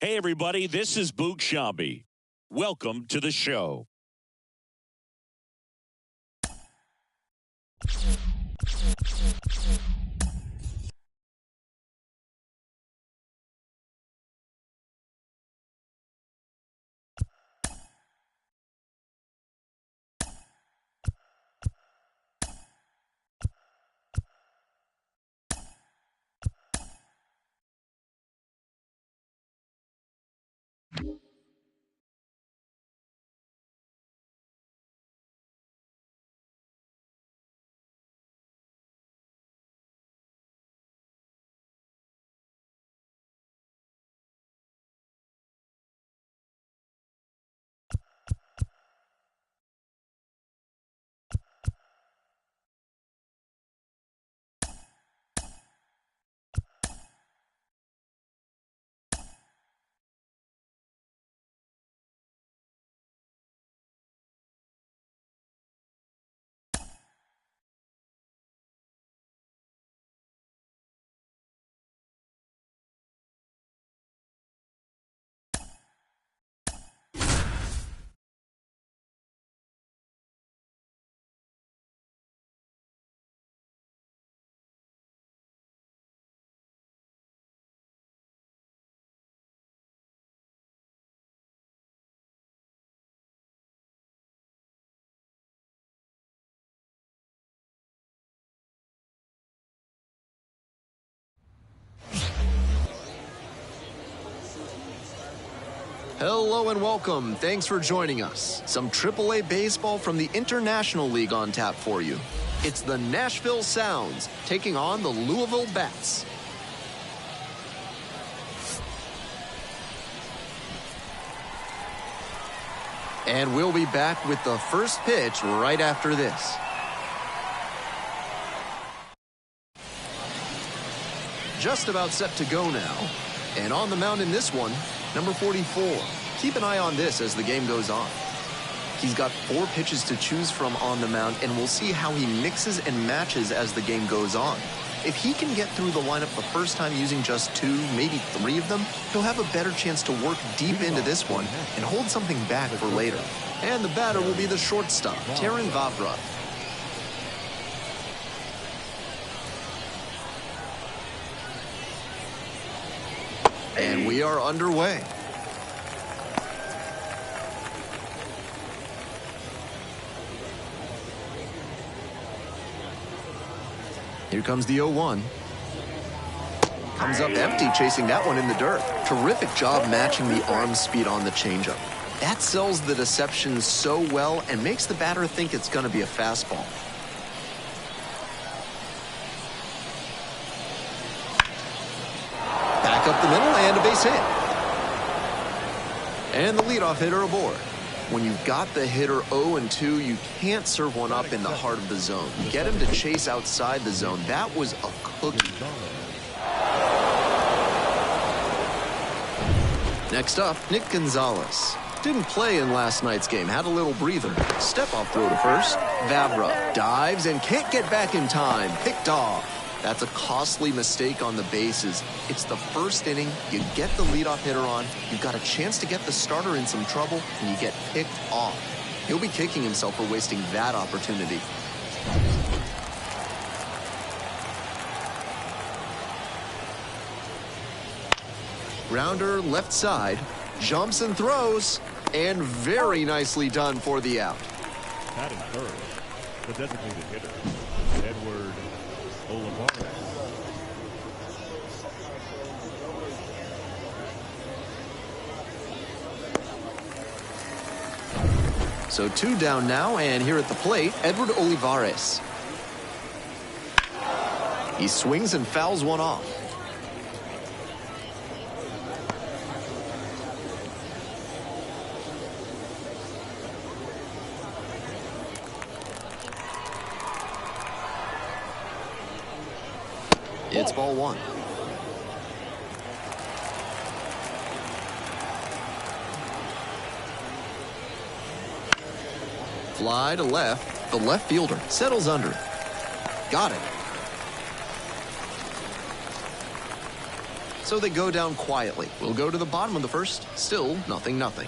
Hey, everybody, this is Boog Shambi. Welcome to the show. Hello and welcome. Thanks for joining us. Some AAA baseball from the International League on tap for you. It's the Nashville Sounds taking on the Louisville Bats. And we'll be back with the first pitch right after this. Just about set to go now. And on the mound in this one, number 44. Keep an eye on this as the game goes on. He's got 4 pitches to choose from on the mound, and we'll see how he mixes and matches as the game goes on. If he can get through the lineup the first time using just 2, maybe 3 of them, he'll have a better chance to work deep into this one and hold something back for later. And the batter will be the shortstop, Taran Vavra. And we are underway. Here comes the 0-1. Comes up empty, chasing that one in the dirt. Terrific job matching the arm speed on the changeup. That sells the deception so well and makes the batter think it's going to be a fastball. Back up the middle and a base hit. And the leadoff hitter aboard. When you've got the hitter 0-2, you can't serve one up in the heart of the zone. Get him to chase outside the zone. That was a cookie. Next up, Nick Gonzalez. Didn't play in last night's game, had a little breather. Step-off throw to first. Vavra dives and can't get back in time. Picked off. That's a costly mistake on the bases. It's the first inning. You get the leadoff hitter on. You've got a chance to get the starter in some trouble, and you get picked off. He'll be kicking himself for wasting that opportunity. Grounder left side. Jumps and throws. And very nicely done for the out. Batting third, the designated hitter, Edward Olivares. So 2 down now, and here at the plate, Edward Olivares. He swings and fouls one off. It's ball 1. Fly to left. The left fielder settles under it. Got it. So they go down quietly. We'll go to the bottom of the first. Still 0-0.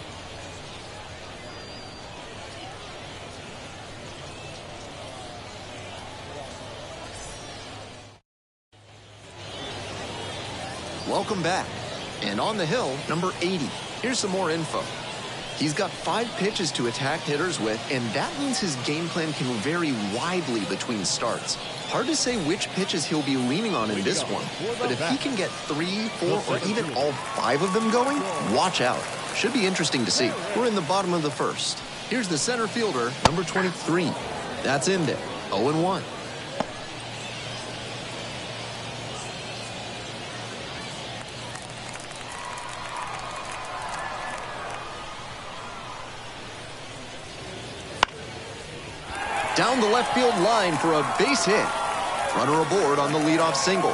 Welcome back. And on the hill, number 80. Here's some more info. He's got 5 pitches to attack hitters with, and that means his game plan can vary widely between starts. Hard to say which pitches he'll be leaning on in this one, but if he can get 3, 4, or even all 5 of them going, watch out. Should be interesting to see. We're in the bottom of the first. Here's the center fielder, number 23. That's in there, 0-1. Down the left field line for a base hit. Runner aboard on the leadoff single.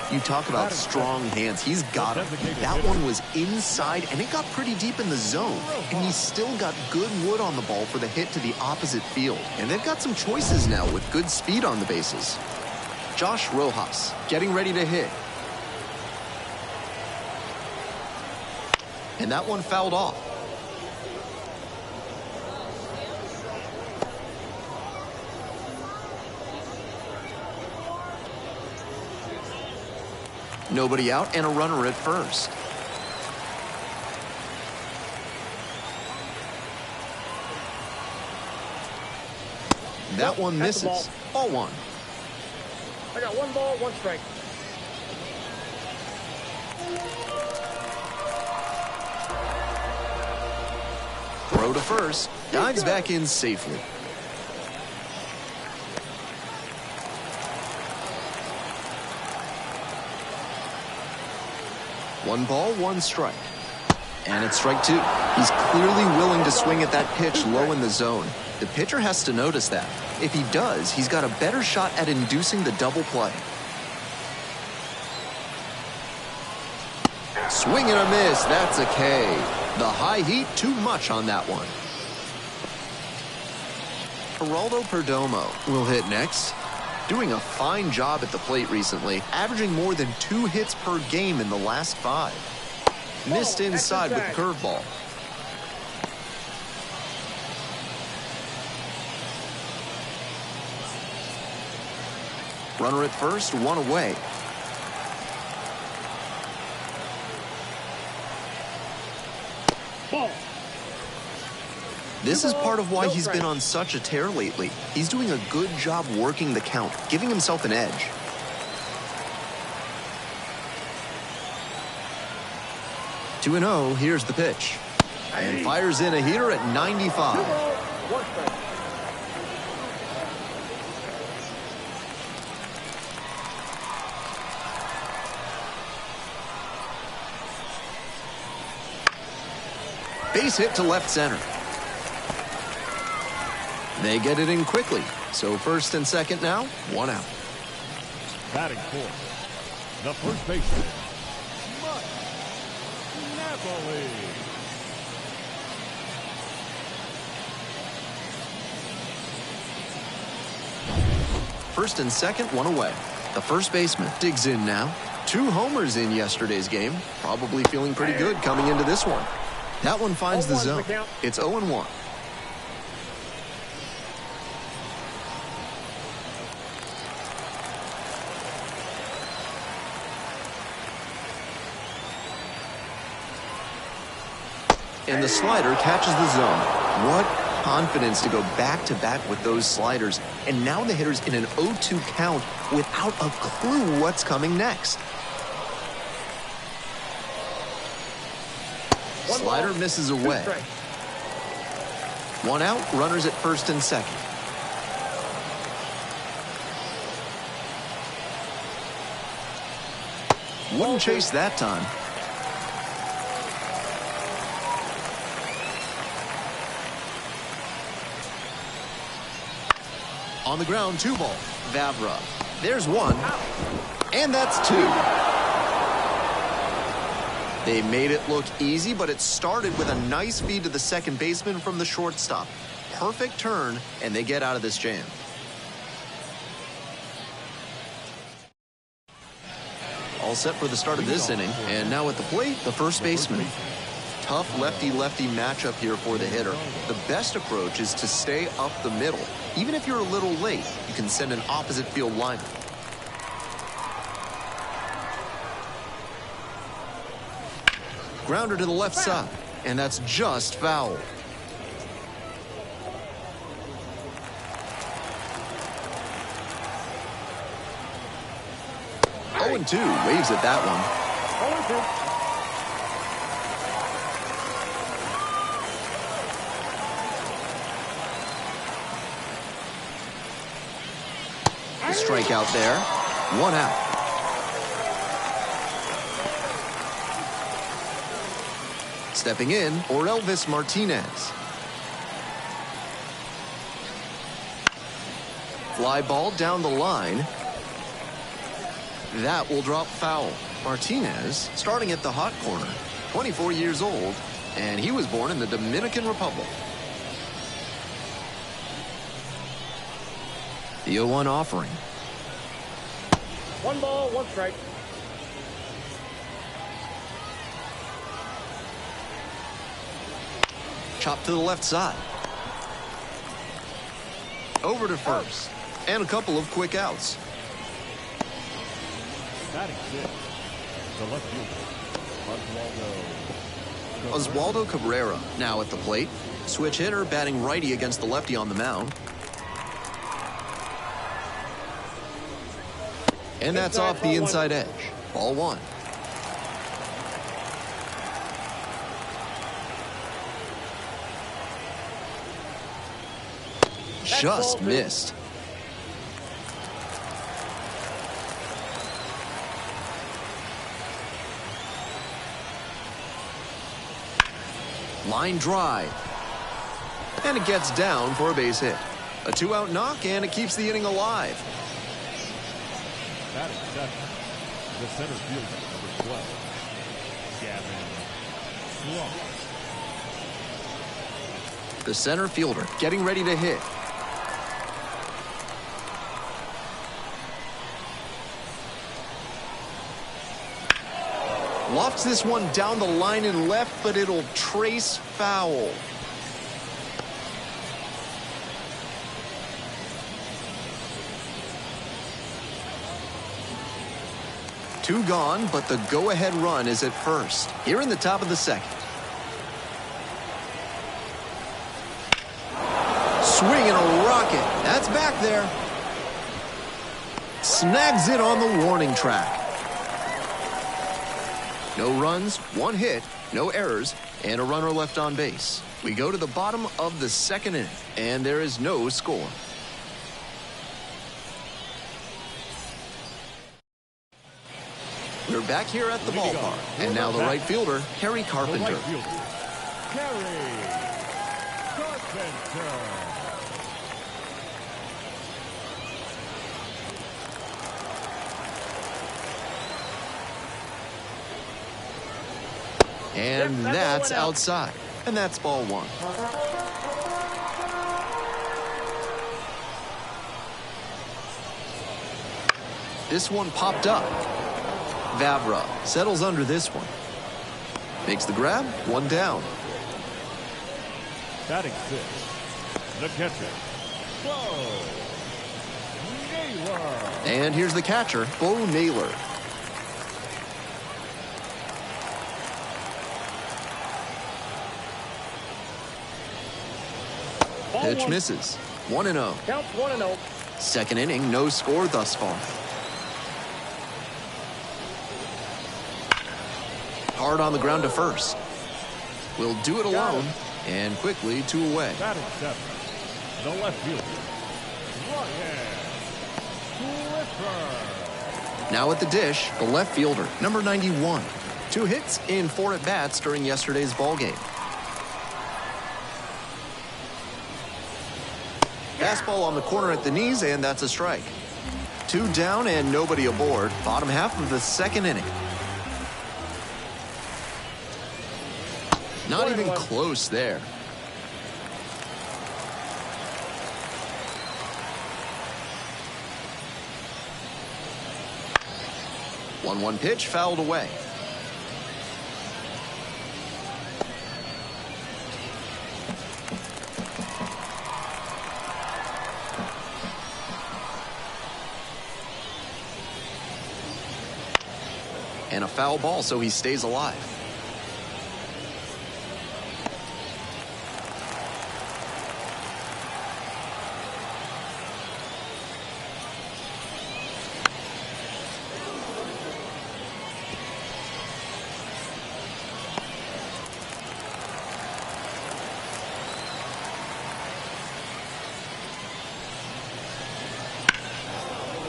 You talk about strong hands. He's got him. That one was inside, and it got pretty deep in the zone. And he's still got good wood on the ball for the hit to the opposite field. And they've got some choices now with good speed on the bases. Josh Rojas getting ready to hit. And that one fouled off. Nobody out and a runner at first. That one misses. Ball 1. I got 1 ball, 1 strike. Throw to first. Dives back in safely. One ball, 1 strike. And it's strike 2. He's clearly willing to swing at that pitch low in the zone. The pitcher has to notice that. If he does, he's got a better shot at inducing the double play. Swing and a miss. That's a K. The high heat, too much on that one. Geraldo Perdomo will hit next. Doing a fine job at the plate recently, averaging more than 2 hits per game in the last 5. Missed inside with the curveball. Runner at first, 1 away. Ball. This is part of why he's been on such a tear lately. He's doing a good job working the count, giving himself an edge. Two 2-0, here's the pitch. And fires in a heater at 95. Base hit to left center. They get it in quickly. So first and second now, 1 out. Batting fourth, the first baseman, Napoli. First and second, 1 away. The first baseman digs in now. 2 homers in yesterday's game. Probably feeling pretty good coming into this one. That one finds the zone. It's 0-1. And the slider catches the zone. What confidence to go back-to-back with those sliders. And now the hitter's in an 0-2 count without a clue what's coming next. Slider misses away. 1 out, runners at first and second. Wouldn't chase that time. On the ground, 2 ball. Vavra. There's 1. And that's 2. They made it look easy, but it started with a nice feed to the second baseman from the shortstop. Perfect turn, and they get out of this jam. All set for the start of this inning. And now at the plate, the first baseman. Tough lefty-lefty matchup here for the hitter. The best approach is to stay up the middle. Even if you're a little late, you can send an opposite field liner. Grounder to the left side, and that's just foul. Oh, 0-2, waves at that one. 0-2. Strikeout there. 1 out. Stepping in, Elvis Martinez. Fly ball down the line. That will drop foul. Martinez starting at the hot corner. 24 years old, and he was born in the Dominican Republic. The 0-1 offering. 1 ball, 1 strike. Chop to the left side. Over to first. And a couple of quick outs. Batting 6. The left fielder, Oswaldo Cabrera now at the plate. Switch hitter batting righty against the lefty on the mound. And that's off the inside edge. Ball 1. Just missed. Line drive. And it gets down for a base hit. A 2-out knock, and it keeps the inning alive. Batting 7. The center fielder, number 12. Gavin Slump. The center fielder getting ready to hit. Lofts this one down the line and left, but it'll trace foul. Two gone, but the go-ahead run is at first. Here in the top of the second. Swing and a rocket. That's back there. Snags it on the warning track. No runs, 1 hit, no errors, and a runner left on base. We go to the bottom of the second inning, and there is no score. We're back here at the ballpark, and now the right fielder, Harry Carpenter. And that's outside, and that's ball 1. This one popped up. Vavra settles under this one. Makes the grab, 1 down. Batting 6. The catcher, Bo Naylor. And here's the catcher, Bo Naylor. Pitch misses. 1-0. Counts 1-0. Second inning, no score thus far. Hard on the ground to first. Will do it alone, and quickly 2 away. Batting 7. The left fielder, Ryan Clifford. Now at the dish, the left fielder, number 91. 2 hits in 4 at-bats during yesterday's ballgame. Fastball on the corner at the knees, and that's a strike. 2 down and nobody aboard. Bottom half of the second inning. Not even close there. 1-1 pitch fouled away. And a foul ball, so he stays alive.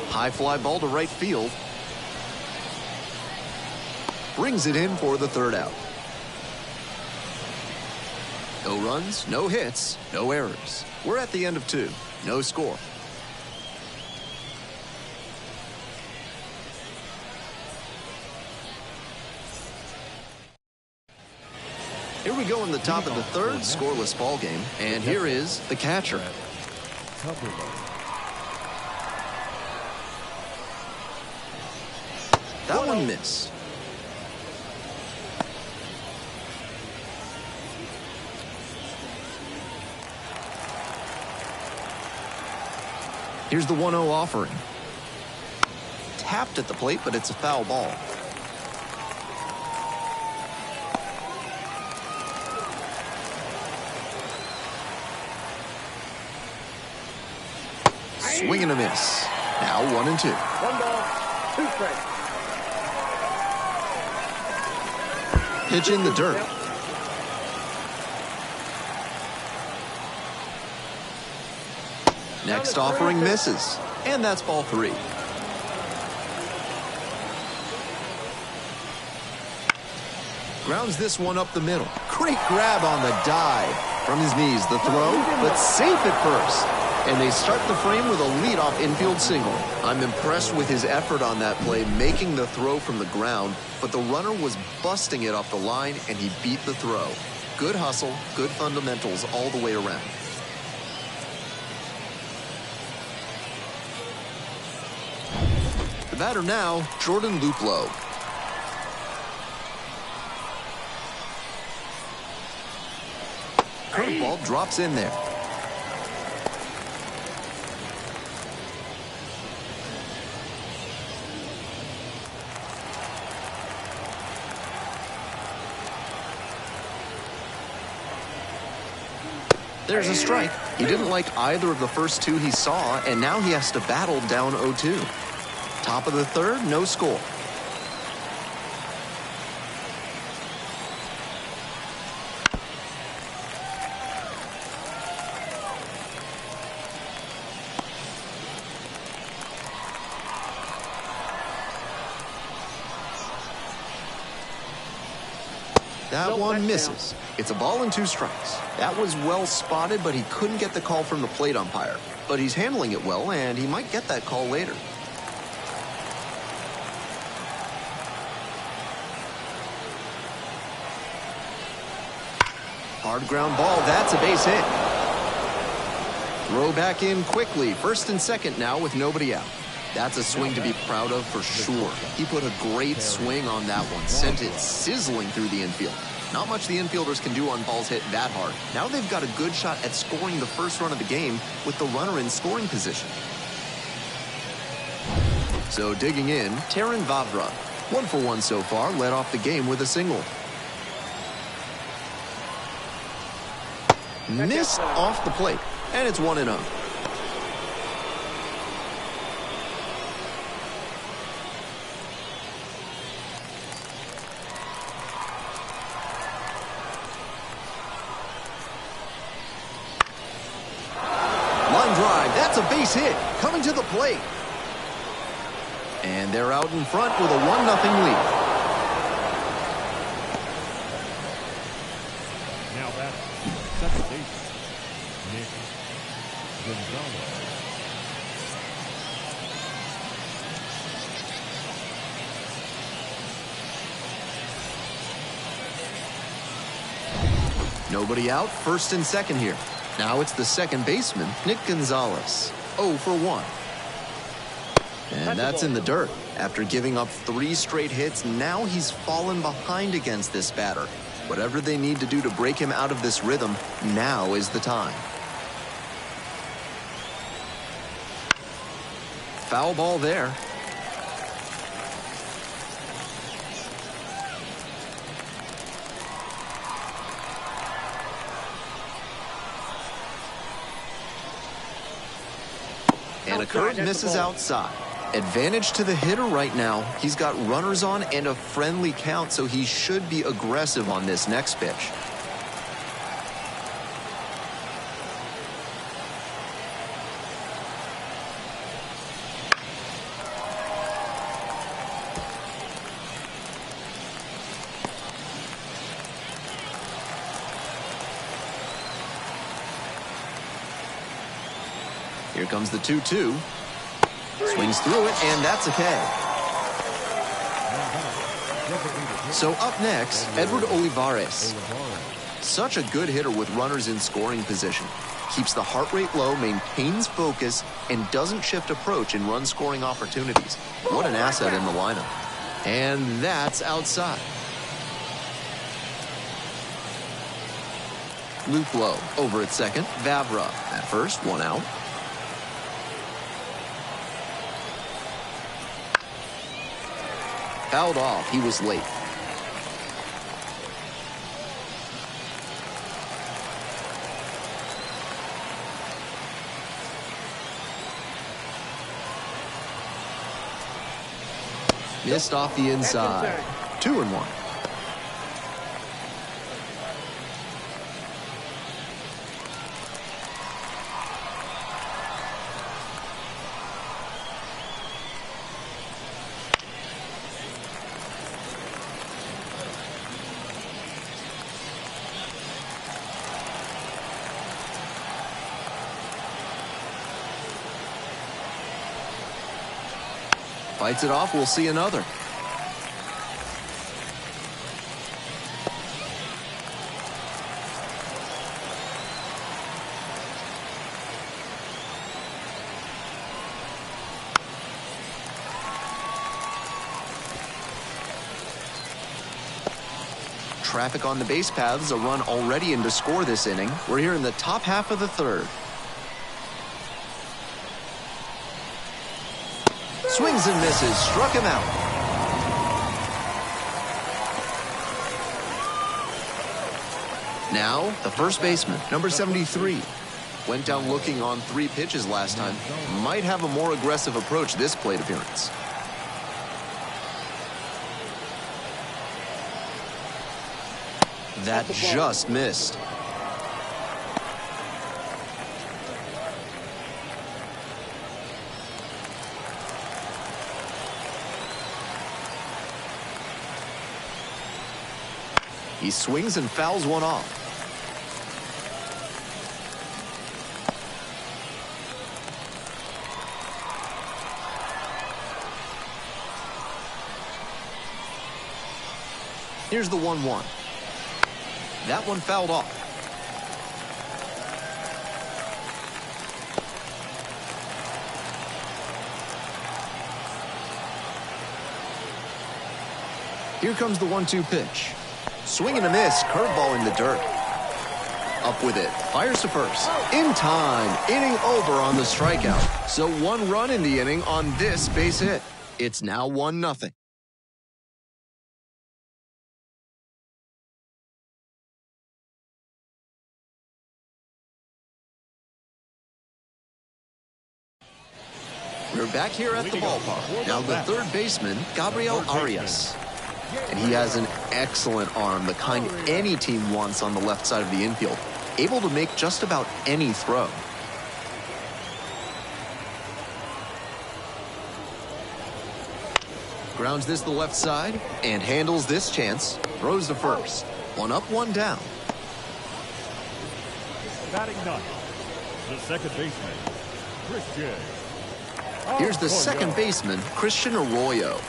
High fly ball to right field. Brings it in for the third out. No runs, no hits, no errors. We're at the end of 2. No score. Here we go in the top of the 3rd, scoreless ball game. And here is the catcher. That one missed. Here's the 1-0 offering. Tapped at the plate, but it's a foul ball. Swing and a miss. Now 1-2. 1 ball, 2 strikes. Pitch in the dirt. Next offering misses. And that's ball 3. Grounds this one up the middle. Great grab on the dive. From his knees, the throw, but safe at first. And they start the frame with a leadoff infield single. I'm impressed with his effort on that play, making the throw from the ground, but the runner was busting it off the line, and he beat the throw. Good hustle, good fundamentals all the way around. The batter now, Jordan Luplow. Curveball drops in there. There's a strike. He didn't like either of the first 2 he saw, and now he has to battle down 0-2. Top of the 3rd, no score. That one misses. It's a ball and 2 strikes. That was well spotted, but he couldn't get the call from the plate umpire. But he's handling it well, and he might get that call later. Hard ground ball, that's a base hit. Throw back in quickly, 1st and 2nd now with nobody out. That's a swing to be proud of for sure. He put a great swing on that one, sent it sizzling through the infield. Not much the infielders can do on balls hit that hard. Now they've got a good shot at scoring the first run of the game with the runner in scoring position. So digging in, Taran Vavra. 1 for 1 so far, led off the game with a single. Missed off the plate, and it's 1-0. Line drive, that's a base hit, coming to the plate. And they're out in front with a 1-0 lead. Now that's second base, Nick Gonzalez. Nobody out, 1st and 2nd here. Now it's the second baseman, Nick Gonzalez. 0 for 1. And that's in the dirt. After giving up 3 straight hits, now he's fallen behind against this batter. Whatever they need to do to break him out of this rhythm, now is the time. Foul ball there. And a curve misses outside. Advantage to the hitter right now. He's got runners on and a friendly count, so he should be aggressive on this next pitch. Here comes the 2-2. Swings through it, and that's a K. So up next, Edward Olivares. Such a good hitter with runners in scoring position. Keeps the heart rate low, maintains focus, and doesn't shift approach in run-scoring opportunities. What an asset in the lineup. And that's outside. Luke Lowe over at second. Vavra at first, 1 out. Fouled off. He was late. Missed off the inside. 2-1. Fights it off, we'll see another. Traffic on the base paths, a run already in to score this inning. We're here in the top half of the third. Swings and misses, struck him out. Now, the first baseman, number 73. Went down looking on 3 pitches last time. Might have a more aggressive approach this plate appearance. That just missed. He swings and fouls one off. Here's the 1-1. That one fouled off. Here comes the 1-2 pitch. Swing and a miss, curveball in the dirt. Up with it, fires to first. In time, inning over on the strikeout. So 1 run in the inning on this base hit. It's now 1-0. We're back here at the ballpark. Now the third baseman, Gabriel Arias. And he has an excellent arm, the kind any team wants on the left side of the infield. Able to make just about any throw. Grounds this to the left side and handles this chance. Throws to first. 1 up, 1 down. Batting 9th, the second baseman, Christian. Here's the second baseman, Christian Arroyo.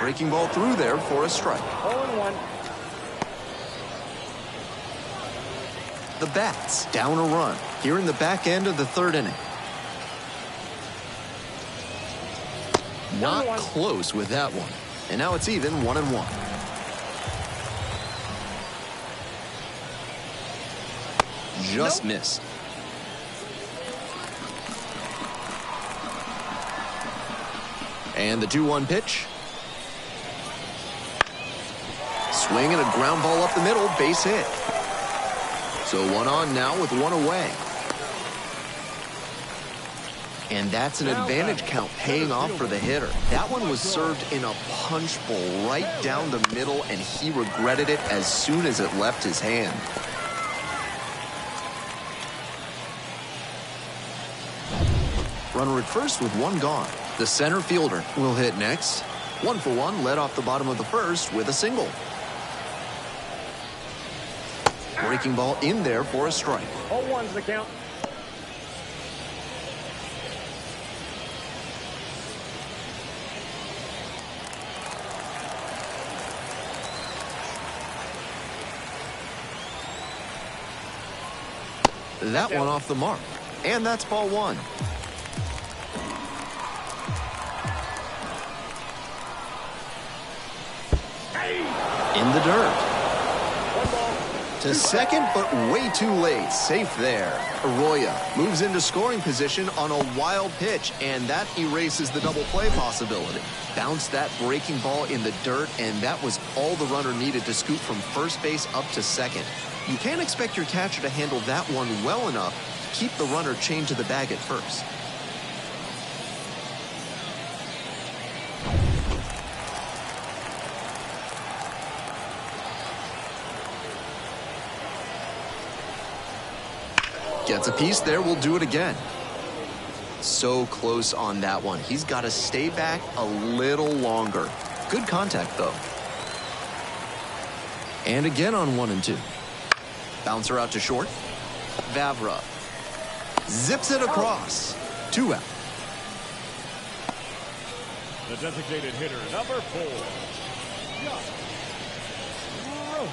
Breaking ball through there for a strike. 0-1. The Bats down a run here in the back end of the third inning. Not close with that one. And now it's even 1-1. Just missed. And the 2-1 pitch. Swing and a ground ball up the middle, base hit. So 1 on now with 1 away. And that's an advantage count paying off for the hitter. That one was served in a punch bowl right down the middle, and he regretted it as soon as it left his hand. Runner at first with 1 gone. The center fielder will hit next. 1 for 1, led off the bottom of the first with a single. Breaking ball in there for a strike. 0-1's the count. That one off the mark. And that's ball 1. In the dirt. To second, but way too late. Safe there. Arroyo moves into scoring position on a wild pitch, and that erases the double play possibility. Bounced that breaking ball in the dirt, and that was all the runner needed to scoot from first base up to second. You can't expect your catcher to handle that one well enough to keep the runner chained to the bag at first. Gets a piece there, we'll do it again. So close on that one. He's got to stay back a little longer. Good contact, though. And again on 1 and 2. Bouncer out to short. Vavra zips it across. 2 out. The designated hitter, number 4.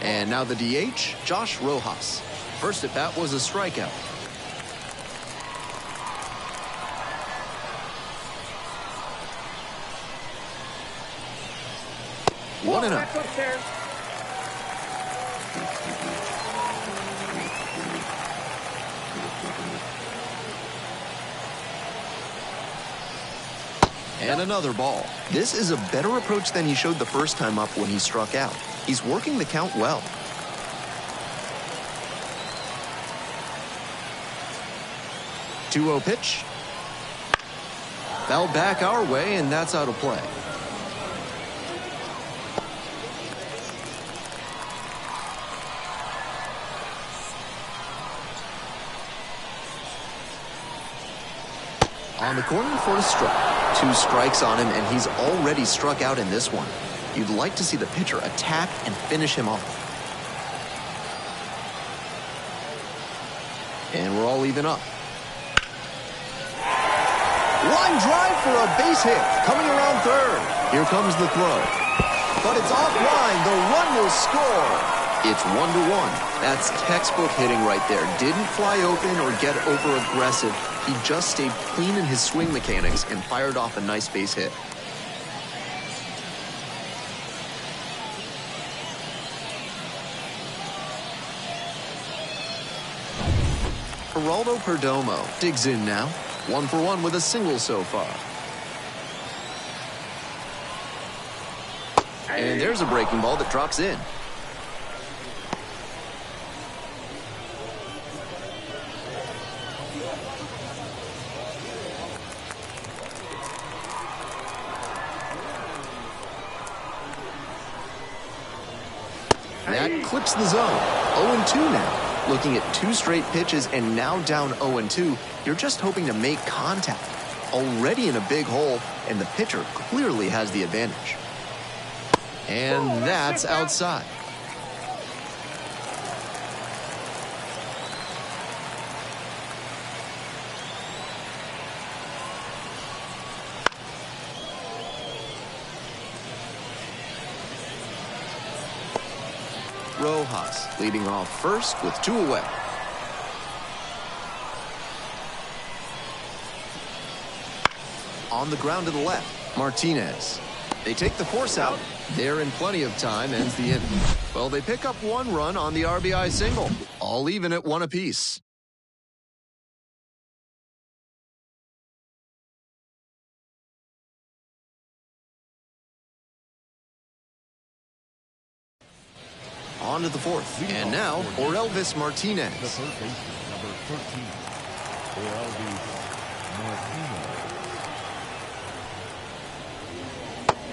And now the DH, Josh Rojas. First at bat was a strikeout. One and out. And another ball. This is a better approach than he showed the first time up when he struck out. He's working the count well. Two-0 pitch. Fell back our way, and that's out of play. On the corner for a strike. 2 strikes on him, and he's already struck out in this one. You'd like to see the pitcher attack and finish him off. And we're all even up. Line drive for a base hit. Coming around third. Here comes the throw. But it's offline. The run will score. It's 1-1. That's textbook hitting right there. Didn't fly open or get over aggressive. He just stayed clean in his swing mechanics and fired off a nice base hit. Geraldo Perdomo digs in now. 1 for 1 with a single so far. And there's a breaking ball that drops in. That clips the zone. 0-2 now. Looking at 2 straight pitches and now down 0-2, you're just hoping to make contact. Already in a big hole, and the pitcher clearly has the advantage. And that's outside. Rojas leading off first with 2 away. On the ground to the left, Martinez. They take the force out. They're in plenty of time, ends the inning. Well, they pick up 1 run on the RBI single. All even at 1 apiece. On to the 4th. And now, Orelvis Martinez. The third baseman, number 13, Orelvis Martinez.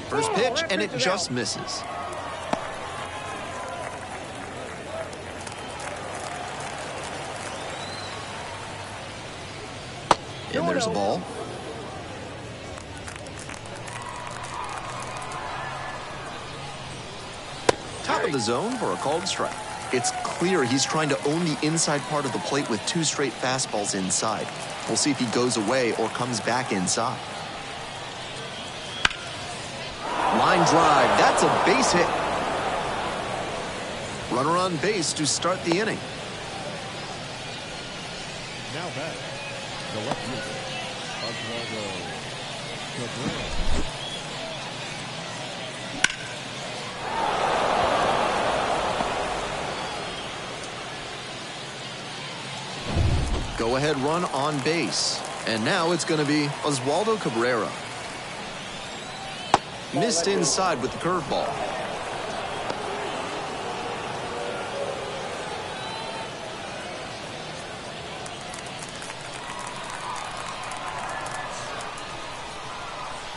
First pitch, and it just misses. And there's a ball. Top of the zone for a called strike. It's clear he's trying to own the inside part of the plate with 2 straight fastballs inside. We'll see if he goes away or comes back inside. Line drive, that's a base hit. Runner on base to start the inning. Now back, the left fielder, Oswaldo Cabrera. Go-ahead run on base. And now it's going to be Oswaldo Cabrera. Missed inside with the curveball.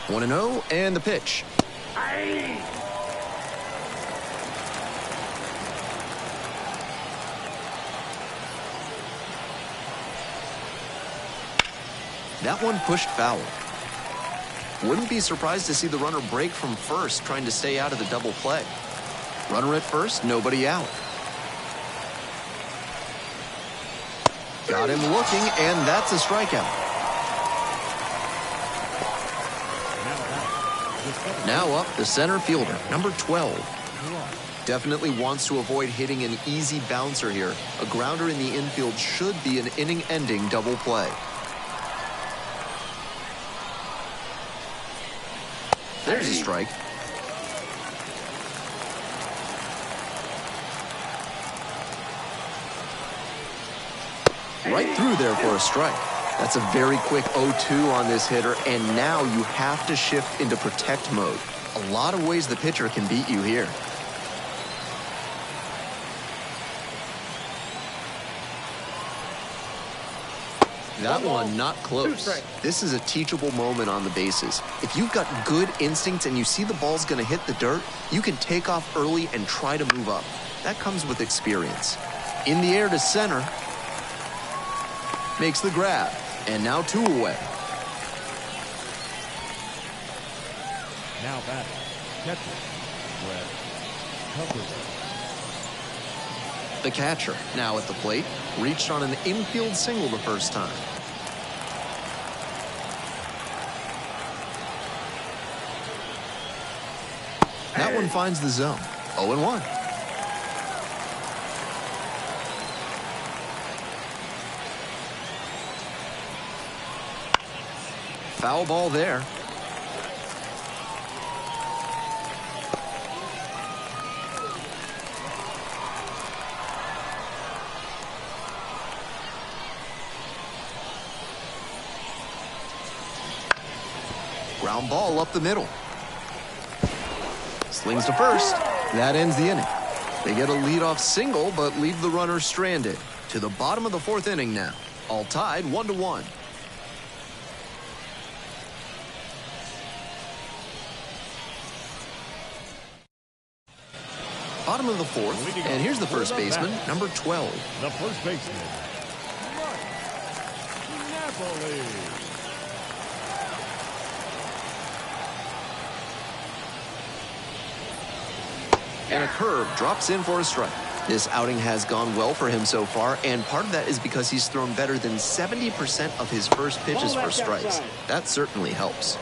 One and 0, and the pitch. That one pushed foul. Wouldn't be surprised to see the runner break from first, trying to stay out of the double play. Runner at first, nobody out. Got him looking, and that's a strikeout. Now up the center fielder, number 12. Definitely wants to avoid hitting an easy bouncer here. A grounder in the infield should be an inning-ending double play. There's a strike. Right through there for a strike. That's a very quick 0-2 on this hitter, and now you have to shift into protect mode. A lot of ways the pitcher can beat you here. That one not close. This is a teachable moment on the bases. If you've got good instincts and you see the ball's going to hit the dirt, you can take off early and try to move up. That comes with experience. In the air to center. Makes the grab. And now 2 away. Now batting, catcher, Brett Hubbard. The catcher, now at the plate, reached on an infield single the first time. That one finds the zone. 0-1. Foul ball there. Ground ball up the middle. Slings to first. That ends the inning. They get a leadoff single, but leave the runner stranded. To the bottom of the 4th inning now. All tied 1-1. Bottom of the 4th, and here's the first baseman, number 12. The first baseman, Mark Napoli. And a curve drops in for a strike. This outing has gone well for him so far, and part of that is because he's thrown better than 70% of his first pitches for strikes. That certainly helps.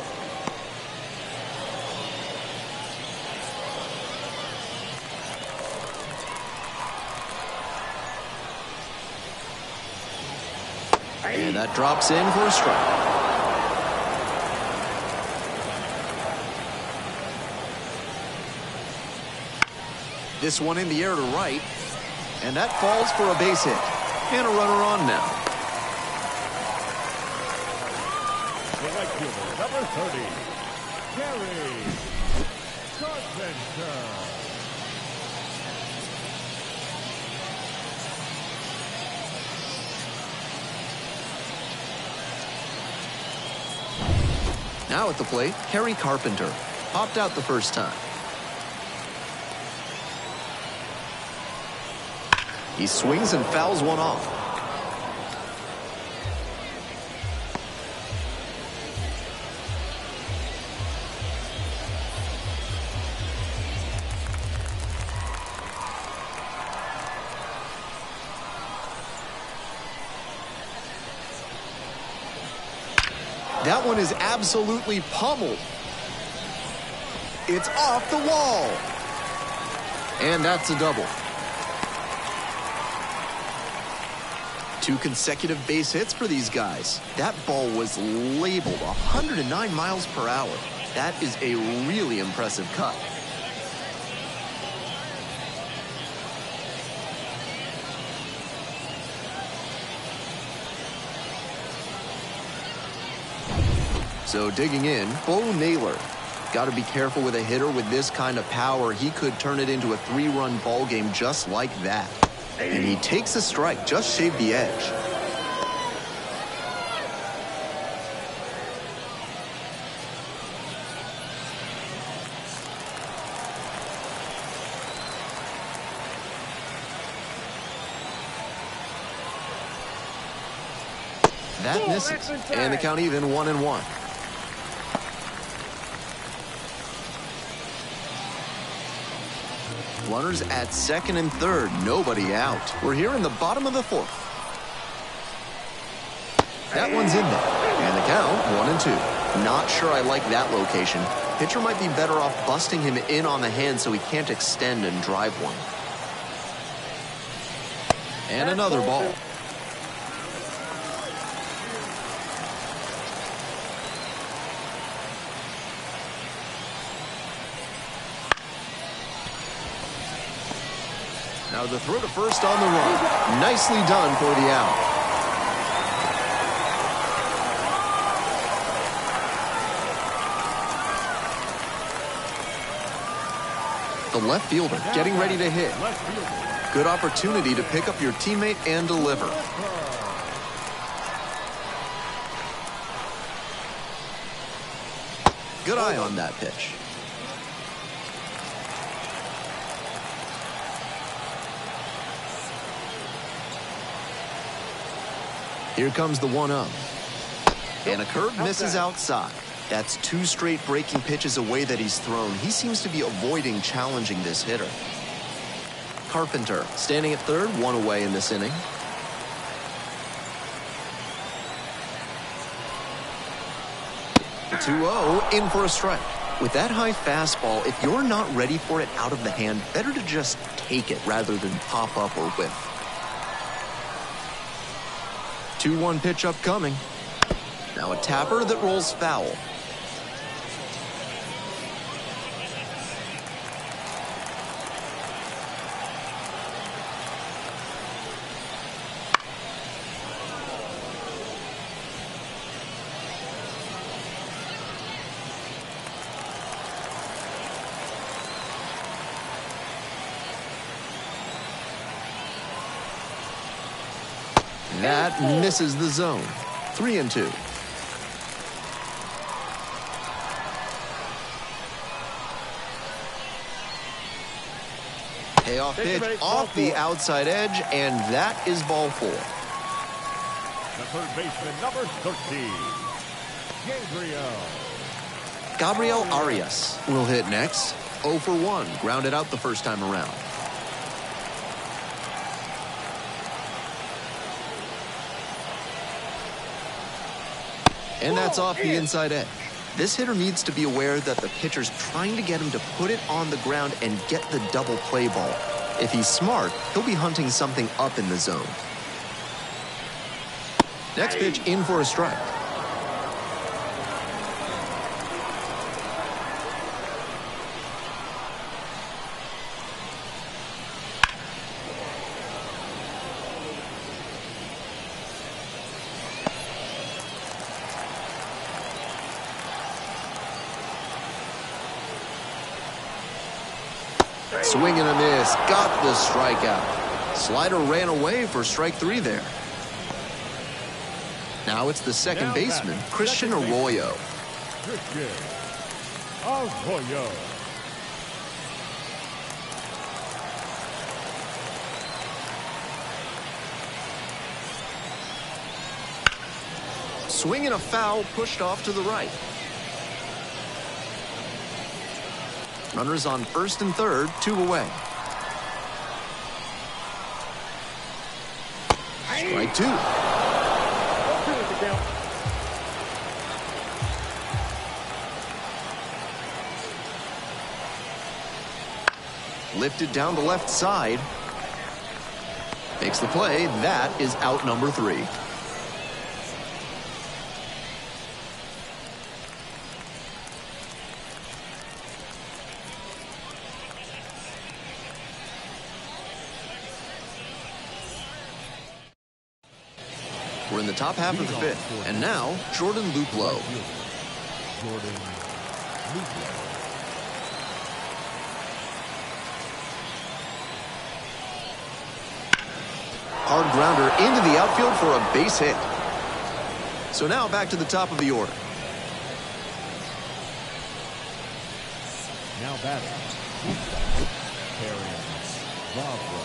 And that drops in for a strike. This one in the air to right. And that falls for a base hit. And a runner on now. The right fielder, number 30, Gary Carpenter. Now at the plate, Kerry Carpenter. Popped out the first time. He swings and fouls one off. That one is absolutely pummeled. It's off the wall. And that's a double. 2 consecutive base hits for these guys. That ball was labeled 109 miles per hour. That is a really impressive cut. So digging in, Bo Naylor. Got to be careful with a hitter with this kind of power. He could turn it into a 3-run ball game just like that. And he takes a strike, just shaved the edge. That misses, and the count even 1-1. Runners at second and third, nobody out. We're here in the bottom of the 4th. That one's in there, and the count 1-2. Not sure I like that location. Pitcher might be better off busting him in on the hand so he can't extend and drive one. And another ball. Now the throw to first on the run. Nicely done for the out. The left fielder getting ready to hit. Good opportunity to pick up your teammate and deliver. Good eye on that pitch. Here comes the 1-0. And a curve misses outside. That's 2 straight breaking pitches away that he's thrown. He seems to be avoiding challenging this hitter. Carpenter standing at third, 1 away in this inning. (2-0) in for a strike. With that high fastball, if you're not ready for it out of the hand, better to just take it rather than pop up or whiff. 2-1 pitch upcoming. Now a tapper that rolls foul. That misses the zone. 3-2. Payoff pitch off the outside edge, and that is ball 4. The third baseman, number 13, Gabriel Arias will hit next. 0 for 1, grounded out the first time around. And that's off the inside edge. This hitter needs to be aware that the pitcher's trying to get him to put it on the ground and get the double play ball. If he's smart, he'll be hunting something up in the zone. Next pitch in for a strike. Swing and a miss. Got the strikeout. Slider ran away for strike 3 there. Now it's the second baseman, Christian Arroyo. Christian Arroyo. Swing and a foul pushed off to the right. Runners on first and third, 2 away. Strike 2. Lifted down the left side. Makes the play. That is out number 3. We're in the top half of the 5th, and now Jordan Luplow. Jordan Luplow. Hard grounder into the outfield for a base hit. So now back to the top of the order. Now batting. Mayflowers.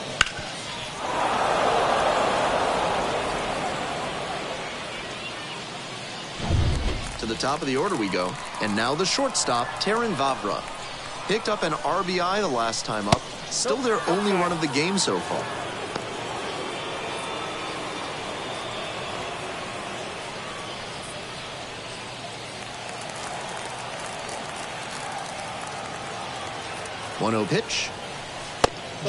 To the top of the order we go. And now the shortstop, Taron Vavra. Picked up an RBI the last time up. Still their only run of the game so far. One-0 pitch.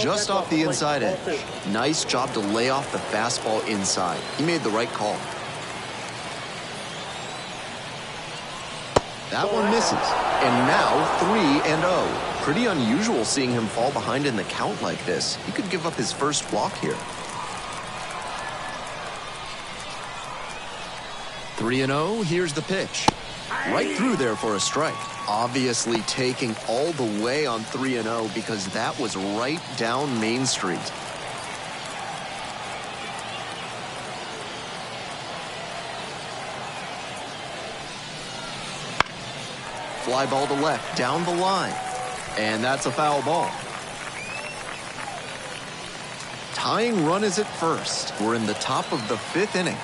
Just off the inside edge. Nice job to lay off the fastball inside. He made the right call. That one misses. And now 3-0. Pretty unusual seeing him fall behind in the count like this. He could give up his first walk here. 3-0. Here's the pitch. Right through there for a strike. Obviously taking all the way on 3-0 because that was right down Main Street. Fly ball to left, down the line. And that's a foul ball. Tying run is at first. We're in the top of the 5th inning.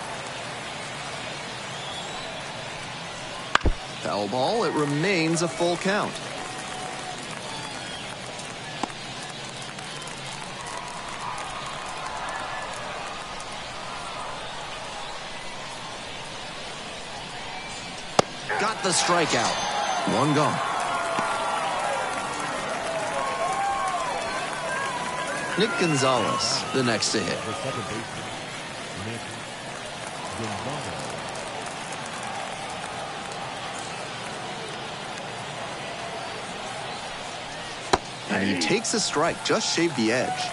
Foul ball, it remains a full count. Got the strikeout. One gone. Nick Gonzalez, the next to hit. The second baseman, Nick Gonzalez. And he takes a strike, just shaved the edge.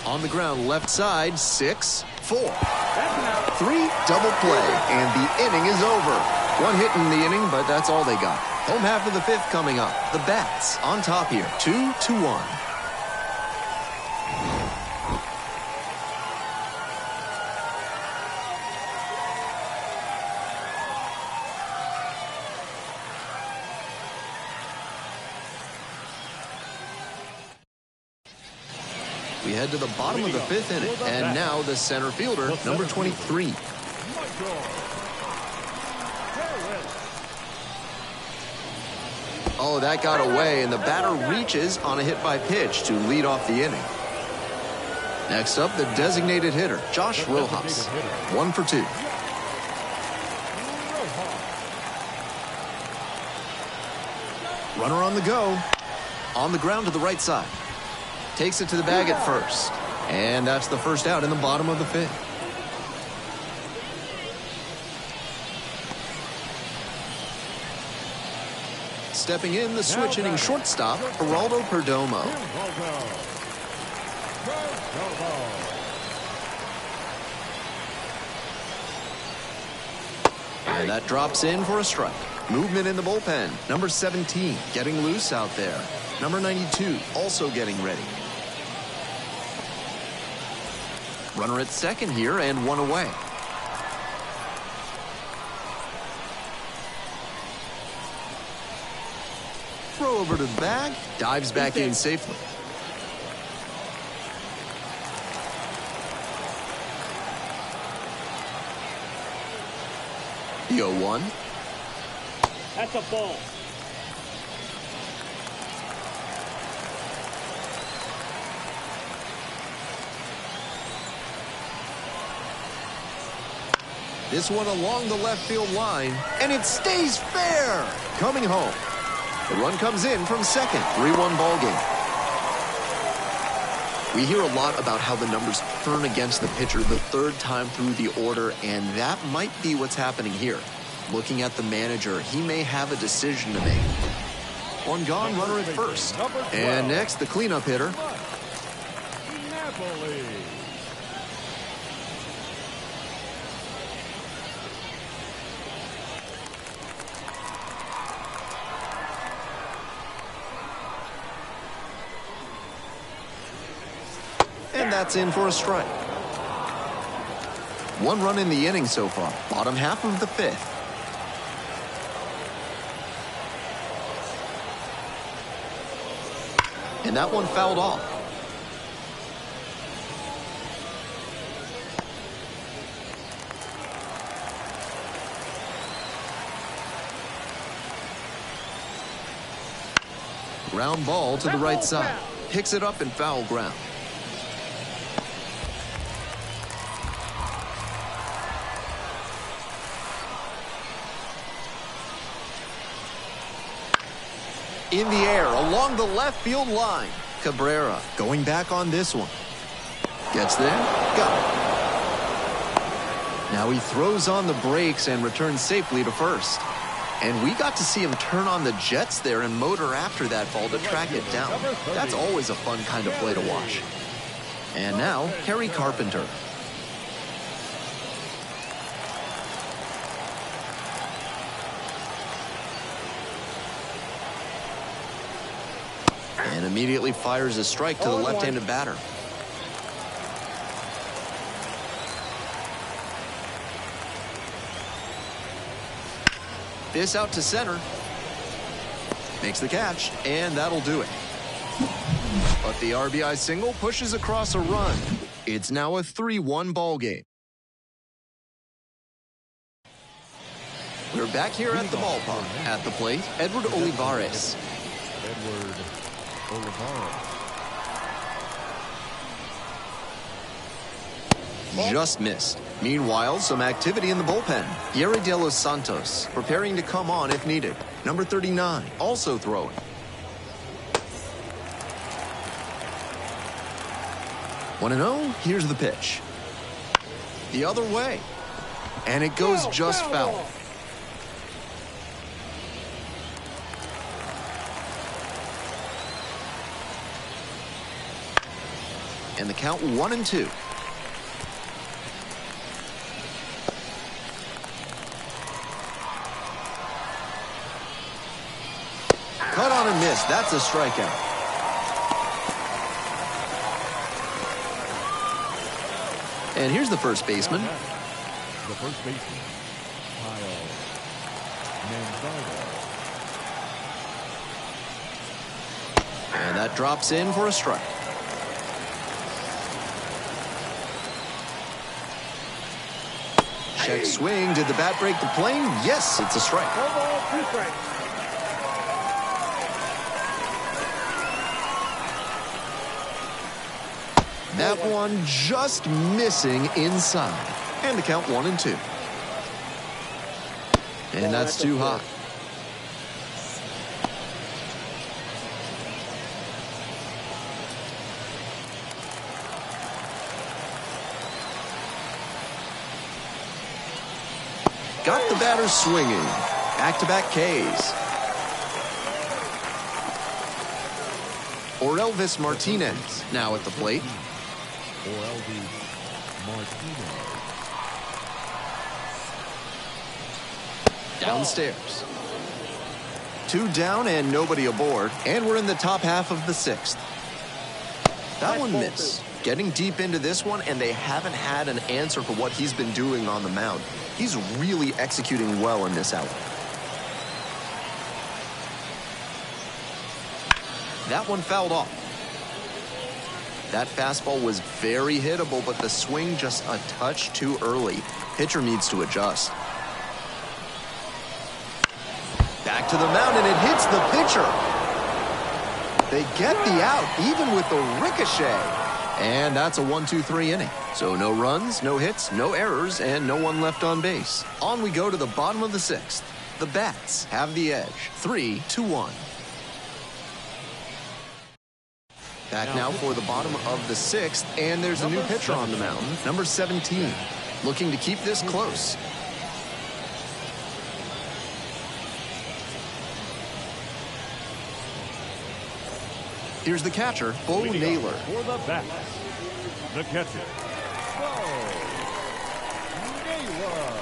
On the ground, left side, 6-4. 3 double play, and the inning is over. One hit in the inning, but that's all they got. Home half of the 5th coming up. The Bats on top here, 2-1. We head to the bottom of the 5th inning, and now the center fielder, number 23. Oh, that got away, and the batter reaches on a hit by pitch to lead off the inning. Next up, the designated hitter, Josh Rojas. 1 for 2. Runner on the go. On the ground to the right side. Takes it to the bag at first. And that's the first out in the bottom of the fifth. Stepping in, the switch-hitting shortstop, Geraldo Perdomo. And that drops in for a strike. Movement in the bullpen. Number 17 getting loose out there. Number 92 also getting ready. Runner at second here and one away. Throw over to the bag. Dives back in safely. The 0-1. That's a ball. This one along the left field line, and it stays fair. Coming home. The run comes in from second. 3-1 ball game. We hear a lot about how the numbers turn against the pitcher the third time through the order, and that might be what's happening here. Looking at the manager, he may have a decision to make. One gone, runner at first. And next, the cleanup hitter. And that's in for a strike. One run in the inning so far. Bottom half of the fifth. And that one fouled off. Ground ball to the right side. Picks it up in foul ground. In the air, along the left field line. Cabrera going back on this one. Gets there, got it. Now he throws on the brakes and returns safely to first. And we got to see him turn on the jets there and motor after that ball to track it down. That's always a fun kind of play to watch. And now, Harry Carpenter. And immediately fires a strike to the left-handed batter. This out to center. Makes the catch, and that'll do it. But the RBI single pushes across a run. It's now a 3-1 ball game. We're back here at the ballpark. At the plate, Edward Olivares. Just missed. Meanwhile, some activity in the bullpen. Yeri De Los Santos preparing to come on if needed. Number 39 also throwing. One and 0. Here's the pitch. The other way. And it goes just foul. And the count 1-2. Cut on and miss. That's a strikeout. And here's the first baseman. The first baseman, Kyle Manzardo. And that drops in for a strike. Check swing. Did the bat break the plane? Yes, it's a strike. 1 ball, 2 strikes. That one just missing inside. And the count 1-2. And that's too hot. got the batter swinging. Back-to-back Ks. Orelvis Martinez now at the plate. Orelvis Martinez. Downstairs. 2 down and nobody aboard, and we're in the top half of the 6th. That one missed. Getting deep into this one, and they haven't had an answer for what he's been doing on the mound. He's really executing well in this outing. That one fouled off. That fastball was very hittable, but the swing just a touch too early. Pitcher needs to adjust. Back to the mound, and it hits the pitcher. They get the out, even with the ricochet. And that's a 1-2-3 inning. So no runs, no hits, no errors, and no one left on base. On we go to the bottom of the 6th. The Bats have the edge, 3-1. Back now for the bottom of the 6th, and there's a new pitcher on the mound, number 17, looking to keep this close. Here's the catcher, Bo Naylor. For the Bats, the catcher, Bo Naylor.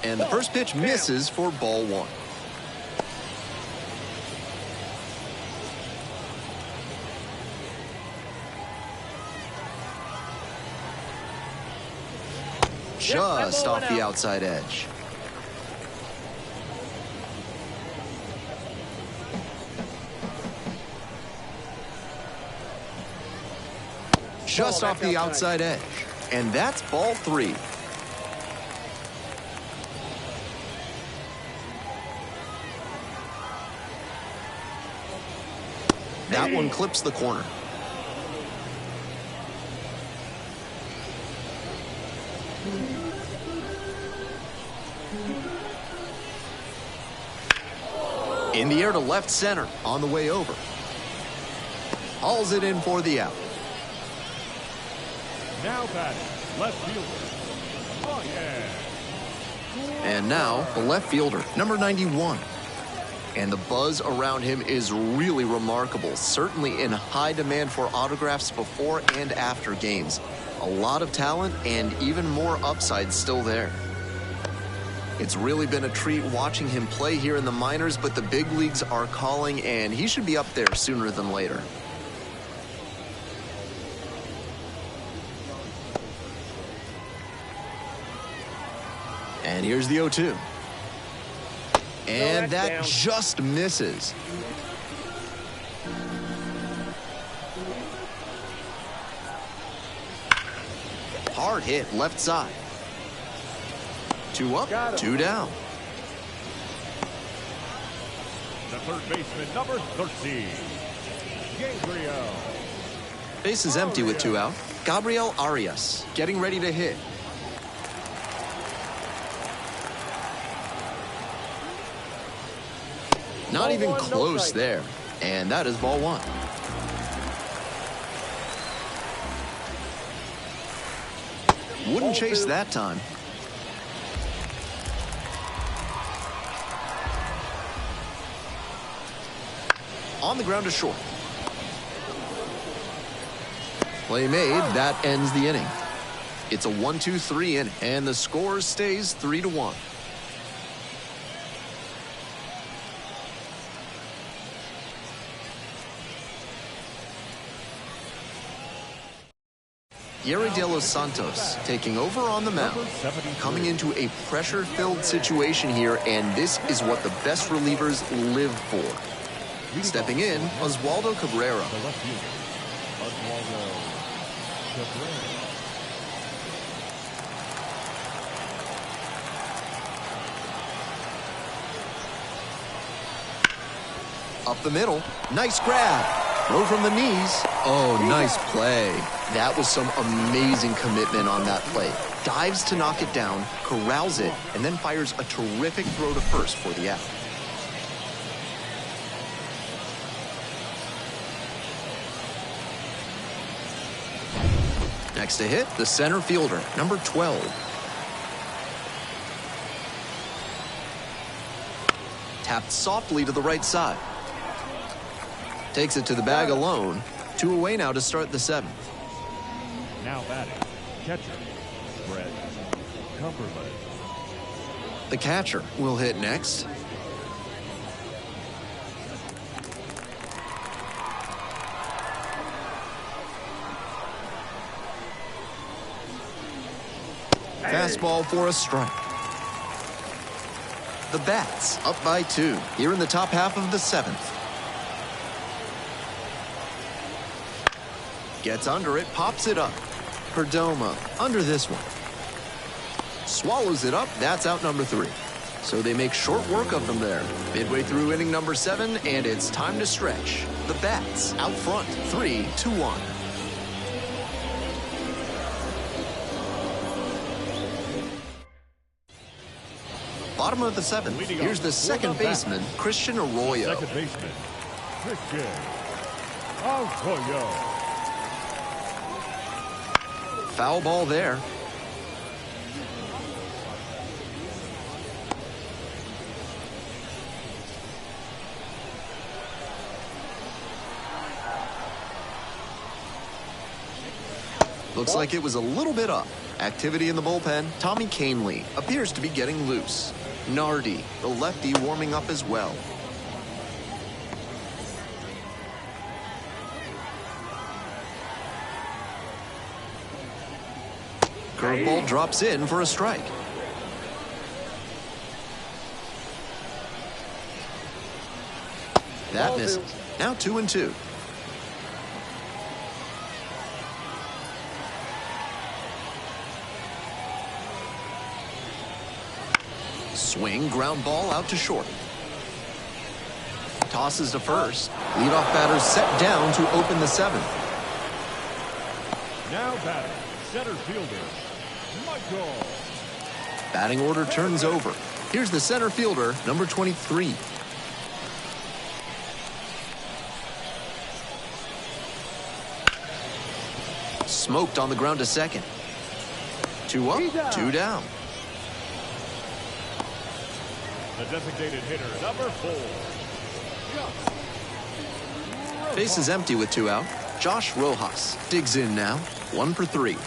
And the first pitch misses for ball 1. Just off the outside edge. Just off the outside edge. And that's ball 3. That one clips the corner. In the air to left center on the way over. Hauls it in for the out. Now batting, left fielder. Oh, yeah. And now the left fielder, number 91. And the buzz around him is really remarkable, certainly in high demand for autographs before and after games. A lot of talent and even more upside still there. It's really been a treat watching him play here in the minors, but the big leagues are calling, and he should be up there sooner than later. And here's the 0-2. And that just misses. Hard hit left side. 2 up, 2 down. The third baseman, number 13, Gabriel. Base is empty with 2 out. Gabriel Arias getting ready to hit. Not even close there. And that is ball 1. Wouldn't chase that time. On the ground to short. Play made. That ends the inning. It's a 1-2-3 inning, and the score stays 3-1. Yerry De Los Santos taking over on the mound, coming into a pressure-filled situation here, and this is what the best relievers live for. Stepping in, Oswaldo Cabrera. The left fielder, Oswaldo Cabrera. Up the middle. Nice grab. Throw from the knees. Oh, nice play. That was some amazing commitment on that play. Dives to knock it down, corrals it, and then fires a terrific throw to first for the out. Next to hit, the center fielder, number 12. tapped softly to the right side. Takes it to the bag alone. 2 away now to start the 7th. Now batting, catcher, Brett Cumberland. The catcher will hit next. Fastball for a strike. The Bats up by 2 here in the top half of the 7th. Gets under it, pops it up. Perdomo under this one. Swallows it up, that's out number 3. So they make short work of them there. Midway through inning number 7, and it's time to stretch. The Bats out front, 3-1. Bottom of the 7th, here's the second baseman, Christian Arroyo. Second baseman, Christian Arroyo. Foul ball there. Looks like it was a little bit up. Activity in the bullpen. Tommy Canley appears to be getting loose. Nardi, the lefty, warming up as well. Curveball drops in for a strike. That misses. Now 2-2. Swing, ground ball out to short. Tosses to first. Leadoff batter set down to open the 7th. Now batting, center fielder, Michael. Batting order turns over. Here's the center fielder, number 23. Smoked on the ground to second. 2 up, 2 down. The designated hitter, number 4. Base is empty with 2 out. Josh Rojas digs in now, 1 for 3.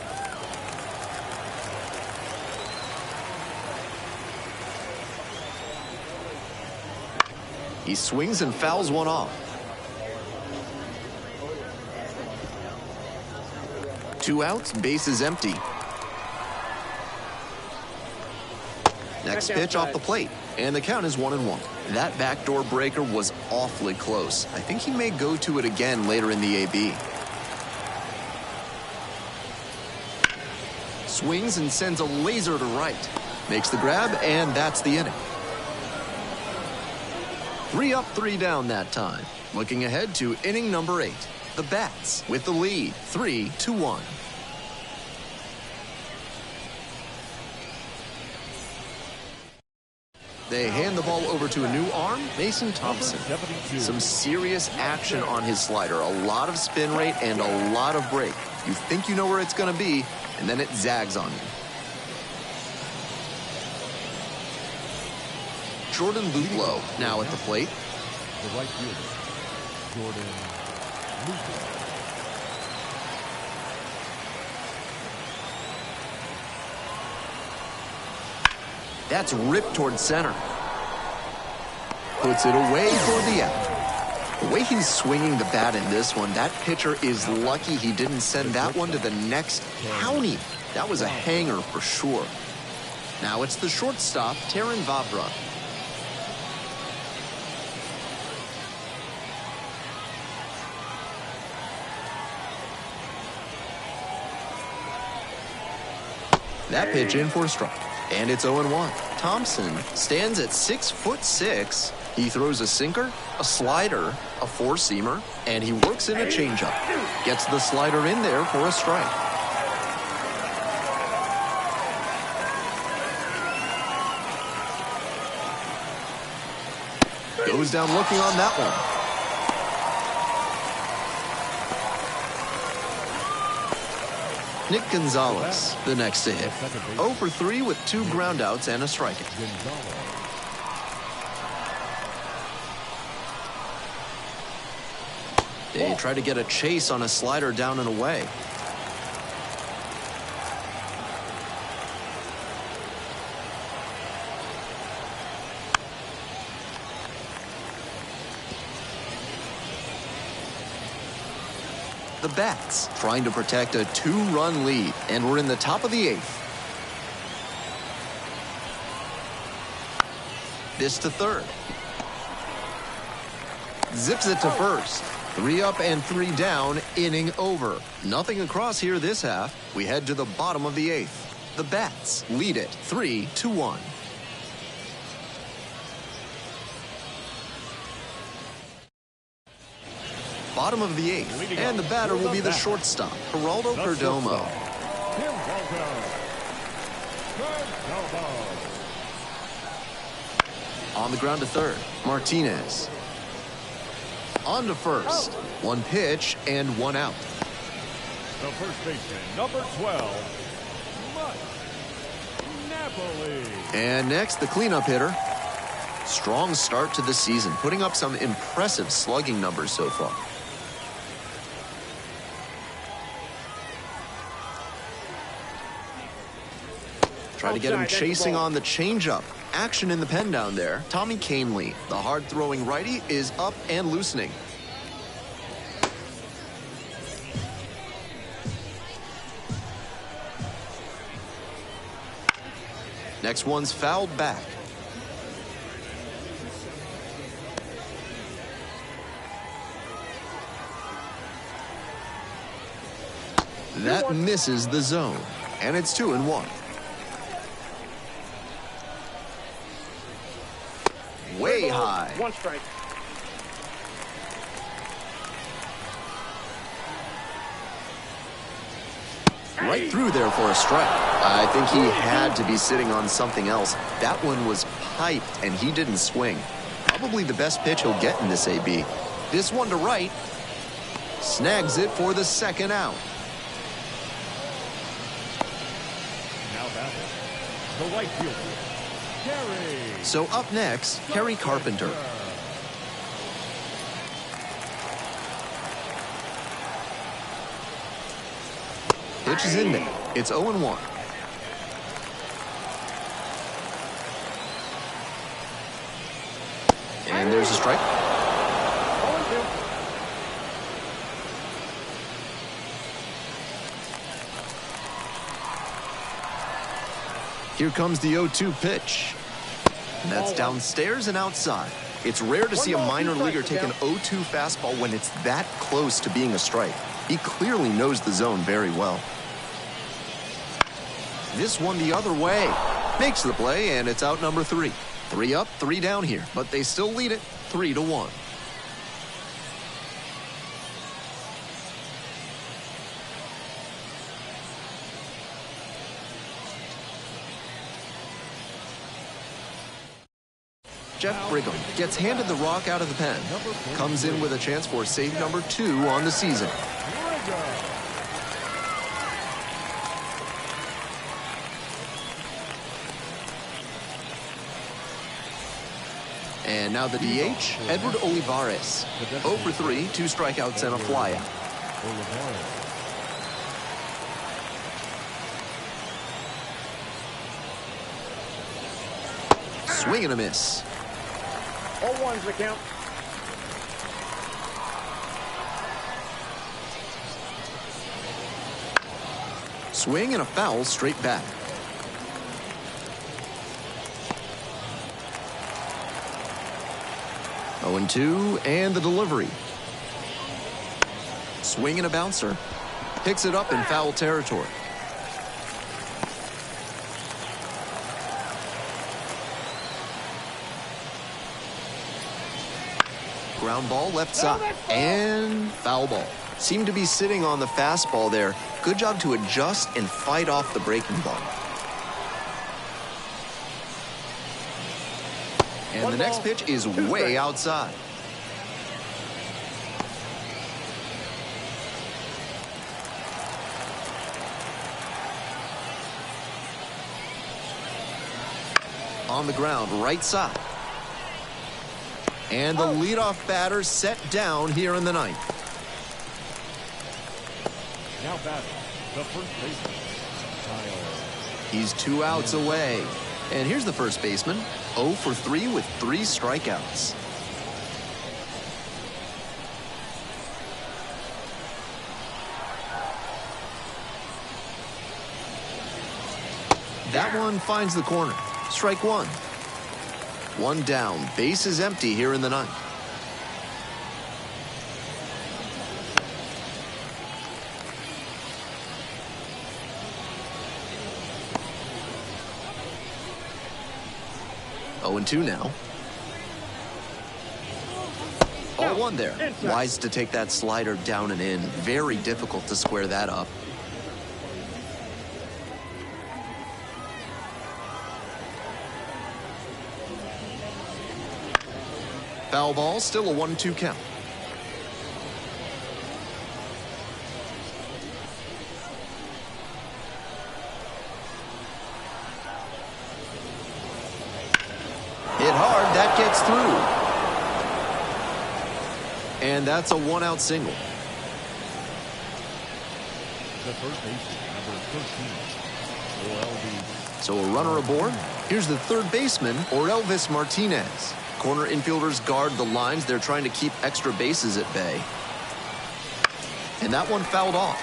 He swings and fouls one off. 2 outs, base is empty. Next pitch off the plate, and the count is 1-1. That backdoor breaker was awfully close. I think he may go to it again later in the AB. Swings and sends a laser to right. Makes the grab, and that's the inning. 3 up, 3 down that time. Looking ahead to inning number 8. The Bats with the lead, 3-1. They hand the ball over to a new arm, Mason Thompson. Some serious action on his slider. A lot of spin rate and a lot of break. You think you know where it's going to be, and then it zags on you. Jordan Luplow now at the plate. The right fielder, Jordan Luplow. That's ripped toward center. Puts it away for the out. The way he's swinging the bat in this one, that pitcher is lucky he didn't send that one to the next county. That was a hanger for sure. Now it's the shortstop, Taran Vavra. That pitch in for a strike. And it's 0-1. Thompson stands at 6'6". He throws a sinker, a slider, a four-seamer, and he works in a changeup. Gets the slider in there for a strike. Goes down looking on that one. Nick Gonzalez, the next to hit. 0 for 3 with 2 groundouts and a strikeout. They try to get a chase on a slider down and away. The bats trying to protect a 2-run lead, and we're in the top of the 8th. This to third. Zips it to first. 3 up and 3 down, inning over. Nothing across here this half. We head to the bottom of the 8th. The bats lead it 3-1. Bottom of the 8th, and the batter will be the shortstop, Geraldo Perdomo. On the ground to third, Martinez. On to first. 1 pitch and 1 out. The first baseman, number 12, Napoli. And next, the cleanup hitter. Strong start to the season, putting up some impressive slugging numbers so far. Try to get him chasing on the changeup. Action in the pen down there. Tommy Canely, the hard-throwing righty, is up and loosening. Next one's fouled back. That misses the zone, and it's 2-1. Way high. 1 strike. Right through there for a strike. I think he had to be sitting on something else. That one was piped, and he didn't swing. Probably the best pitch he'll get in this AB. This one to right. Snags it for the 2nd out. Now batting, the right fielder, Kerry. So up next, Kerry Carpenter. Pitch is in there. It's 0-1. And there's a strike. 0-2. Here comes the 0-2 pitch. And that's downstairs and outside. It's rare to see a minor leaguer take an 0-2 fastball when it's that close to being a strike. He clearly knows the zone very well. This one the other way. Makes the play, and it's out number 3. 3 up, 3 down here, but they still lead it 3-1. Jeff Brigham gets handed the rock out of the pen. Comes in with a chance for save number 2 on the season. And now the DH, Edward Olivares. 0 for 3, 2 strikeouts and a flyout. Swing and a miss. 0-1's the count. Swing and a foul straight back. Oh, 0-2, and the delivery. Swing and a bouncer. Picks it up in foul territory. Ground ball left side, and foul ball. Seemed to be sitting on the fastball there. Good job to adjust and fight off the breaking ball. And the next pitch is way outside. On the ground, right side. And the leadoff batter set down here in the 9th. Now batting, the first baseman, Kyle. He's 2 outs away. And here's the first baseman, 0 for 3 with 3 strikeouts. That one finds the corner. Strike 1. 1 down. Base is empty here in the ninth. Oh, and 2 now. 0-1 there. Wise to take that slider down and in. Very difficult to square that up. Foul ball, still a 1-2 count. Hit hard, that gets through. And that's a 1-out single. The first baseman, number 13, Orelvis. So a runner aboard. Here's the third baseman, Orelvis Martinez. Corner infielders guard the lines. They're trying to keep extra bases at bay. And that one fouled off.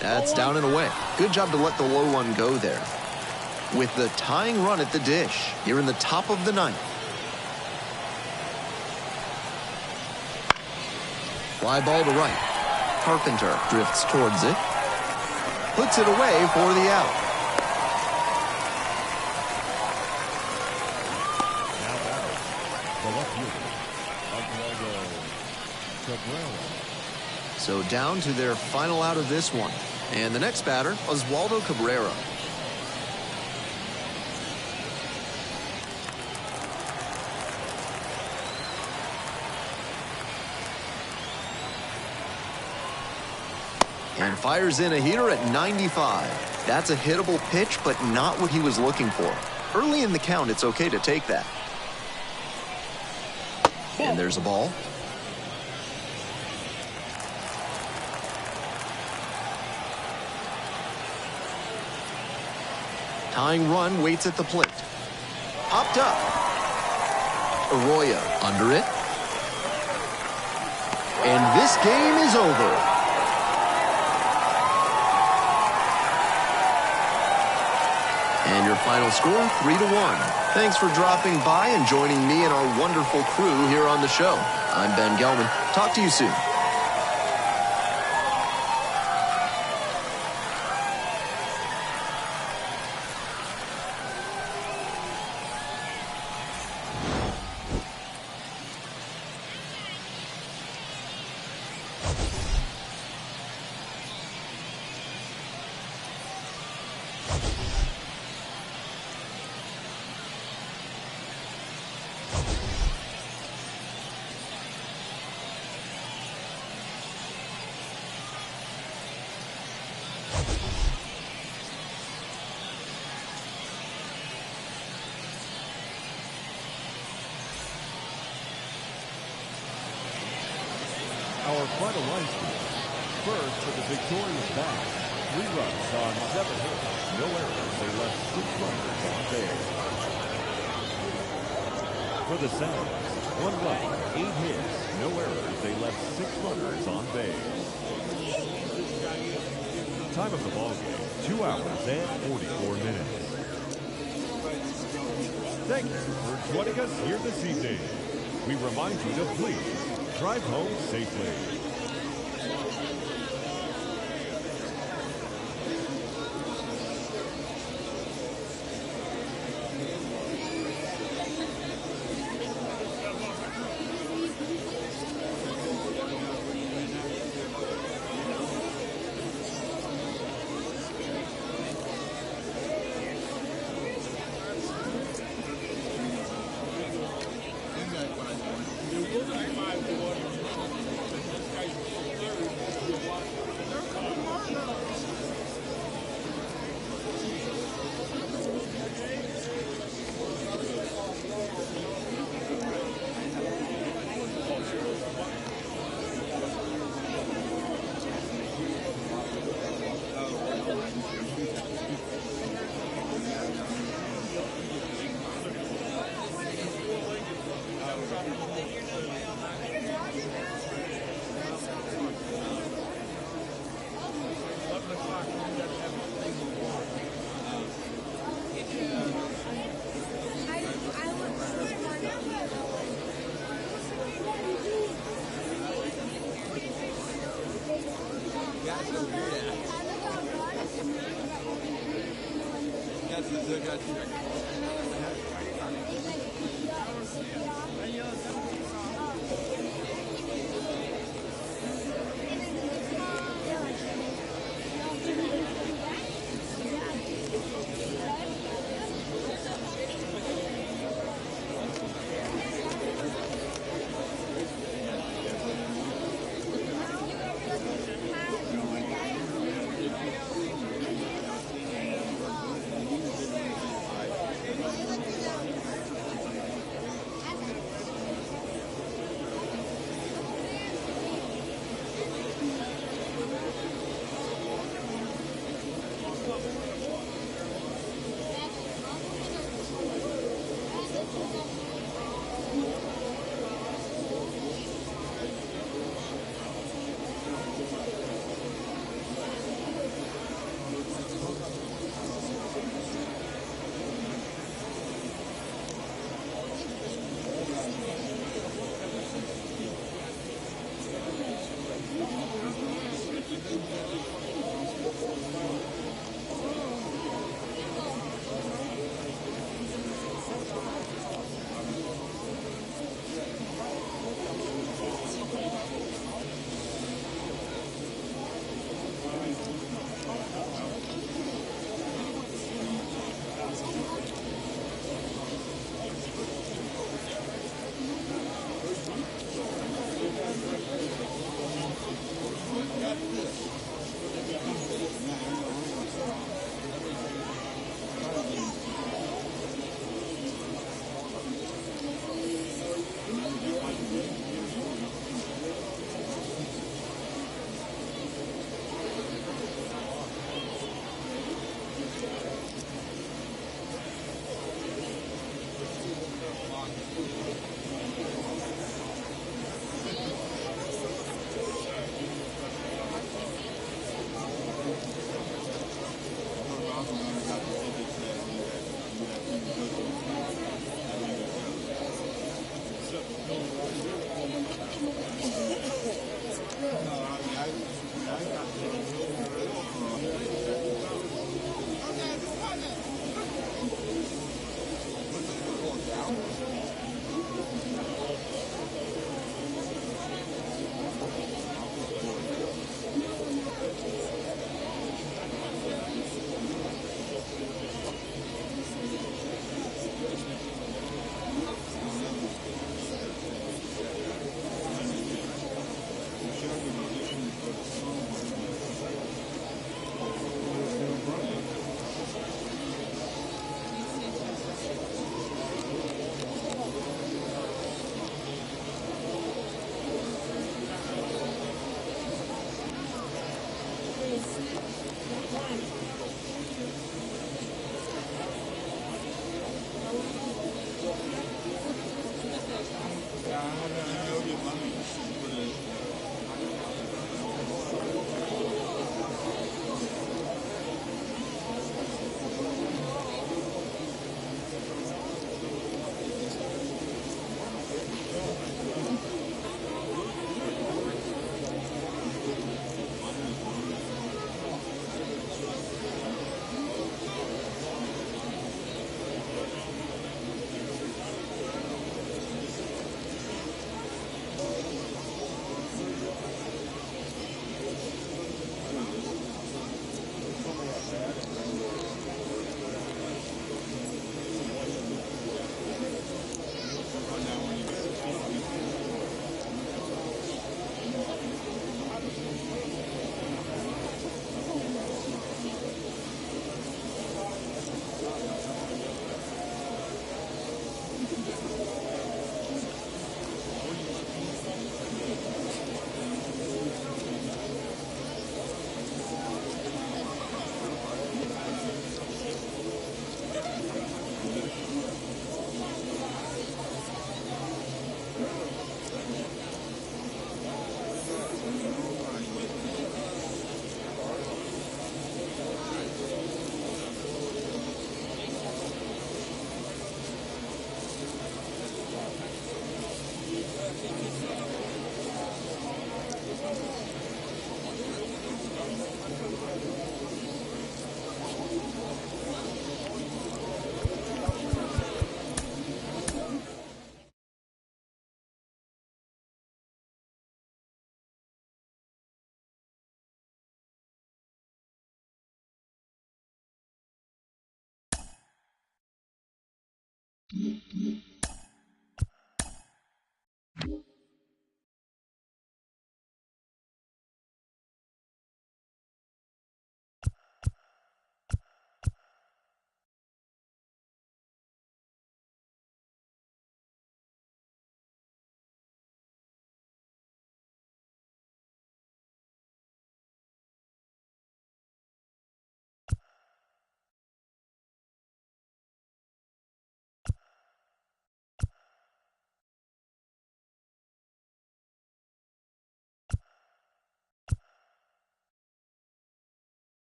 That's down and away. Good job to let the low one go there. With the tying run at the dish here in the top of the ninth. Fly ball to right. Carpenter drifts towards it. Puts it away for the out. Now batting, the left fielder, Oswaldo Cabrera. So down to their final out of this one. And the next batter, Oswaldo Cabrera. And fires in a heater at 95. That's a hittable pitch, but not what he was looking for. Early in the count, it's okay to take that. And there's a ball. Tying run waits at the plate. Popped up. Arroyo under it. And this game is over. And your final score, 3-1. Thanks for dropping by and joining me and our wonderful crew here on the show. I'm Ben Gelman. Talk to you soon. Our final line score. First for the victorious bat. 3 runs on 7 hits. No errors. They left 6 runners on base. For the Sounds, 1 run, 8 hits. No errors. They left 6 runners on base. Time of the ball game, 2 hours and 44 minutes. Thank you for joining us here this evening. We remind you to please drive home safely.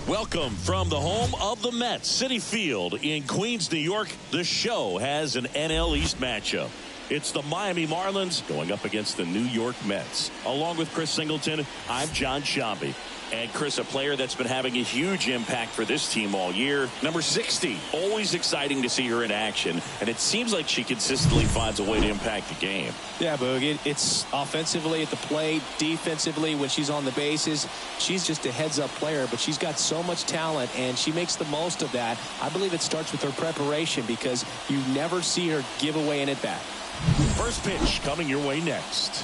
Welcome from the home of the Mets, Citi Field in Queens, New York. The show has an NL East matchup. It's the Miami Marlins going up against the New York Mets. Along with Chris Singleton, I'm John Sciambi. And Chris, a player that's been having a huge impact for this team all year. Number 60, always exciting to see her in action. And it seems like she consistently finds a way to impact the game. Yeah, Boog, it's offensively at the plate, defensively when she's on the bases. She's just a heads-up player, but she's got so much talent, and she makes the most of that. I believe it starts with her preparation because you never see her give away an at-bat. First pitch coming your way next.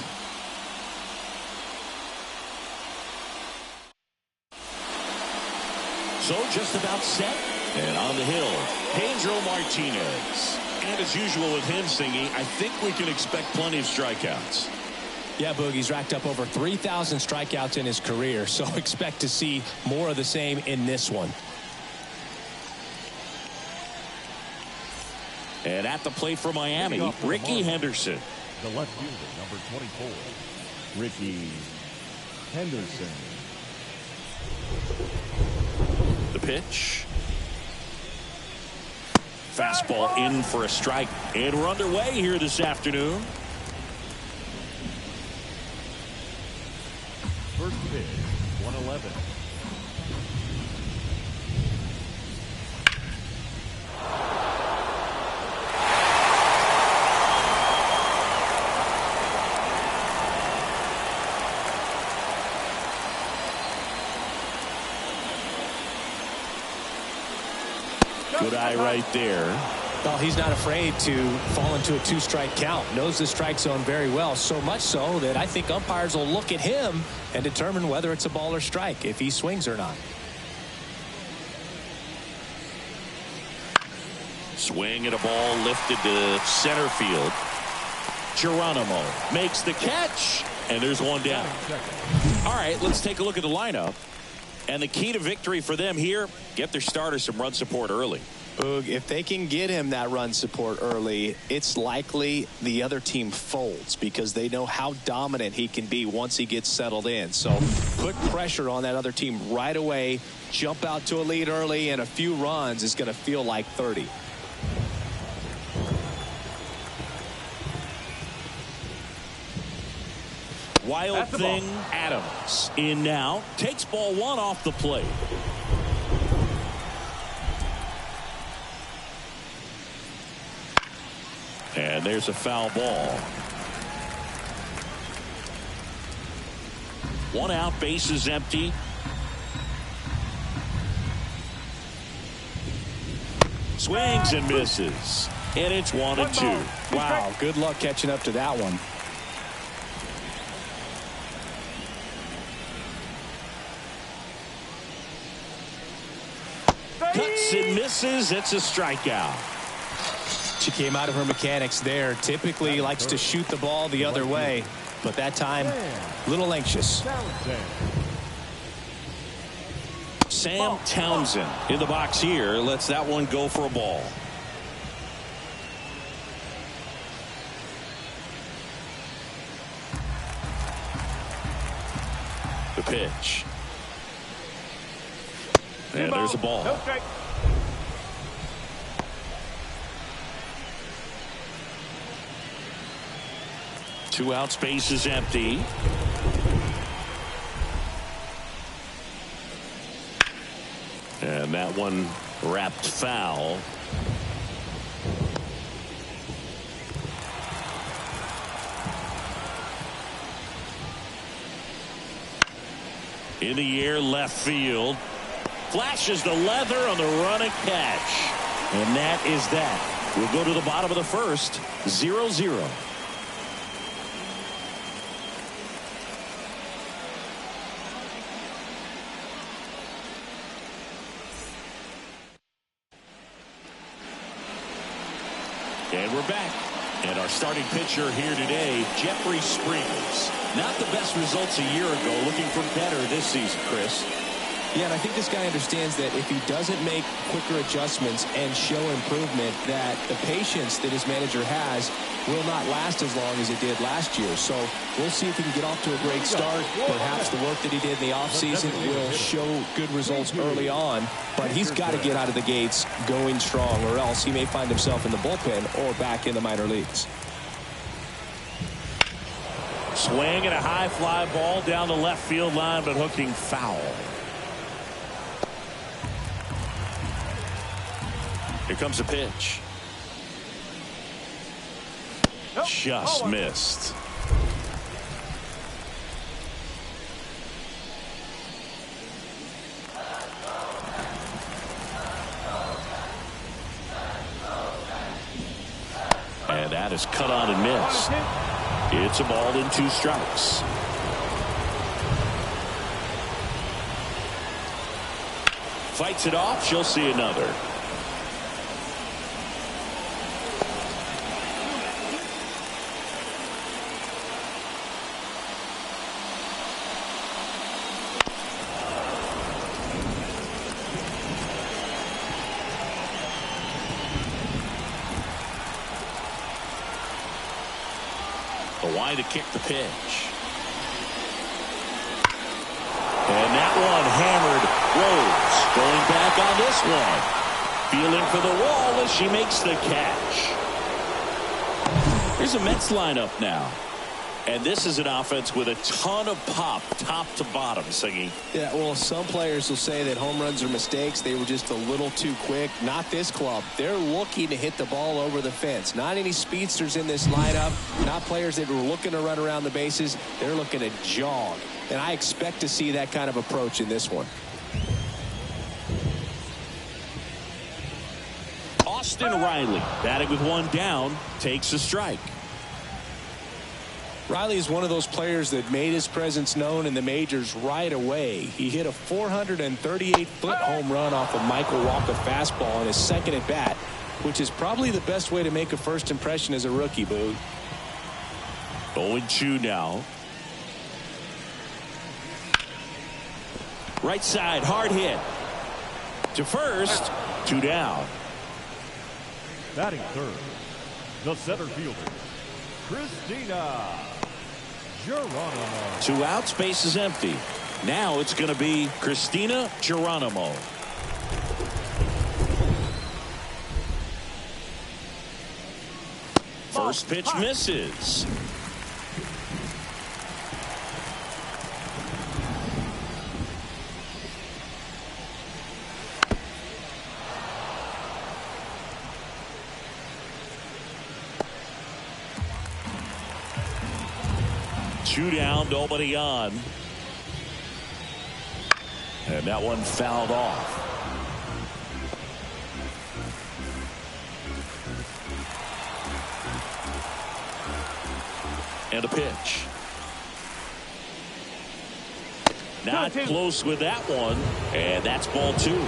So just about set. And on the hill, Pedro Martinez. And as usual with him singing, I think we can expect plenty of strikeouts. Yeah, Boogie's racked up over 3,000 strikeouts in his career, so expect to see more of the same in this one. And at the plate for Miami, Ricky Henderson. The left fielder, number 24, Ricky Henderson. The pitch. Fastball in for a strike. And we're underway here this afternoon. First pitch, 111. Good eye right there. Well, he's not afraid to fall into a two-strike count. Knows the strike zone very well, so much so that I think umpires will look at him and determine whether it's a ball or strike, if he swings or not. Swing and a ball lifted to center field. Geronimo makes the catch, and there's one down. All right, let's take a look at the lineup. And the key to victory for them here, get their starter some run support early. Boog, if they can get him that run support early, it's likely the other team folds because they know how dominant he can be once he gets settled in. So put pressure on that other team right away. Jump out to a lead early, and a few runs is going to feel like 30. Wild Thing Adams in now. Takes ball one off the plate. And there's a foul ball. One out, base is empty. Swings and misses. And it's 1-2. Wow, good luck catching up to that one. Cuts and misses. It's a strikeout. She came out of her mechanics there. Typically likes to shoot the ball the other way, but that time a little anxious. Sam Townsend in the box here lets that one go for a ball. pitch. And there's a ball. No strike. Two outs, base is empty. And that one wrapped foul. In the air, left field. Flashes the leather on the run and catch. And that is that. We'll go to the bottom of the first. 0-0. And we're back. And our starting pitcher here today, Jeffrey Springs. Not the best results a year ago. Looking for better this season, Chris. Yeah, and I think this guy understands that if he doesn't make quicker adjustments and show improvement, that the patience that his manager has will not last as long as it did last year. So we'll see if he can get off to a great start. Perhaps the work that he did in the offseason will show good results early on. But he's got to get out of the gates going strong, or else he may find himself in the bullpen or back in the minor leagues. Swing and a high fly ball down the left field line, but hooking foul. Here comes a pitch. Just missed. And that is cut on and missed. It's a ball in 2 strikes. Fights it off. She'll see another. To kick the pitch. And that one hammered. Rose going back on this one. Feeling for the wall as she makes the catch. Here's a Mets lineup now. And this is an offense with a ton of pop, top to bottom, Singy. Yeah, well, some players will say that home runs are mistakes. They were just a little too quick. Not this club. They're looking to hit the ball over the fence. Not any speedsters in this lineup. Not players that were looking to run around the bases. They're looking to jog. And I expect to see that kind of approach in this one. Austin Riley, batting with one down, takes a strike. Riley is one of those players that made his presence known in the majors right away. He hit a 438-foot home run off a Michael Walker fastball in his second at bat, which is probably the best way to make a first impression as a rookie, Boog. 0-2 now. Right side, hard hit. To first, 2 down. Batting third, the center fielder, Christina Geronimo. 2 outs, base is empty. Now it's going to be Christina Geronimo. First pitch misses. Two down, nobody on. And that one fouled off. And a pitch. Not close with that one. And that's ball 2.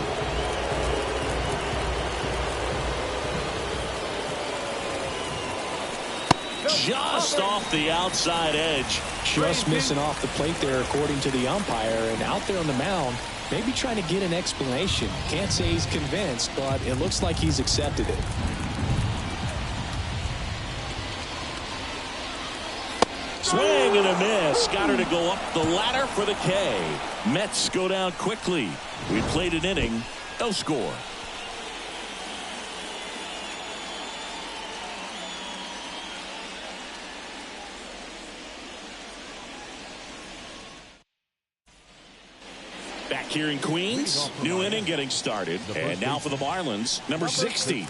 Just off the outside edge. Just missing off the plate there, according to the umpire. And out there on the mound, maybe trying to get an explanation. Can't say he's convinced, but it looks like he's accepted it. Swing and a miss. Got her to go up the ladder for the K. Mets go down quickly. We played an inning. No score. Back here in Queens, new inning getting started. And now for the Marlins, number 60.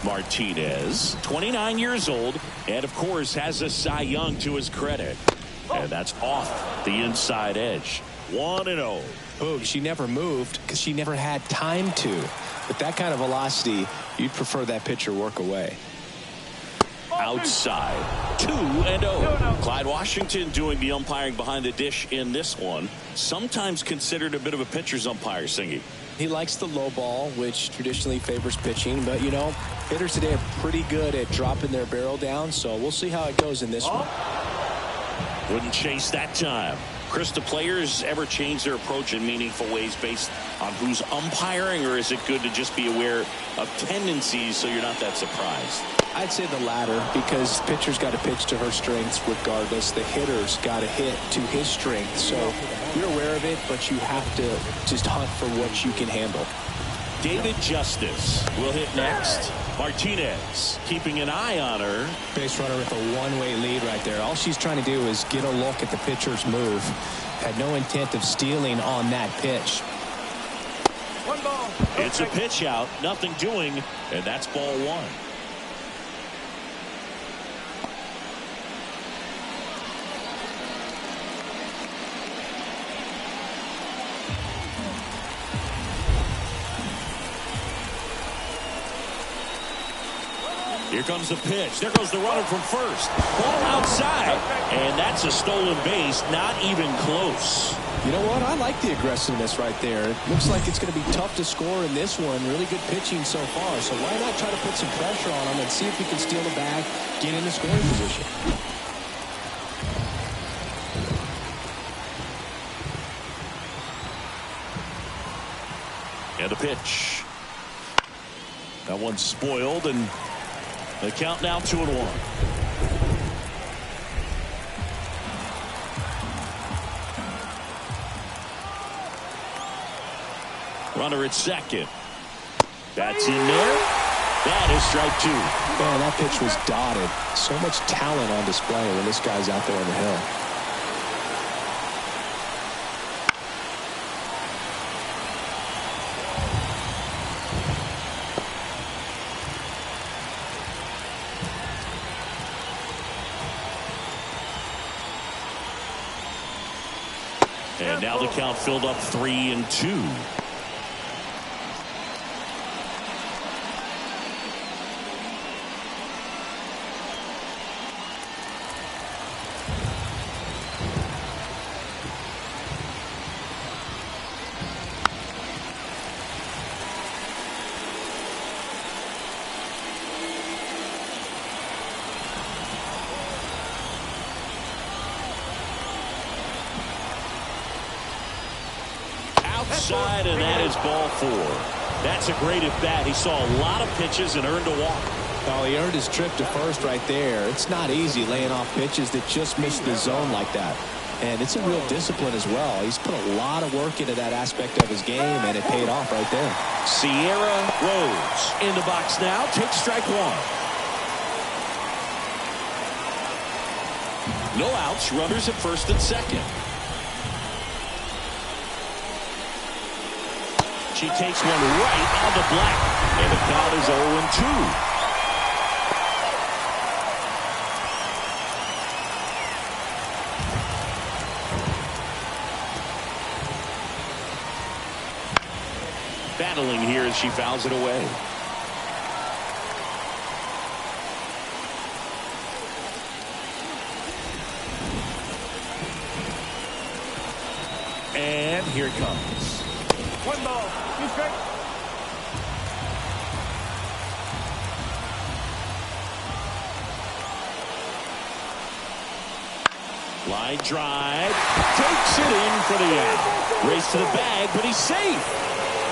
Martinez, 29 years old, and of course has a Cy Young to his credit. And that's off the inside edge. 1-0. Boog, she never moved because she never had time to. With that kind of velocity, you'd prefer that pitcher work away. Outside, 2-0. Clyde Washington doing the umpiring behind the dish in this one. Sometimes considered a bit of a pitcher's umpire, Singy. He likes the low ball, which traditionally favors pitching. But, you know, hitters today are pretty good at dropping their barrel down. So we'll see how it goes in this one. Wouldn't chase that time. Chris, do players ever change their approach in meaningful ways based on who's umpiring, or is it good to just be aware of tendencies so you're not that surprised? I'd say the latter, because pitcher's got to pitch to her strengths regardless. The hitter's got to hit to his strength. So you're aware of it, but you have to just hunt for what you can handle. David Justice will hit next. Martinez keeping an eye on her. Base runner with a one-way lead right there. All she's trying to do is get a look at the pitcher's move. Had no intent of stealing on that pitch. One ball. It's a pitch out, nothing doing, and that's ball one. Here comes the pitch. There goes the runner from first. Ball outside. And that's a stolen base. Not even close. You know what? I like the aggressiveness right there. It looks like it's going to be tough to score in this one. Really good pitching so far. So why not try to put some pressure on him and see if you can steal the bag, get in the scoring position. And the pitch. That one's spoiled, and the count now 2-1. Runner at second. That's in there. That is strike two. Man, that pitch was dotted. So much talent on display when this guy's out there on the hill. And now the count filled up 3-2. Outside, and that is ball four. That's a great at bat. He saw a lot of pitches and earned a walk. Oh, he earned his trip to first right there. It's not easy laying off pitches that just miss the zone like that. And it's a real discipline as well. He's put a lot of work into that aspect of his game, and it paid off right there. Sierra Rose in the box now. Takes strike one. No outs. Runners at first and second. She takes one right on the black. And the count is 0-2. Battling here as she fouls it away. And here it comes. One ball. Two strikes. Line drive. Takes it in for the out. Race to the bag, but he's safe.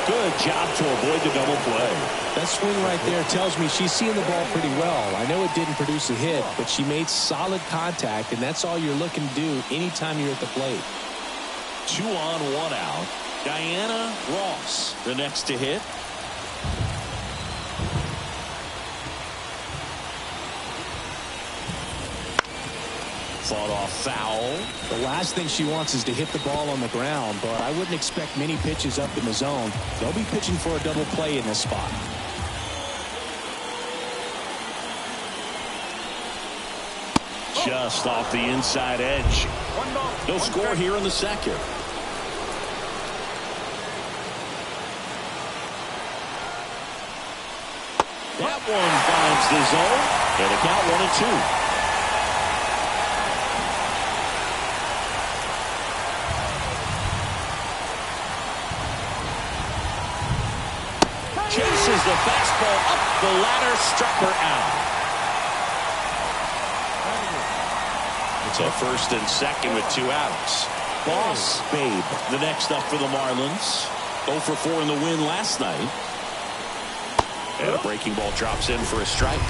Good job to avoid the double play. That swing right there tells me she's seeing the ball pretty well. I know it didn't produce a hit, but she made solid contact, and that's all you're looking to do anytime you're at the plate. 2 on, 1 out. Diana Ross, the next to hit. Fought off foul. The last thing she wants is to hit the ball on the ground, but I wouldn't expect many pitches up in the zone. They'll be pitching for a double play in this spot. Just off the inside edge. No score here in the second. That one finds the zone, and a count 1-2. Chases the fastball up the ladder, struck her out. It's a first and second with 2 outs. Boss Babe, the next up for the Marlins. 0 for 4 in the win last night. And a breaking ball drops in for a strike.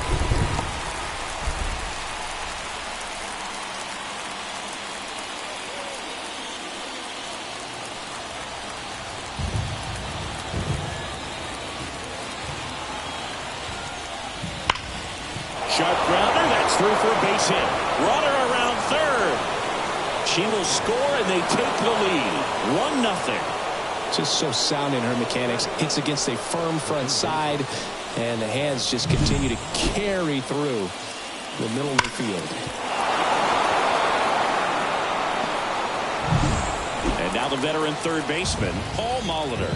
Sharp grounder, that's through for a base hit. Runner around third. She will score, and they take the lead. 1-0. Just so sound in her mechanics. Hits against a firm front side, and the hands just continue to carry through the middle of the field. And now the veteran third baseman, Paul Molitor.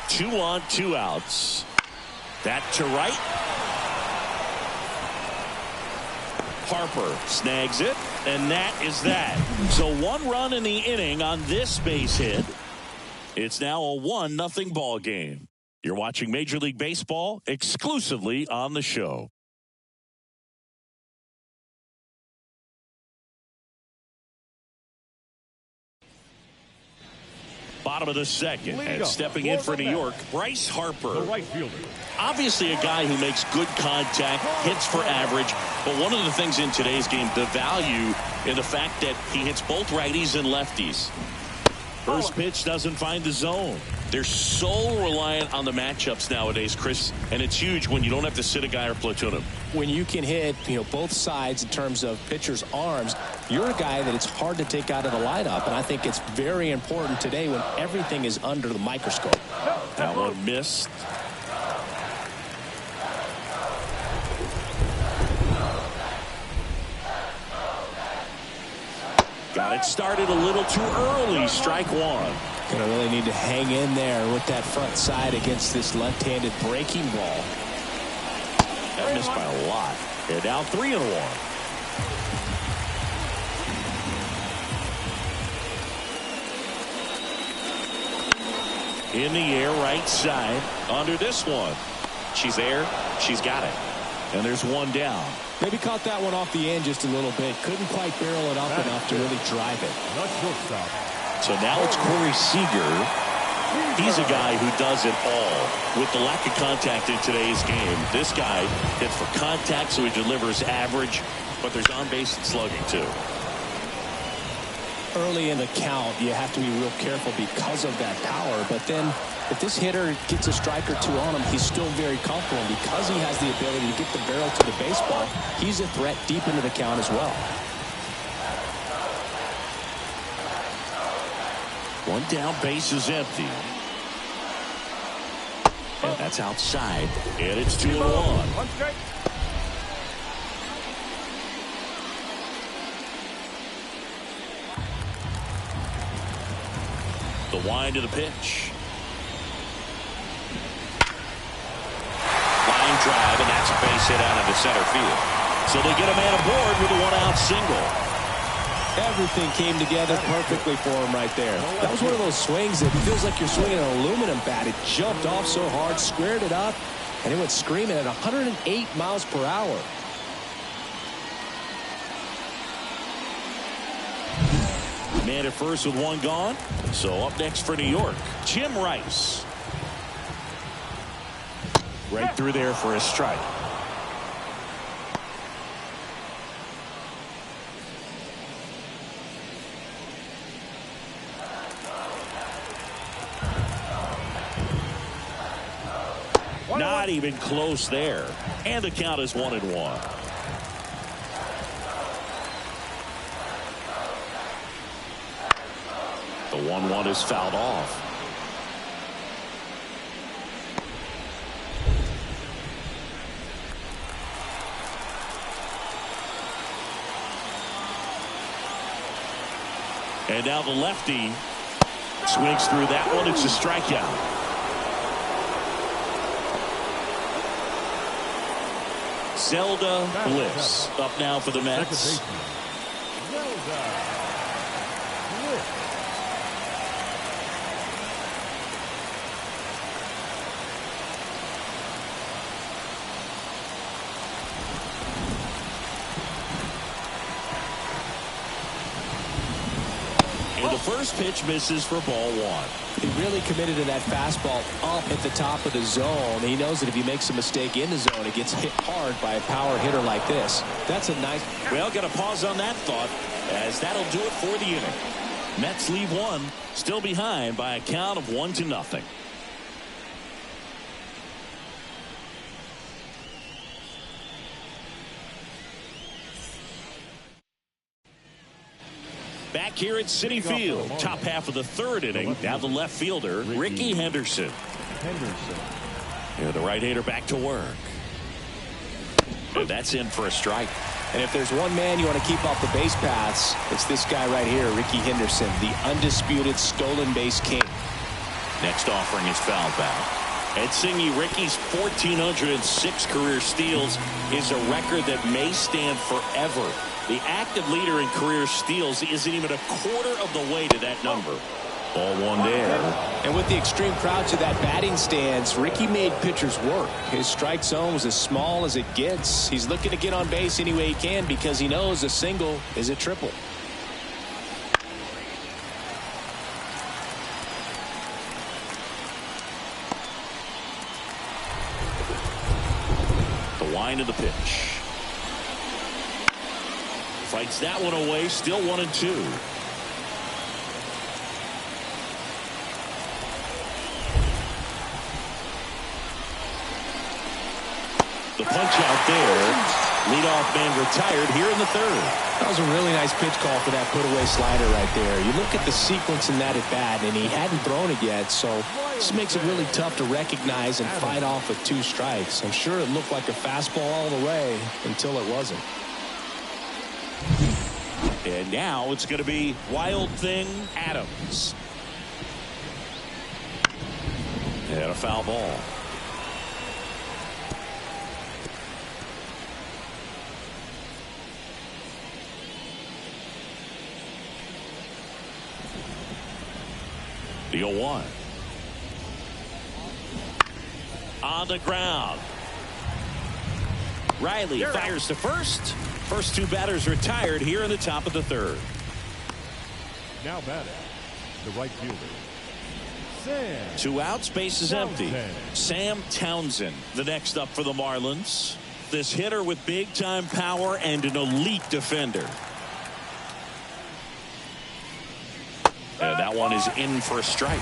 Two on, 2 outs. That to right. Harper snags it, and that is that. So 1 run in the inning on this base hit. It's now a 1-0 ball game. You're watching Major League Baseball exclusively on the show. Bottom of the second, and stepping in for New York, Bryce Harper. The right fielder. Obviously a guy who makes good contact, hits for average, but one of the things in today's game, the value in the fact that he hits both righties and lefties. First pitch doesn't find the zone. They're so reliant on the matchups nowadays, Chris, and it's huge when you don't have to sit a guy or platoon him. When you can hit, both sides in terms of pitchers' arms, you're a guy that it's hard to take out of the lineup, and I think it's very important today when everything is under the microscope. That one missed. Got it started a little too early. Strike 1. Gonna really need to hang in there with that front side against this left-handed breaking ball. That missed by a lot. They're down 3-1. In the air, right side. Under this one. She's there. She's got it. And there's 1 down. Maybe caught that one off the end just a little bit. Couldn't quite barrel it up enough to really drive it. Not shortstop. So now it's Corey Seager. He's a guy who does it all. With the lack of contact in today's game, this guy hits for contact, so he delivers average, but there's on-base and slugging too. Early in the count, you have to be real careful because of that power, but then if this hitter gets a strike or 2 on him, he's still very comfortable, and because he has the ability to get the barrel to the baseball, he's a threat deep into the count as well. 1 down, base is empty. And that's outside. And it's 2-1. 1 strike. The wind of the pitch. Line drive, and that's a base hit out into center field. So they get a man aboard with a 1-out single. Everything came together perfectly for him right there. That was one of those swings that feels like you're swinging an aluminum bat. It jumped off so hard, squared it up, and it went screaming at 108 miles per hour. Man at first with one gone. So up next for New York, Jim Rice. Right through there for a strike. Not even close there. And the count is 1-1. The 1-1 is fouled off. And now the lefty swings through that one. It's a strikeout. Zelda Bliss up now for the Mets. And the first pitch misses for ball one. He really committed to that fastball up at the top of the zone. He knows that if he makes a mistake in the zone, it gets hit hard by a power hitter like this. That's a nice... Well, got to pause on that thought, as that'll do it for the inning. Mets leave one, still behind by a count of 1-0. Back here at Citi Field, top half of the third inning. Now the left fielder, Ricky Henderson. And the right-hander back to work. And that's in for a strike. And if there's one man you want to keep off the base paths, it's this guy right here, Ricky Henderson, the undisputed stolen base king. Next offering is fouled back. Ed Singy, Ricky's 1,406 career steals is a record that may stand forever. The active leader in career steals isn't even a quarter of the way to that number. Ball one there. And with the extreme crouch of that batting stance, Ricky made pitchers work. His strike zone was as small as it gets. He's looking to get on base any way he can because he knows a single is a triple. The wind of the pitch. Fights that one away, still 1-2. The punch out there. Leadoff man retired here in the third. That was a really nice pitch call for that put-away slider right there. You look at the sequence in that at-bat, and he hadn't thrown it yet, so this makes it really tough to recognize and fight off with 2 strikes. I'm sure it looked like a fastball all the way until it wasn't. And now it's going to be Wild Thing Adams. And a foul ball. The 0-1. On the ground. Riley fires to first. First 2 batters retired here in the top of the third. Now batting, the right fielder, Sam. 2 outs, base is empty. Sam Townsend, the next up for the Marlins. This hitter with big-time power and an elite defender. And that one is in for a strike.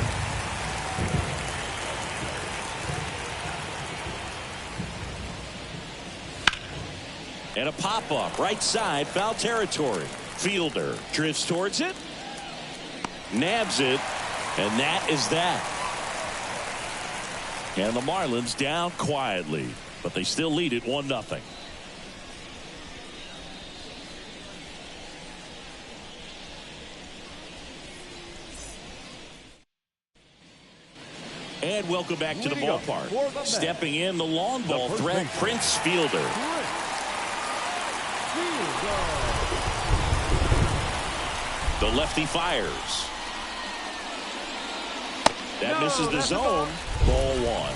And a pop-up, right side, foul territory. Fielder drifts towards it, nabs it, and that is that. And the Marlins down quietly, but they still lead it 1-0. And welcome back to the ballpark. Stepping in the long ball threat, Prince Fielder. The lefty fires. That misses the zone. Ball one.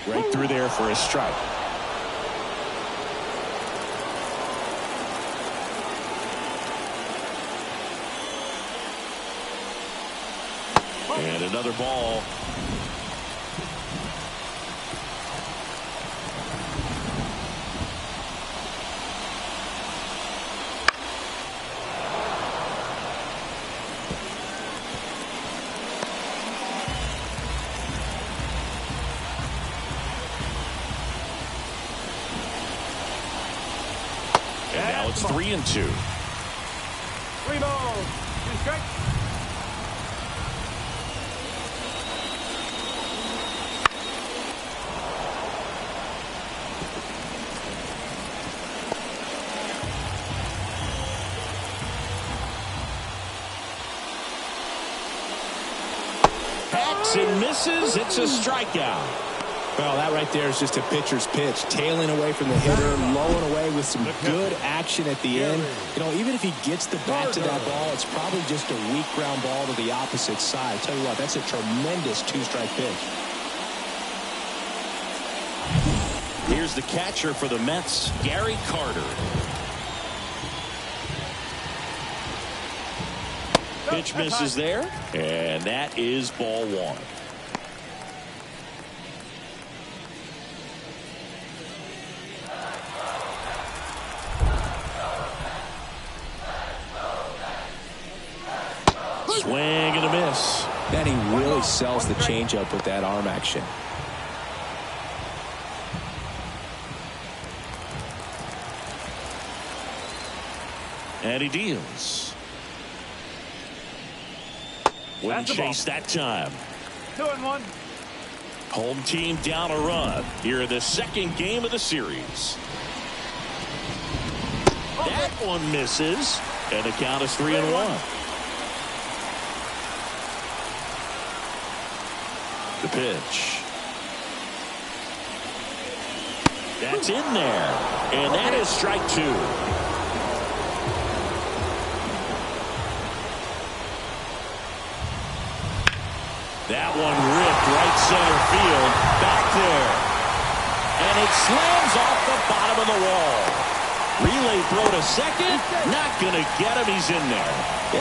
Right through there for a strike. And another ball. And now it's 3-2. 3 balls, 2 strikes. Hacks and misses. It's a strikeout. Well, that right there is just a pitcher's pitch. Tailing away from the hitter, lowing away with some good action at the end. You know, even if he gets the bat to that ball, it's probably just a weak ground ball to the opposite side. Tell you what, that's a tremendous 2-strike pitch. Here's the catcher for the Mets, Gary Carter. Pitch misses there, and that is ball one. Swing and a miss. Then he really sells the changeup with that arm action. And he deals. Wouldn't chase that time. 2-1. Home team down a run here in the second game of the series. That one misses, and the count is 3-1. The pitch. That's in there, and that is strike two. That one ripped right center field, back there. And it slams off the bottom of the wall. Relay throw to second, not going to get him, he's in there.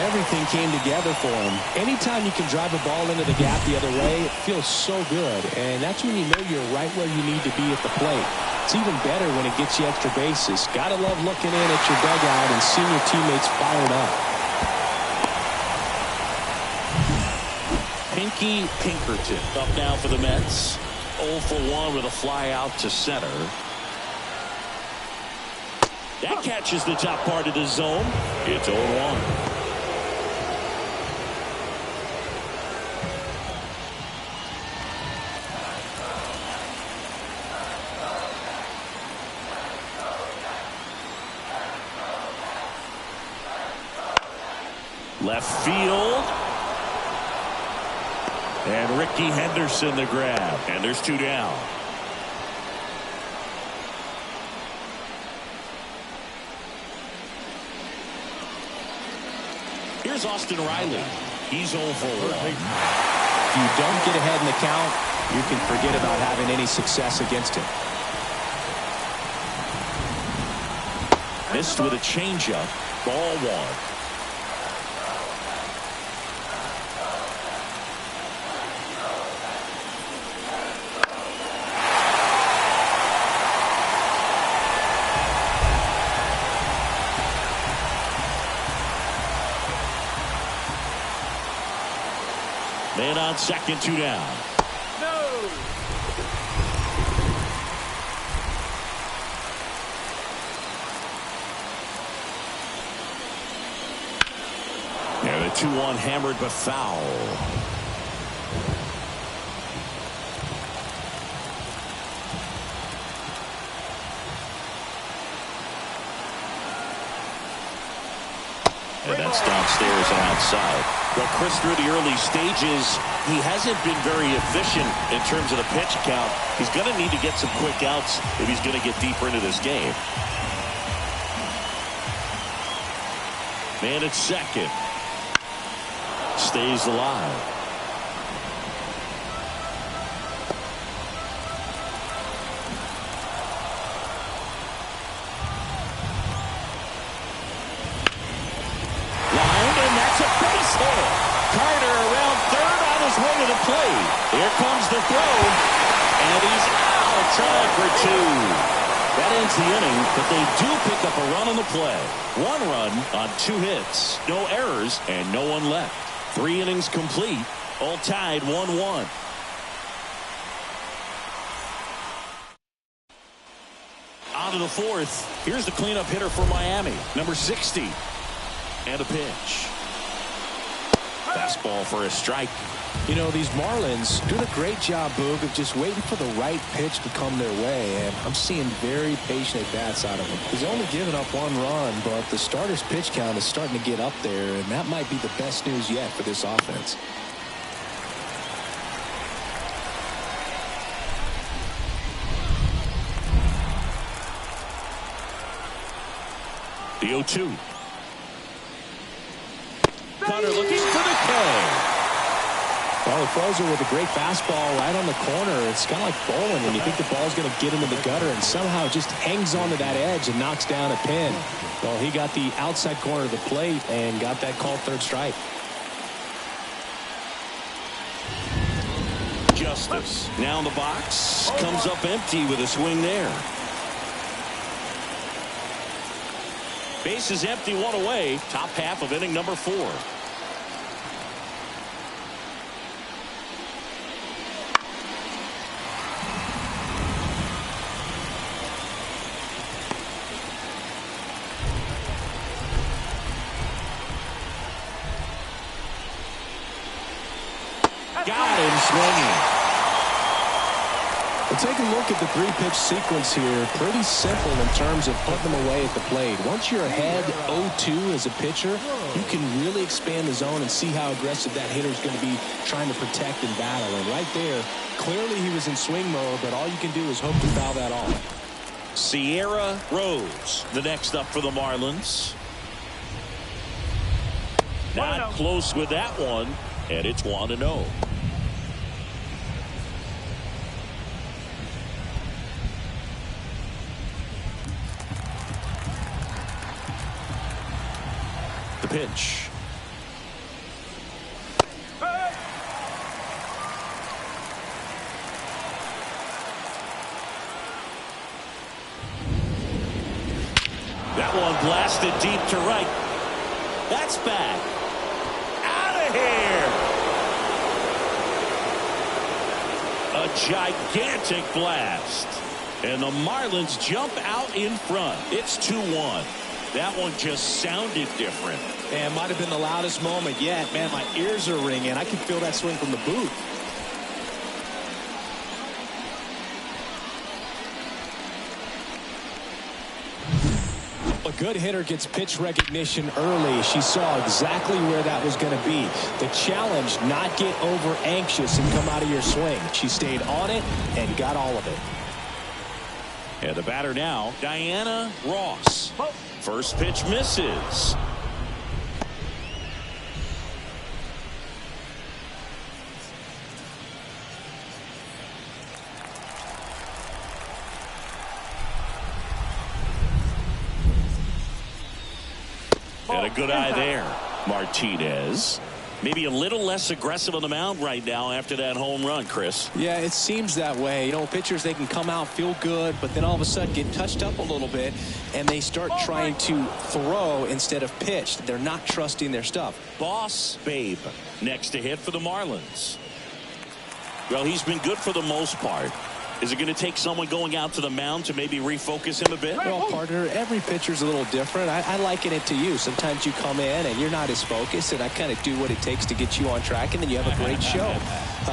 Everything came together for him. Anytime you can drive a ball into the gap the other way, it feels so good. And that's when you know you're right where you need to be at the plate. It's even better when it gets you extra bases. Gotta love looking in at your dugout and seeing your teammates fired up. Pinky Pinkerton up now for the Mets. 0 for 1 with a fly out to center. That catches the top part of the zone. It's 0-1. Left field. And Ricky Henderson the grab. And there's 2 down. Here's Austin Riley. He's 0 for 1. If you don't get ahead in the count, you can forget about having any success against him. Missed with a changeup. Ball one. Man on second, 2 down. No. And the 2-1 hammered but foul. And that's downstairs and outside. Well, Chris, through the early stages, he hasn't been very efficient in terms of the pitch count. He's going to need to get some quick outs if he's going to get deeper into this game. Man at second. Stays alive. Here comes the throw, and he's out. Trying for two. That ends the inning, but they do pick up a run on the play. 1 run on 2 hits, no errors, and no one left. 3 innings complete, all tied 1-1. On to the 4th. Here's the cleanup hitter for Miami, number 60. And a pitch. Fastball for a strike. You know, these Marlins doing a great job, Boog, of just waiting for the right pitch to come their way, and I'm seeing very patient at-bats out of them. He's only given up 1 run, but the starter's pitch count is starting to get up there, and that might be the best news yet for this offense. The 0-2. Cutter looking for the K. Well, he throws it with a great fastball right on the corner. It's kind of like bowling when you think the ball's going to get into the gutter and somehow just hangs onto that edge and knocks down a pin. Well, he got the outside corner of the plate and got that called 3rd strike. Justice now in the box. Comes up empty with a swing there. Base is empty, 1 away. Top half of inning number 4. Got him swinging. Well, take a look at the 3-pitch sequence here. Pretty simple in terms of putting them away at the plate. Once you're ahead 0-2 as a pitcher, you can really expand the zone and see how aggressive that hitter is going to be trying to protect and battle. And right there, clearly he was in swing mode, but all you can do is hope to foul that off. Sierra Rose, the next up for the Marlins. Not close with that one, and it's 1-0. The pitch. That one blasted deep to right. That's back. Out of here. A gigantic blast. And the Marlins jump out in front. It's 2-1. That one just sounded different. And might have been the loudest moment yet. Man, my ears are ringing. I can feel that swing from the booth. A good hitter gets pitch recognition early. She saw exactly where that was going to be. The challenge, not get over anxious and come out of your swing. She stayed on it and got all of it. And the batter now, Diana Ross. First pitch misses. And a good eye there. Martinez. Maybe a little less aggressive on the mound right now after that home run, Chris. Yeah, it seems that way. You know, pitchers, they can come out, feel good, but then all of a sudden get touched up a little bit, and they start trying to throw instead of pitch. They're not trusting their stuff. Boss Babe next to hit for the Marlins. Well, he's been good for the most part. Is it going to take someone going out to the mound to maybe refocus him a bit? Well, partner, every pitcher's a little different. I liken it to you. Sometimes you come in and you're not as focused, and I kind of do what it takes to get you on track, and then you have a great show.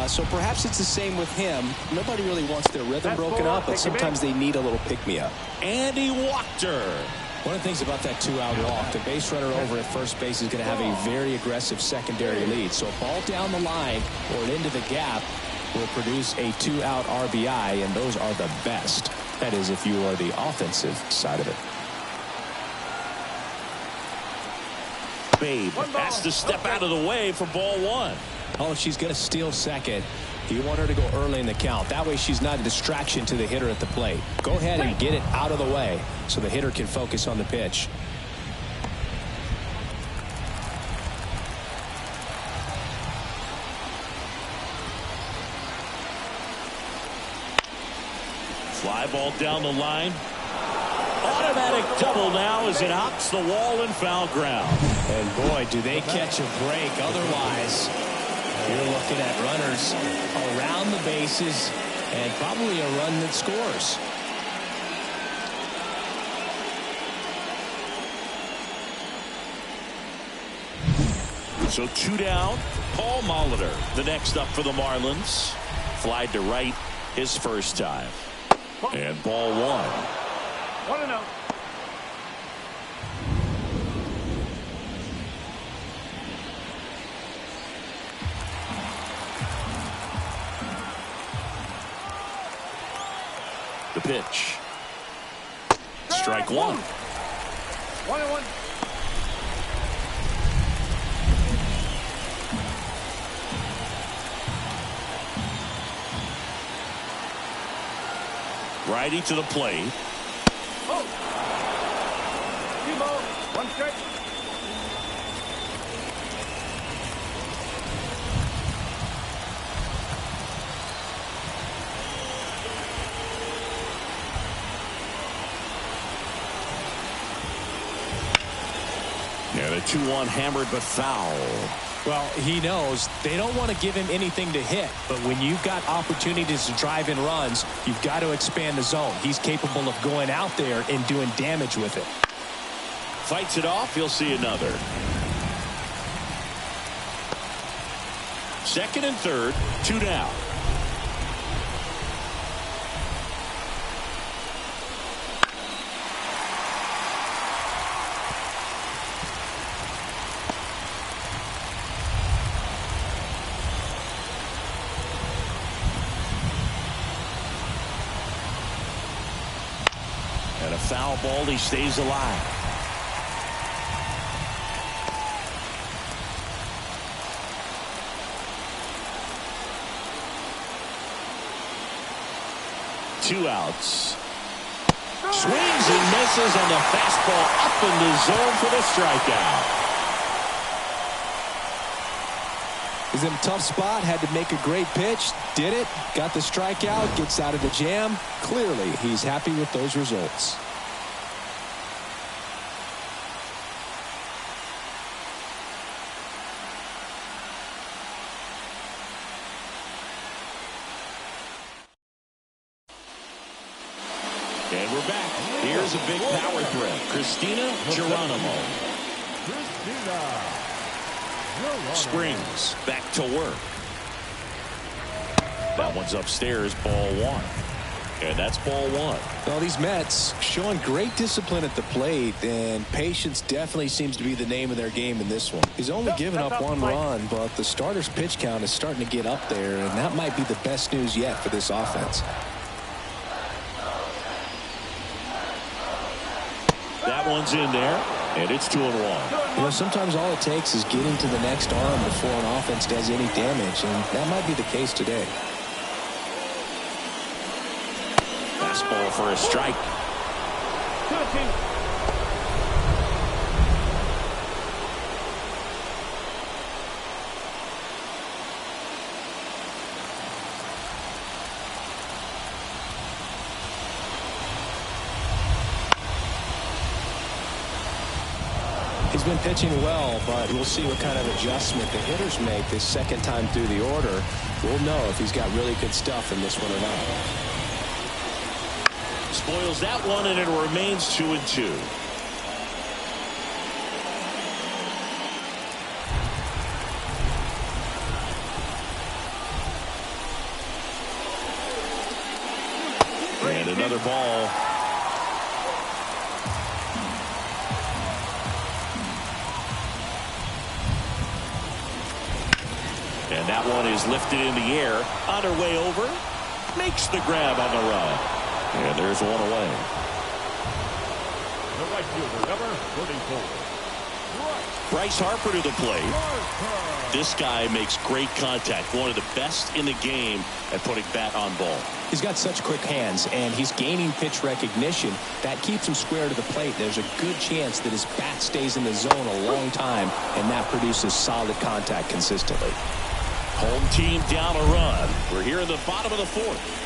So perhaps it's the same with him. Nobody really wants their rhythm broken up, but sometimes they need a little pick-me-up. And he walked her. One of the things about that 2-out walk, the base runner over at first base is going to have a very aggressive secondary lead. So a ball down the line or into the gap will produce a 2-out RBI, and those are the best. That is, if you are the offensive side of it. Babe has to step out of the way for ball one. Oh, she's going to steal second. You want her to go early in the count. That way she's not a distraction to the hitter at the plate. Go ahead and get it out of the way so the hitter can focus on the pitch. Fly ball down the line. Automatic double now as it hops the wall and foul ground. And boy, do they catch a break. Otherwise, you're looking at runners around the bases and probably a run that scores. So 2 down. Paul Molitor, the next up for the Marlins. Flied to right his first time. And ball one. 1-0. The pitch. Strike one. 1-1. Righty to the plate. Oh. 3 balls, 1 strike. And a 2-1 hammered but foul. Well, he knows they don't want to give him anything to hit, but when you've got opportunities to drive in runs, you've got to expand the zone. He's capable of going out there and doing damage with it. Fights it off. He'll see another. Second and third, 2 down. And a foul ball. He stays alive. Two outs. Swings and misses on the fastball up in the zone for the strikeout. He's in a tough spot, had to make a great pitch, did it, got the strikeout, gets out of the jam. Clearly, he's happy with those results. And we're back. Here's a big power threat. Christina Geronimo. Springs back to work. That one's upstairs, ball one. And that's ball one. Well, these Mets showing great discipline at the plate, and patience definitely seems to be the name of their game in this one. He's only given up 1 run, but the starter's pitch count is starting to get up there, and that might be the best news yet for this offense. That one's in there, and it's 2-1. You know, sometimes all it takes is getting to the next arm before an offense does any damage, and that might be the case today. Fastball for a strike. 2-2. He's been pitching well, but we'll see what kind of adjustment the hitters make this second time through the order. We'll know if he's got really good stuff in this one or not. Spoils that one, and it remains 2-2. And another ball. And that one is lifted in the air. On her way over. Makes the grab on the run. And there's one away. The right fielder, number 34. Bryce Harper to the plate. This guy makes great contact. One of the best in the game at putting bat on ball. He's got such quick hands, and he's gaining pitch recognition. That keeps him square to the plate. There's a good chance that his bat stays in the zone a long time, and that produces solid contact consistently. Home team down a run. We're here in the bottom of the fourth.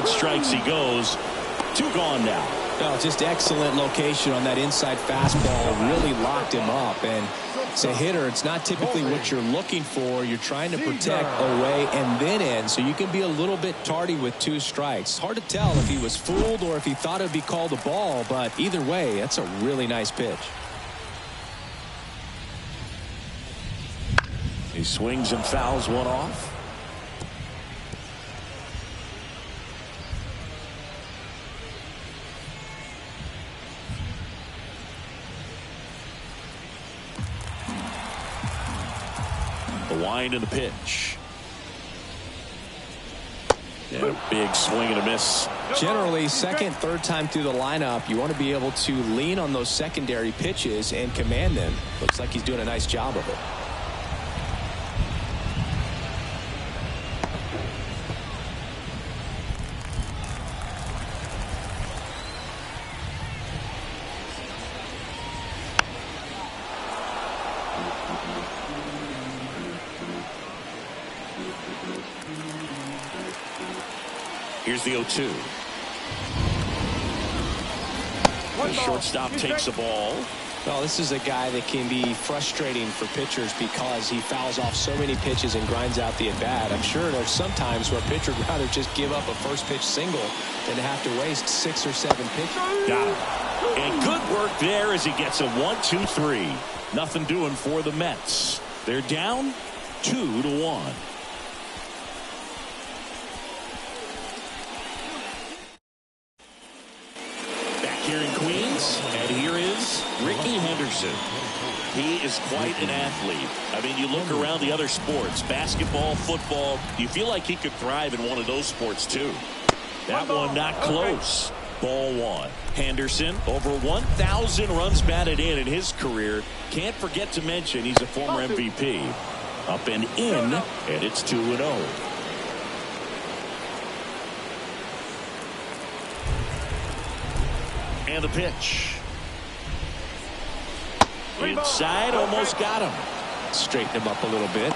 Strikes he goes. 2 gone now. No, just excellent location on that inside fastball. Really locked him up. And as a hitter, it's not typically what you're looking for. You're trying to protect away and then in, so you can be a little bit tardy with 2 strikes. It's hard to tell if he was fooled or if he thought it would be called a ball, but either way, that's a really nice pitch. He swings and fouls one off. The wind and the pitch. And a big swing and a miss. Generally, second, third time through the lineup, you want to be able to lean on those secondary pitches and command them. Looks like he's doing a nice job of it. Here's the 0-2. The shortstop takes the ball. Well, this is a guy that can be frustrating for pitchers because he fouls off so many pitches and grinds out the at-bat. I'm sure there's some times where a pitcher would rather just give up a first pitch single than to have to waste 6 or 7 pitches. Got him. And good work there as he gets a 1-2-3. Nothing doing for the Mets. They're down 2-1. Here in Queens, and here is Ricky Henderson. He is quite an athlete. I mean, you look around the other sports, basketball, football, you feel like he could thrive in one of those sports too. That one not close. Ball 1. Henderson, over 1,000 runs batted in his career. Can't forget to mention he's a former MVP. Up and in, and it's 2-0. And the pitch. Inside, almost got him. Straighten him up a little bit.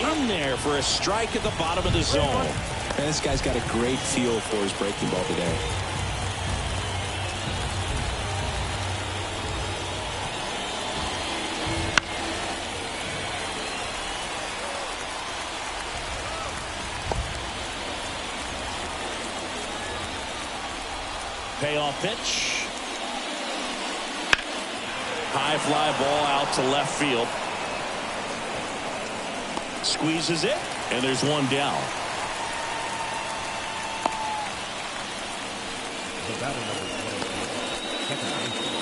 In there for a strike at the bottom of the zone. And this guy's got a great feel for his breaking ball today. Payoff pitch. High fly ball out to left field. Squeezes it, and there's one down.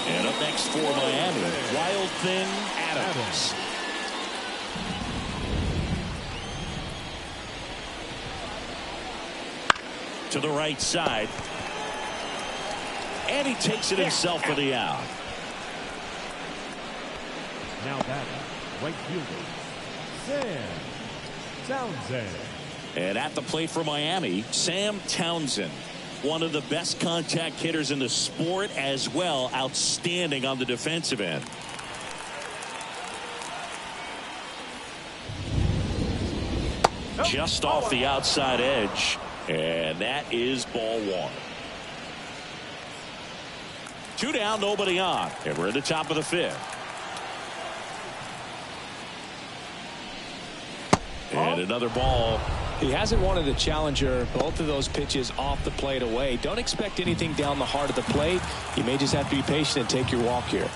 And up next for Miami, Wild Thing Adams. To the right side. And he takes it himself for the out. Now batting, right fielder, Sam Townsend. And at the plate for Miami, Sam Townsend. One of the best contact hitters in the sport as well. Outstanding on the defensive end. Just off the outside edge. And that is ball 1. 2 down, nobody on. And we're at the top of the 5th. And another ball He hasn't wanted a challenger. Both of those pitches off the plate away. Don't expect anything down the heart of the plate. You may just have to be patient and take your walk here.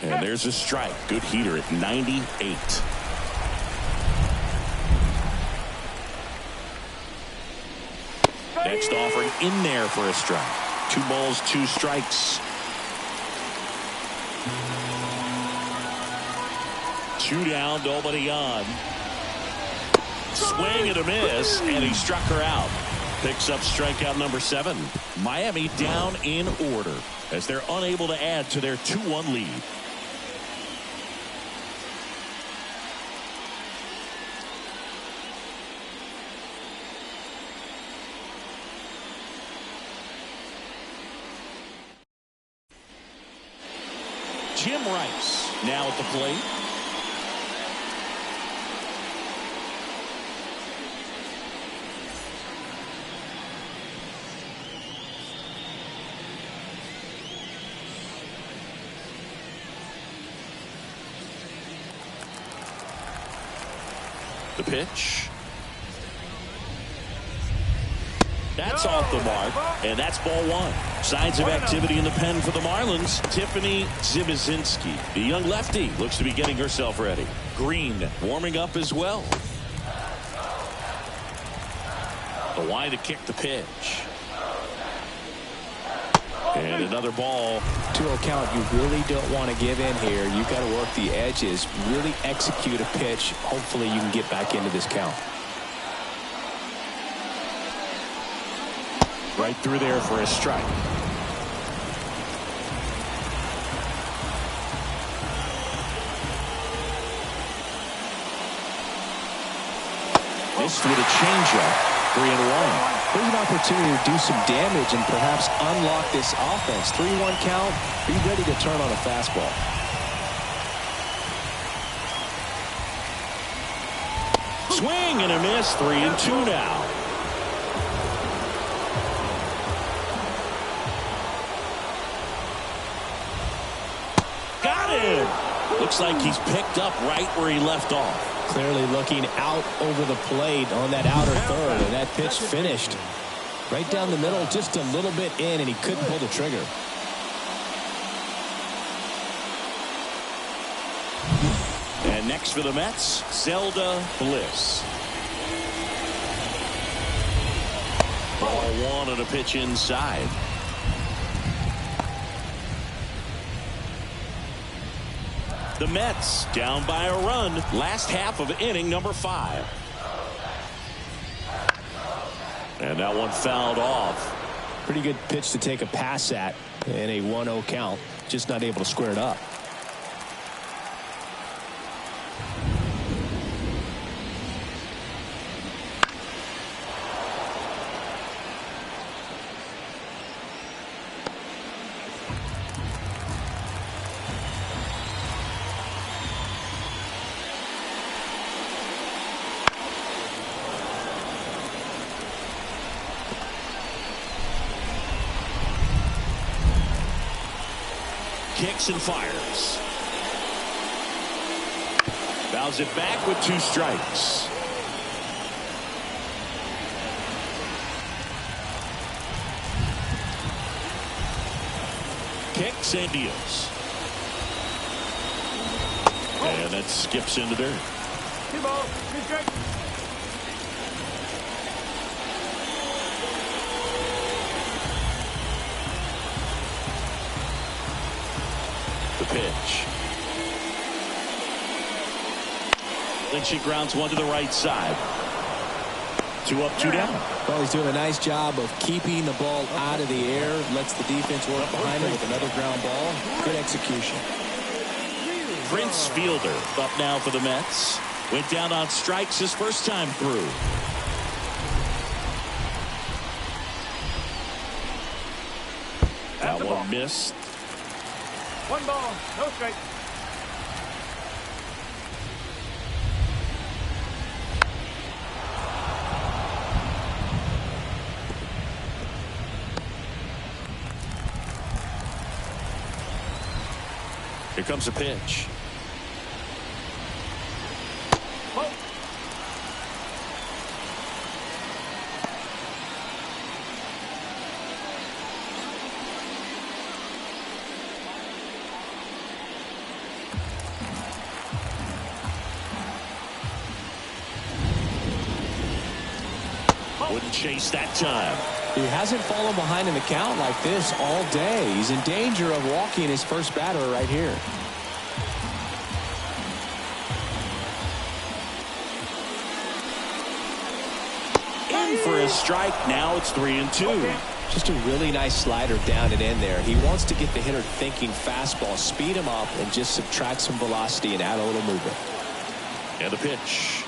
And there's a strike. Good heater at 98. Next offering in there for a strike. 2 balls, 2 strikes. 2 down, nobody on. Swing and a miss, and he struck her out. Picks up strikeout number 7. Miami down in order as they're unable to add to their 2-1 lead. Jim Rice now at the plate. The pitch. That's off the mark, and that's ball 1. Signs of activity in the pen for the Marlins. Tiffany Zimazinski, the young lefty, looks to be getting herself ready. Green warming up as well. The line to kick the pitch. And another ball. 2-0 count. You really don't want to give in here. You've got to work the edges. Really execute a pitch. Hopefully you can get back into this count. Right through there for a strike. Missed with a changeup. 3-1. There's an opportunity to do some damage and perhaps unlock this offense. 3-1 count. Be ready to turn on a fastball. Swing and a miss. 3-2 now. Got him. Looks like he's picked up right where he left off. Clearly looking out over the plate on that outer third, and that pitch finished right down the middle, just a little bit in, and he couldn't pull the trigger. And next for the Mets, Zelda Bliss. Ball 1 on a pitch inside. The Mets down by a run. Last half of inning number 5. And that one fouled off. Pretty good pitch to take a pass at in a 1-0 count. Just not able to square it up. Kicks and fires. Bounds it back with 2 strikes. Kicks and deals. And that skips into dirt. 2 balls, 2 strikes. Pitch. Then she grounds one to the right side. 2 up, 2 down. Well, he's doing a nice job of keeping the ball out of the air. Lets the defense work behind him with another ground ball. Good execution. Prince Fielder up now for the Mets. Went down on strikes his first time through. That one missed. 1 ball, no strike. Here comes a pitch. Ball. Wouldn't chase that time. He hasn't fallen behind in the count like this all day. He's in danger of walking his first batter right here. In for a strike. Now it's 3-2. Just a really nice slider down and in there. He wants to get the hitter thinking fastball, speed him up, and just subtract some velocity and add a little movement. And the pitch.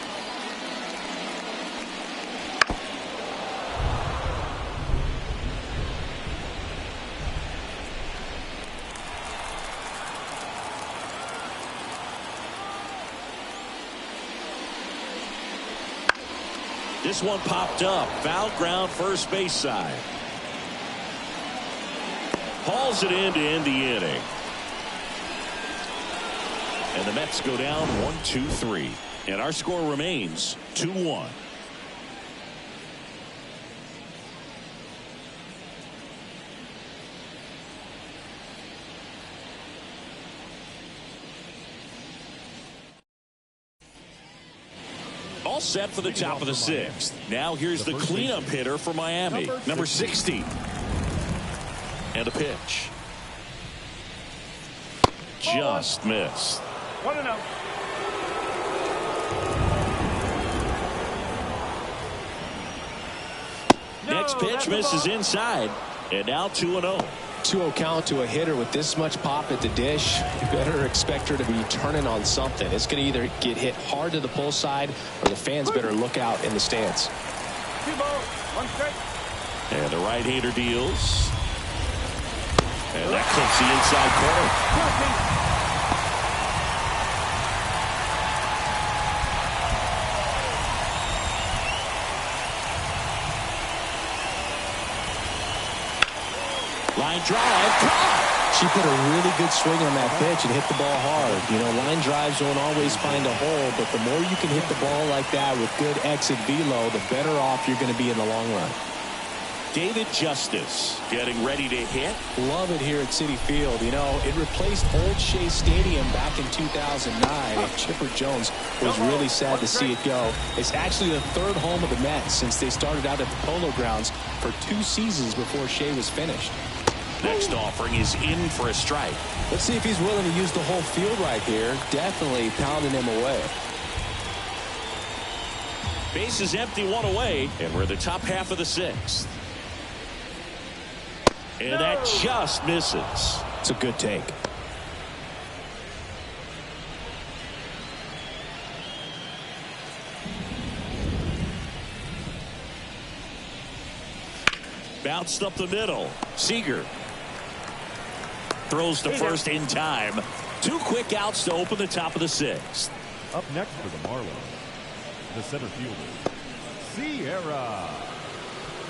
This one popped up. Foul ground first base side. Hauls it in to end the inning. And the Mets go down 1-2-3. And our score remains 2-1. All set for the top of the sixth. Now here's the cleanup hitter for Miami, number 60. And a pitch. Just missed. 1-0. Next pitch misses inside. And now 2-0. 2-0 count to a hitter with this much pop at the dish. You better expect her to be turning on something. It's going to either get hit hard to the pull side or the fans better look out in the stands. 2 balls, 1 strike. And the right-hander deals. And that clips the inside corner. Line drive, caught. She put a really good swing on that pitch and hit the ball hard. You know, line drives don't always find a hole, but the more you can hit the ball like that with good exit velo, the better off you're going to be in the long run. David Justice getting ready to hit. Love it here at Citi Field. You know, it replaced Old Shea Stadium back in 2009, and Chipper Jones was really sad to see it go. It's actually the third home of the Mets since they started out at the Polo Grounds for 2 seasons before Shea was finished. Next offering is in for a strike. Let's see if he's willing to use the whole field right here. Definitely pounding him away. Base is empty, 1 away, and we're in the top half of the sixth. And that just misses. It's a good take. Bounced up the middle. Seager throws to first in time. 2 quick outs to open the top of the sixth. Up next for the Marlins, the center fielder, Sierra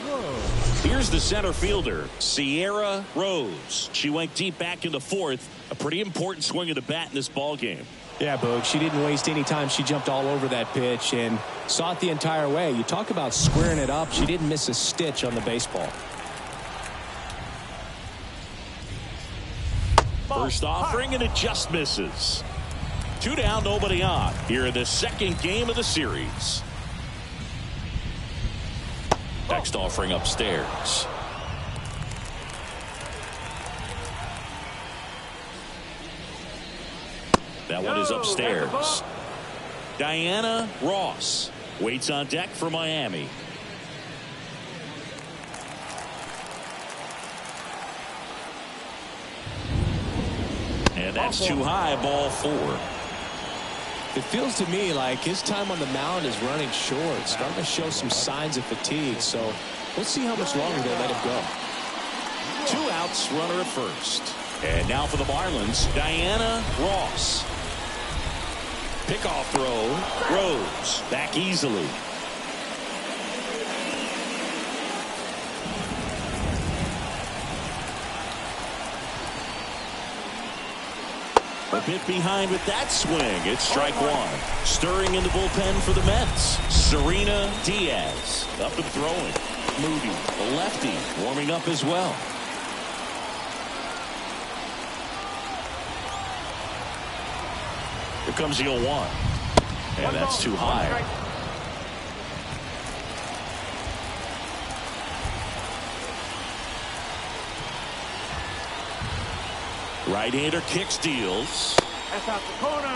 Rose. Here's the center fielder, Sierra Rose. She went deep back in the fourth. A pretty important swing of the bat in this ball game. Yeah, Boog, she didn't waste any time. She jumped all over that pitch and saw it the entire way. You talk about squaring it up. She didn't miss a stitch on the baseball. First offering, and it just misses. 2 down, nobody on. Here in the second game of the series. Next offering upstairs. That one is upstairs. Diana Ross waits on deck for Miami. And that's too high, ball 4. It feels to me like his time on the mound is running short, starting to show some signs of fatigue. So we'll see how much longer they let him go. 2 outs, runner at first. And now for the Marlins, Diana Ross. Pickoff throw. Rose back easily. A bit behind with that swing. It's strike 1. Stirring in the bullpen for the Mets. Serena Diaz up and throwing. Moody, the lefty, warming up as well. Here comes the 0-1. And that's too high. Right-hander kicks, deals. That's out the corner.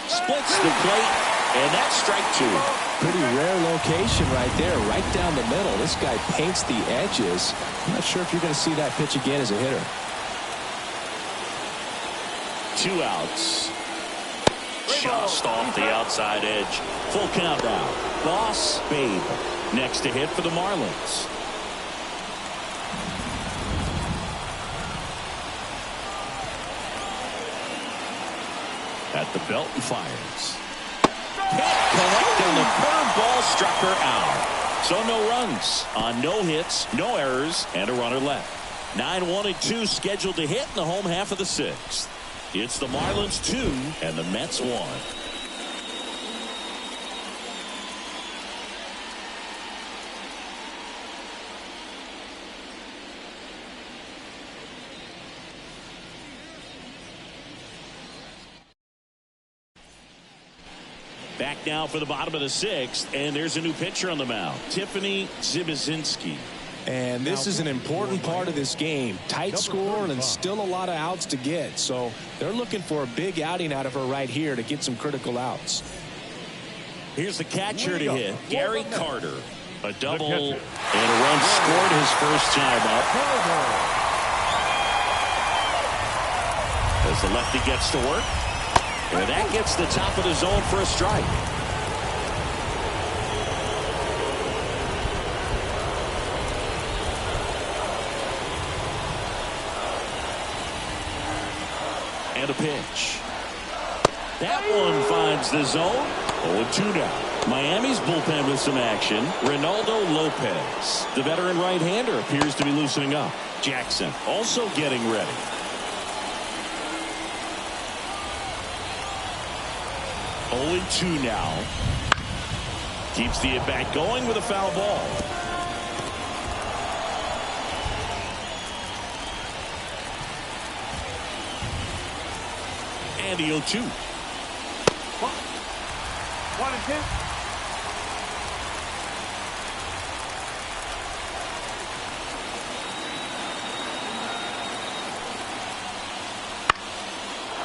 Splits the plate, and that's strike 2. Pretty rare location right there, right down the middle. This guy paints the edges. I'm not sure if you're going to see that pitch again as a hitter. 2 outs. Just off the outside edge. Full count now. Boss Babe next to hit for the Marlins. At the belt and fires. Can't connect, and the curveball struck her out. So no runs on no hits, no errors, and a runner left. 9-1-2 scheduled to hit in the home half of the 6th. It's the Marlins 2 and the Mets 1. Back now for the bottom of the 6th, and there's a new pitcher on the mound, Tiffany Zibizinski. And this is an important part of this game. Tight score and still a lot of outs to get. So they're looking for a big outing out of her right here to get some critical outs. Here's the catcher to hit, Gary Carter. A double and a run scored his first time up. As the lefty gets to work. And that gets the top of the zone for a strike. And a pitch. That one finds the zone. 0-2 now. Miami's bullpen with some action. Ronaldo Lopez. The veteran right-hander appears to be loosening up. Jackson also getting ready. 0-2 now. Keeps the at-bat going with a foul ball. And the 0-2. 1-2.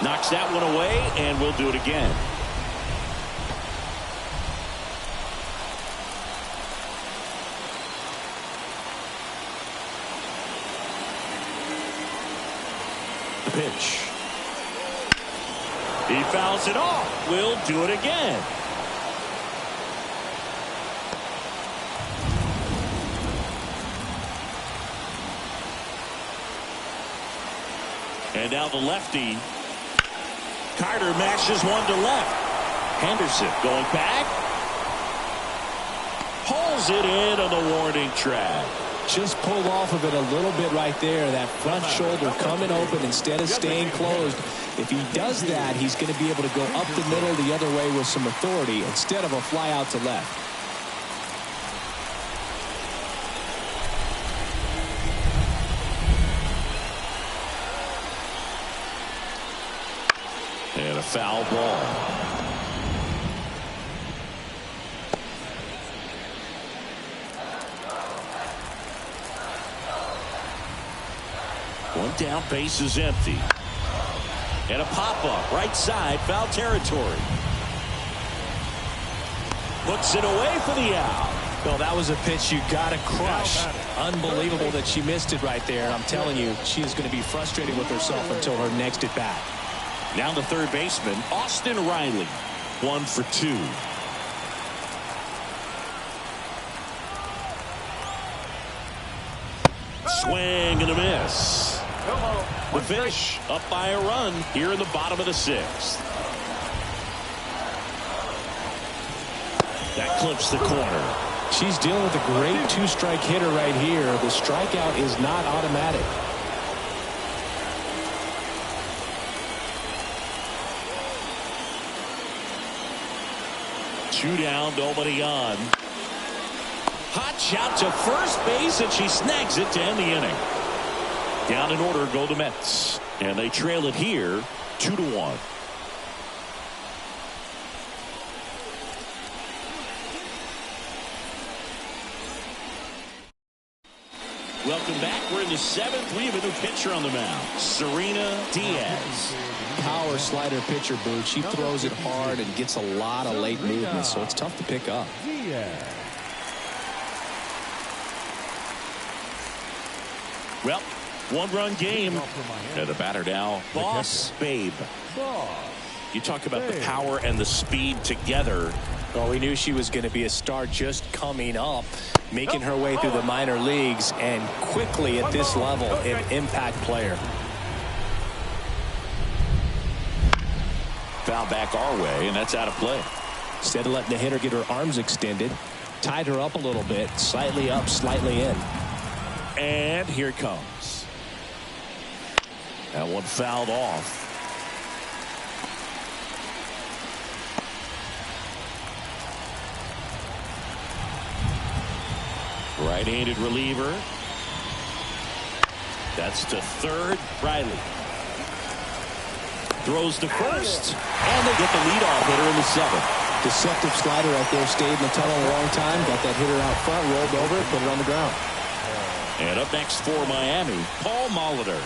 Knocks that one away, and we'll do it again. The pitch. He fouls it off. We'll do it again. And now the lefty. Carter mashes one to left. Henderson going back. Pulls it in on the warning track. Just pulled off of it a little bit right there. That front shoulder coming open instead of staying closed. If he does that, he's going to be able to go up the middle the other way with some authority instead of a fly out to left. And a foul ball. One down, base is empty. And a pop-up, right side, foul territory. Puts it away for the out. Well, that was a pitch you got to crush. Unbelievable that she missed it right there. I'm telling you, she is going to be frustrated with herself until her next at bat. Now the third baseman, Austin Riley. 1 for 2. Swing and a miss. The fish up by a run here in the bottom of the 6th. That clips the corner. She's dealing with a great two-strike hitter right here. The strikeout is not automatic. Two down, nobody on. Hot shot to first base, and she snags it to end the inning. Down in order go the Mets, and they trail it here 2-1. Welcome back. We're in the 7th. We have a new pitcher on the mound, Serena Diaz. Power slider pitcher, Boot. She throws it hard and gets a lot of late movement, so it's tough to pick up. Well, one-run game. And the batter now, Boss Babe. You talk about the power and the speed together. Well, we knew she was going to be a star just coming up, making her way through the minor leagues, and quickly at this level, an impact player. Foul back our way, and that's out of play. Instead of letting the hitter get her arms extended, tied her up a little bit, slightly up, slightly in. And here it comes. That one fouled off. Right-handed reliever. That's to third. Riley throws to first, and they get the leadoff hitter in the 7th. Deceptive slider right there, stayed in the tunnel a long time, got that hitter out front, rolled over it, put it on the ground. And up next for Miami, Paul Molitor.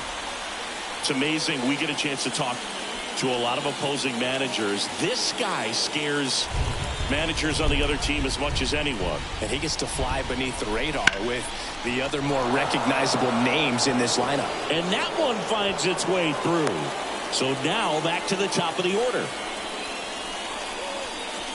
It's amazing we get a chance to talk to a lot of opposing managers. This guy scares managers on the other team as much as anyone. And he gets to fly beneath the radar with the other more recognizable names in this lineup. And that one finds its way through. So now back to the top of the order.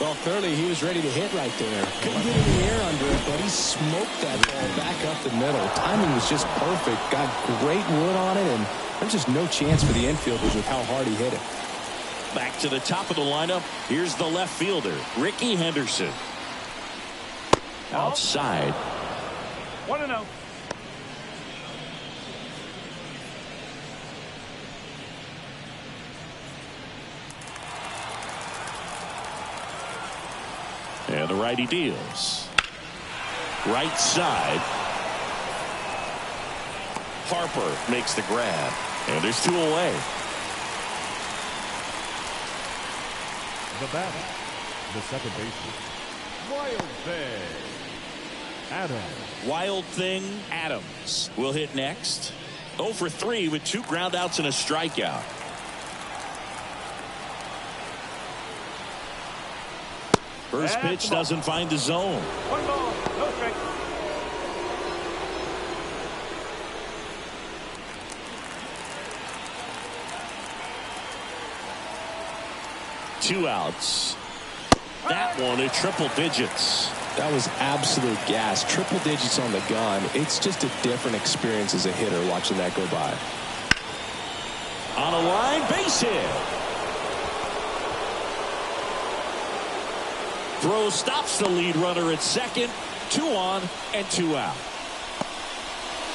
Well, clearly he was ready to hit right there. Couldn't get in the air under it, but he smoked that ball back up the middle. Timing was just perfect. Got great wood on it, and there's just no chance for the infielders with how hard he hit it. Back to the top of the lineup. Here's the left fielder, Ricky Henderson. Outside. 1-0. And the righty deals. Right side. Harper makes the grab. And there's 2 away. The batter, the second baseman, Wild Thing Adams. Wild Thing Adams will hit next. 0 for 3 with 2 groundouts and a strikeout. First pitch doesn't find the zone. 1 ball, no strike. Two outs. That one at triple digits. That was absolute gas. Triple digits on the gun. It's just a different experience as a hitter watching that go by. On a line, base hit. Throw stops the lead runner at second. 2 on and 2 out.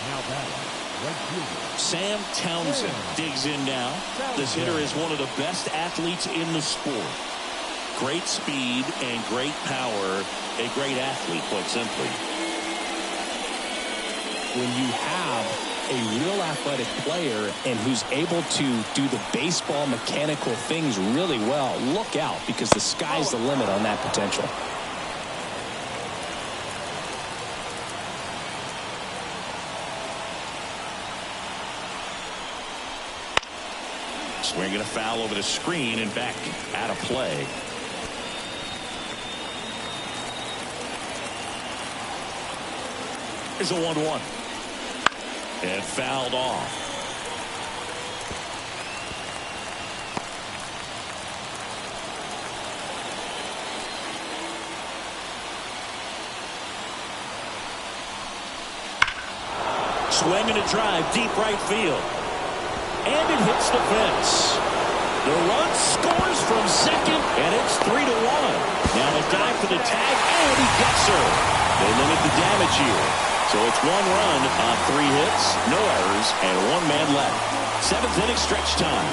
Now batting, right fielder, Sam Townsend digs in now. This hitter is one of the best athletes in the sport. Great speed and great power. A great athlete, quite simply. When you have a real athletic player and who's able to do the baseball mechanical things really well, look out, because the sky's the limit on that potential. Swinging a foul over the screen and back out of play. Here's a 1-1. And fouled off. Swing and a drive deep right field. And it hits the fence. The run scores from second, and it's 3-1. Now a dive for the tag, and he gets her. They limit the damage here. So it's 1 run on 3 hits, no errors, and 1 man left. 7th inning stretch time.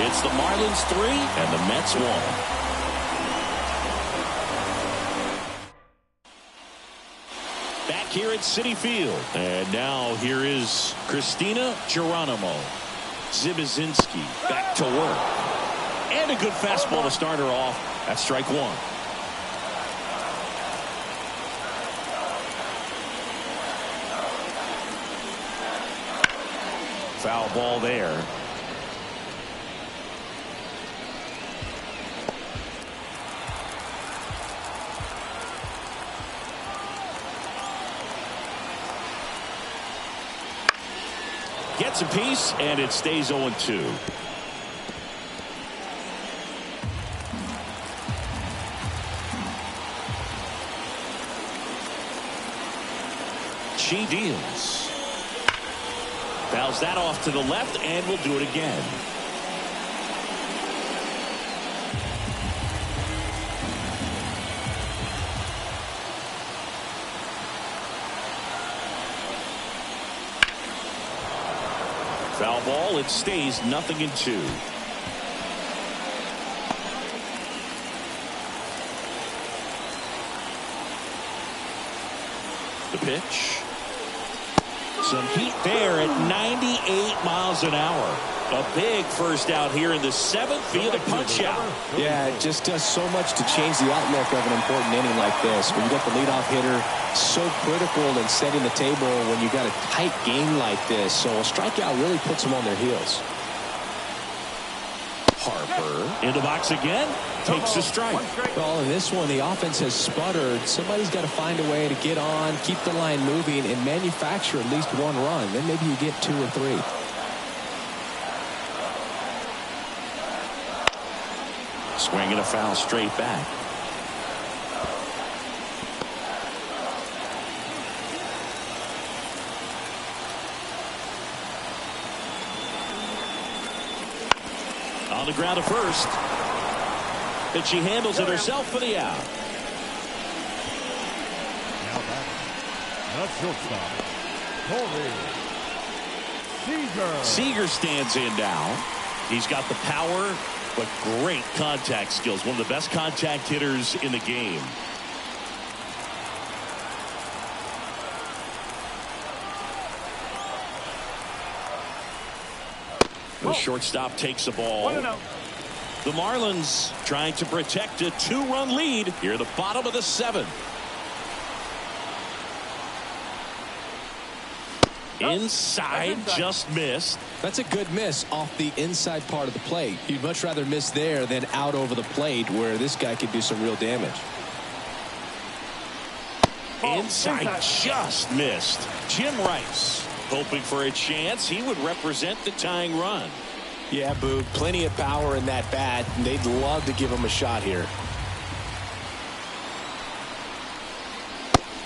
It's the Marlins 3 and the Mets 1. Back here at Citi Field. And now here is Christina Geronimo. Zibizinski back to work. And a good fastball to start her off at strike 1. Foul ball there. Gets a piece, and it stays 0-2. She deals. Fouls that off to the left, and will do it again. Foul ball. It stays 0-2. The pitch. Some heat there at 98 miles an hour. A big first out here in the 7th via the punch out. Yeah, it just does so much to change the outlook of an important inning like this. When you got the leadoff hitter, so critical in setting the table when you got a tight game like this. So a strikeout really puts them on their heels. Harper in the box again. Takes a strike. Well, in this one, the offense has sputtered. Somebody's got to find a way to get on, keep the line moving, and manufacture at least one run. Then maybe you get 2 or 3. Swing and a foul straight back. On the ground to first. And she handles it herself for the out. Now back. That's shortstop. Seager. Seager stands in now. He's got the power, but great contact skills. One of the best contact hitters in the game. The shortstop takes the ball. 1-0. The Marlins trying to protect a 2-run lead here at the bottom of the 7th. Inside, just missed. That's a good miss off the inside part of the plate. You'd much rather miss there than out over the plate where this guy could do some real damage. Inside, just missed. Jim Rice hoping for a chance. He would represent the tying run. Yeah, Boog, plenty of power in that bat, and they'd love to give him a shot here.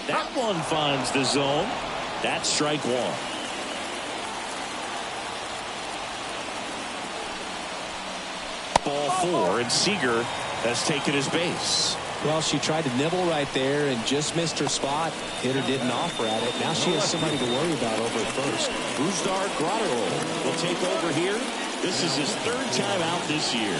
That one finds the zone. That's strike 1. Ball 4, and Seager has taken his base. Well, she tried to nibble right there and just missed her spot. Hitter didn't offer at it. Now she has somebody to worry about over at first. Uzdar Grotero will take over here. This is his 3rd time out this year.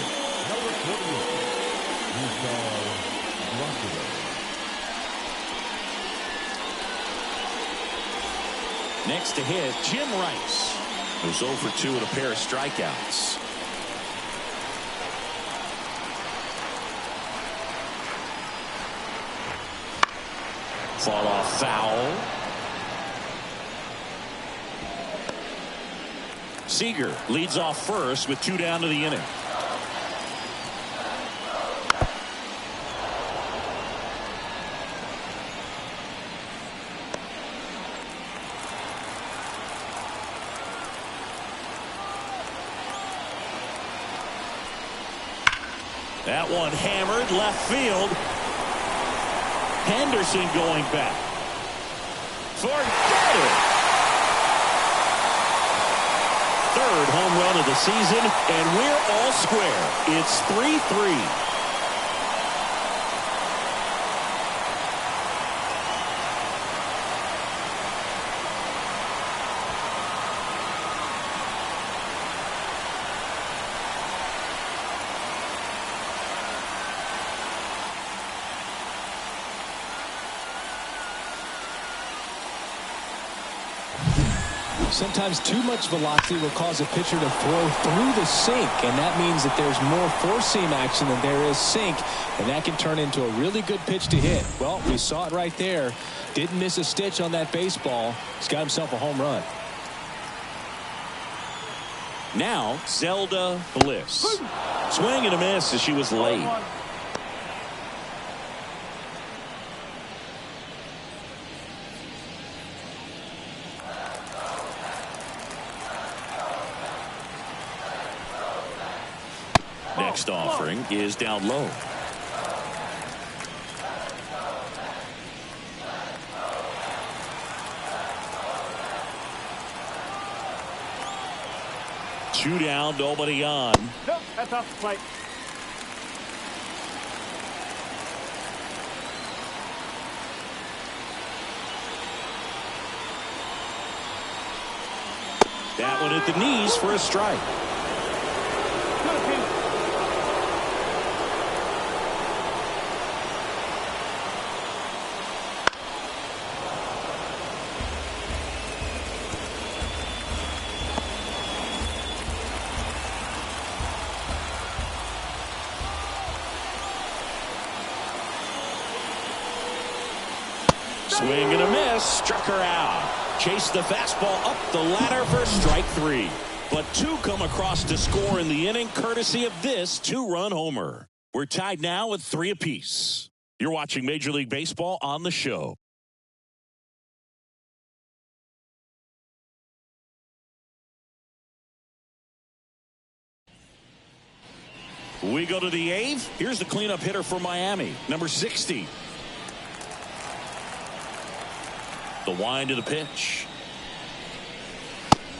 Next to hit, Jim Rice, who's 0 for 2 with a pair of strikeouts. Fall off foul. Seager leads off first with 2 down to the inning. That one hammered left field. Henderson going back. Forget it. 3rd home run of the season, and we're all square. It's 3-3. Sometimes too much velocity will cause a pitcher to throw through the sink, and that means that there's more four-seam action than there is sink, and that can turn into a really good pitch to hit. Well, we saw it right there. Didn't miss a stitch on that baseball. He's got himself a home run. Now, Zelda Bliss. Swing and a miss as she was late. Next offering is down low. Two down, nobody on. Nope, that's off the plate. That one at the knees for a strike. Swing and a miss, struck her out. Chased the fastball up the ladder for strike three. But two come across to score in the inning, courtesy of this two-run homer. We're tied now at 3 apiece. You're watching Major League Baseball on the show. We go to the 8th. Here's the cleanup hitter for Miami, number 60. The wind of the pitch.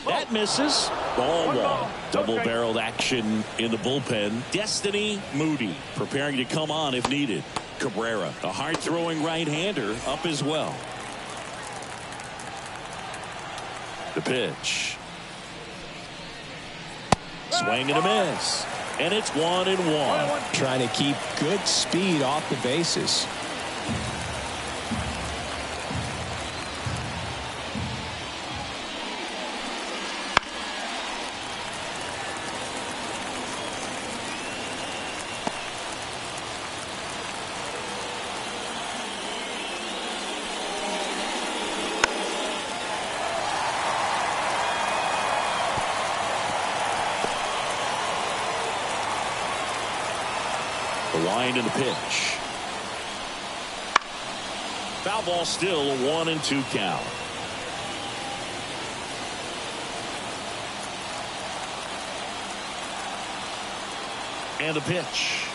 That misses. Ball one. Double-barreled action in the bullpen. Destiny Moody preparing to come on if needed. Cabrera, a hard-throwing right-hander, up as well. The pitch. Swing and a miss. And it's 1-1. Trying to keep good speed off the bases. The wind and the pitch. Foul ball, still a 1-2 count. And the pitch.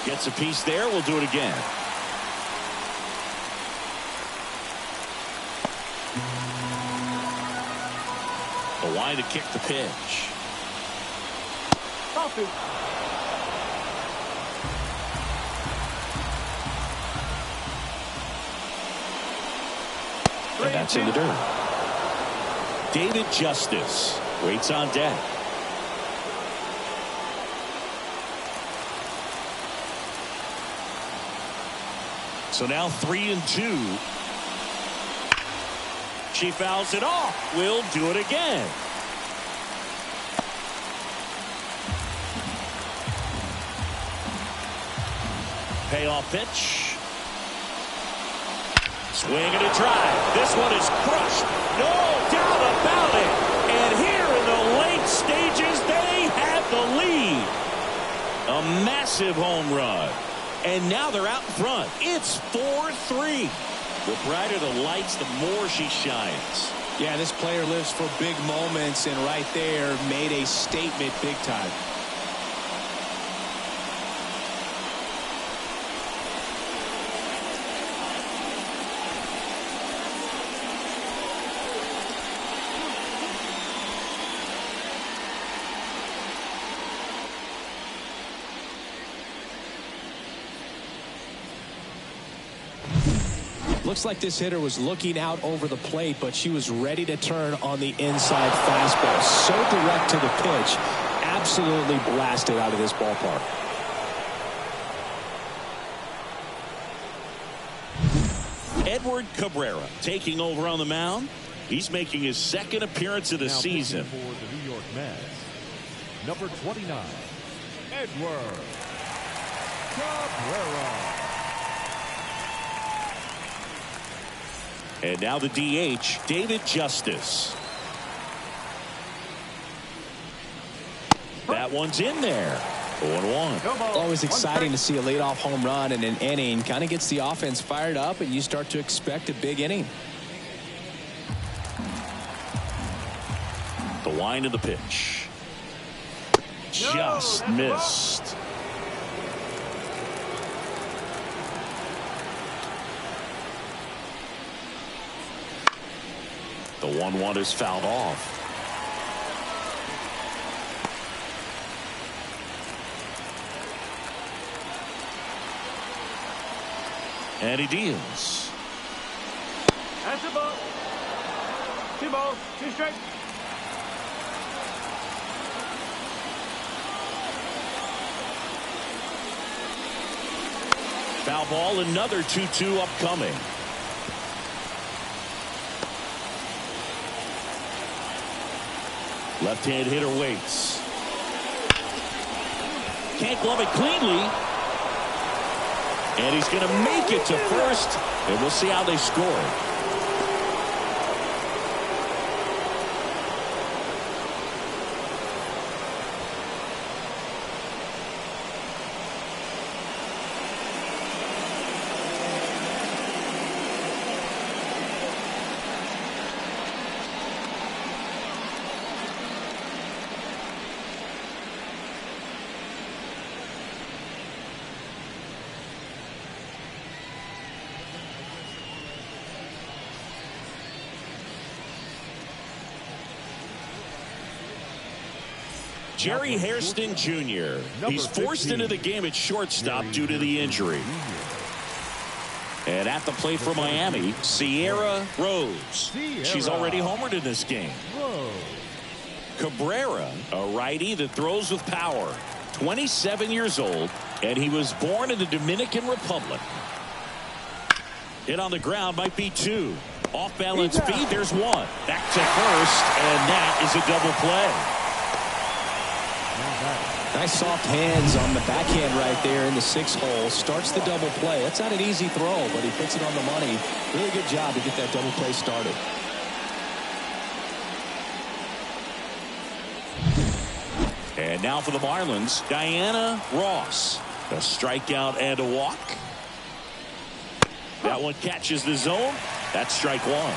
Gets a piece there. We'll do it again. The wind to kick the pitch. And that's in the dirt. David Justice waits on deck. So now 3-2. She fouls it off. We'll do it again. Payoff pitch. Swing and a drive. This one is crushed. No doubt about it. And here in the late stages, they have the lead. A massive home run. And now they're out in front. It's 4-3. The brighter the lights, the more she shines. Yeah, this player lives for big moments, and right there made a statement big time. Looks like this hitter was looking out over the plate, but she was ready to turn on the inside fastball. So direct to the pitch. Absolutely blasted out of this ballpark. Edward Cabrera taking over on the mound. He's making his second appearance of the season. For the New York Mets, number 29, Edward Cabrera. And now the DH, David Justice. one's in there. 0-1. No ball. Always One exciting to strike. see a leadoff home run in an inning. Kind of gets the offense fired up, and you start to expect a big inning. The wind of the pitch. Just missed. The 1-1 is fouled off. And he deals. That's a ball. 2 balls, 2 strikes. Foul ball, another 2-2 upcoming. Left-hand hitter waits. Can't glove it cleanly. And he's going to make it to first. And we'll see how they score. Jerry Hairston Jr. He's forced into the game at shortstop due to the injury. And at the plate for Miami, Sierra Rose. She's already homered in this game. Cabrera, a righty that throws with power. 27 years old, and he was born in the Dominican Republic. Hit on the ground might be 2. Off balance feed, there's 1. Back to first, and that is a double play. Nice soft hands on the backhand right there in the 6th hole. Starts the double play. That's not an easy throw, but he puts it on the money. Really good job to get that double play started. And now for the Marlins, Diana Ross. A strikeout and a walk. That one catches the zone. That's strike 1.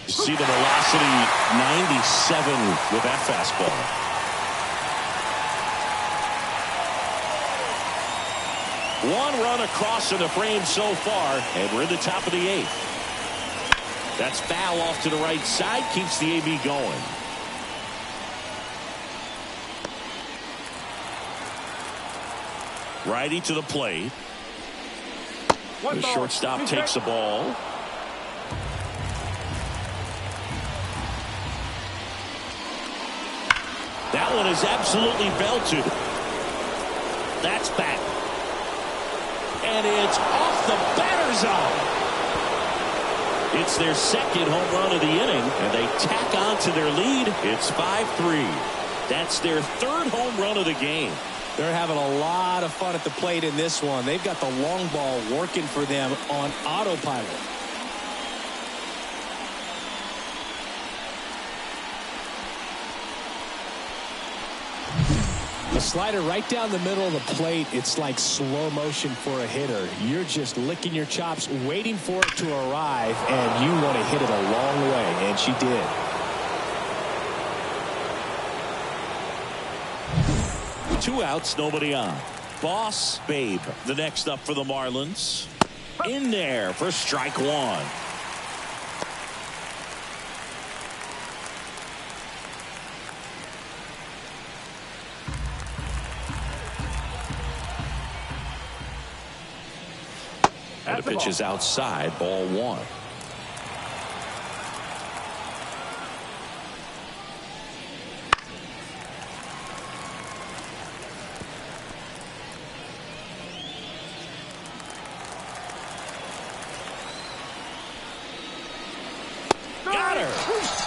See the velocity 97 with that fastball. One run across in the frame so far, and we're in the top of the 8th. That's foul off to the right side, keeps the AB going. Righty to the plate. The shortstop takes the ball. That one is absolutely belted. That's back. And it's off the batter's eye. It's their 2nd home run of the inning, and they tack on to their lead. It's 5-3. That's their 3rd home run of the game. They're having a lot of fun at the plate in this one. They've got the long ball working for them on autopilot. A slider right down the middle of the plate. It's like slow motion for a hitter. You're just licking your chops, waiting for it to arrive, and you want to hit it a long way, and she did. Two outs, nobody on. Boss Babe, the next up for the Marlins. In there for strike 1. And the pitch is outside, ball 1. Got her.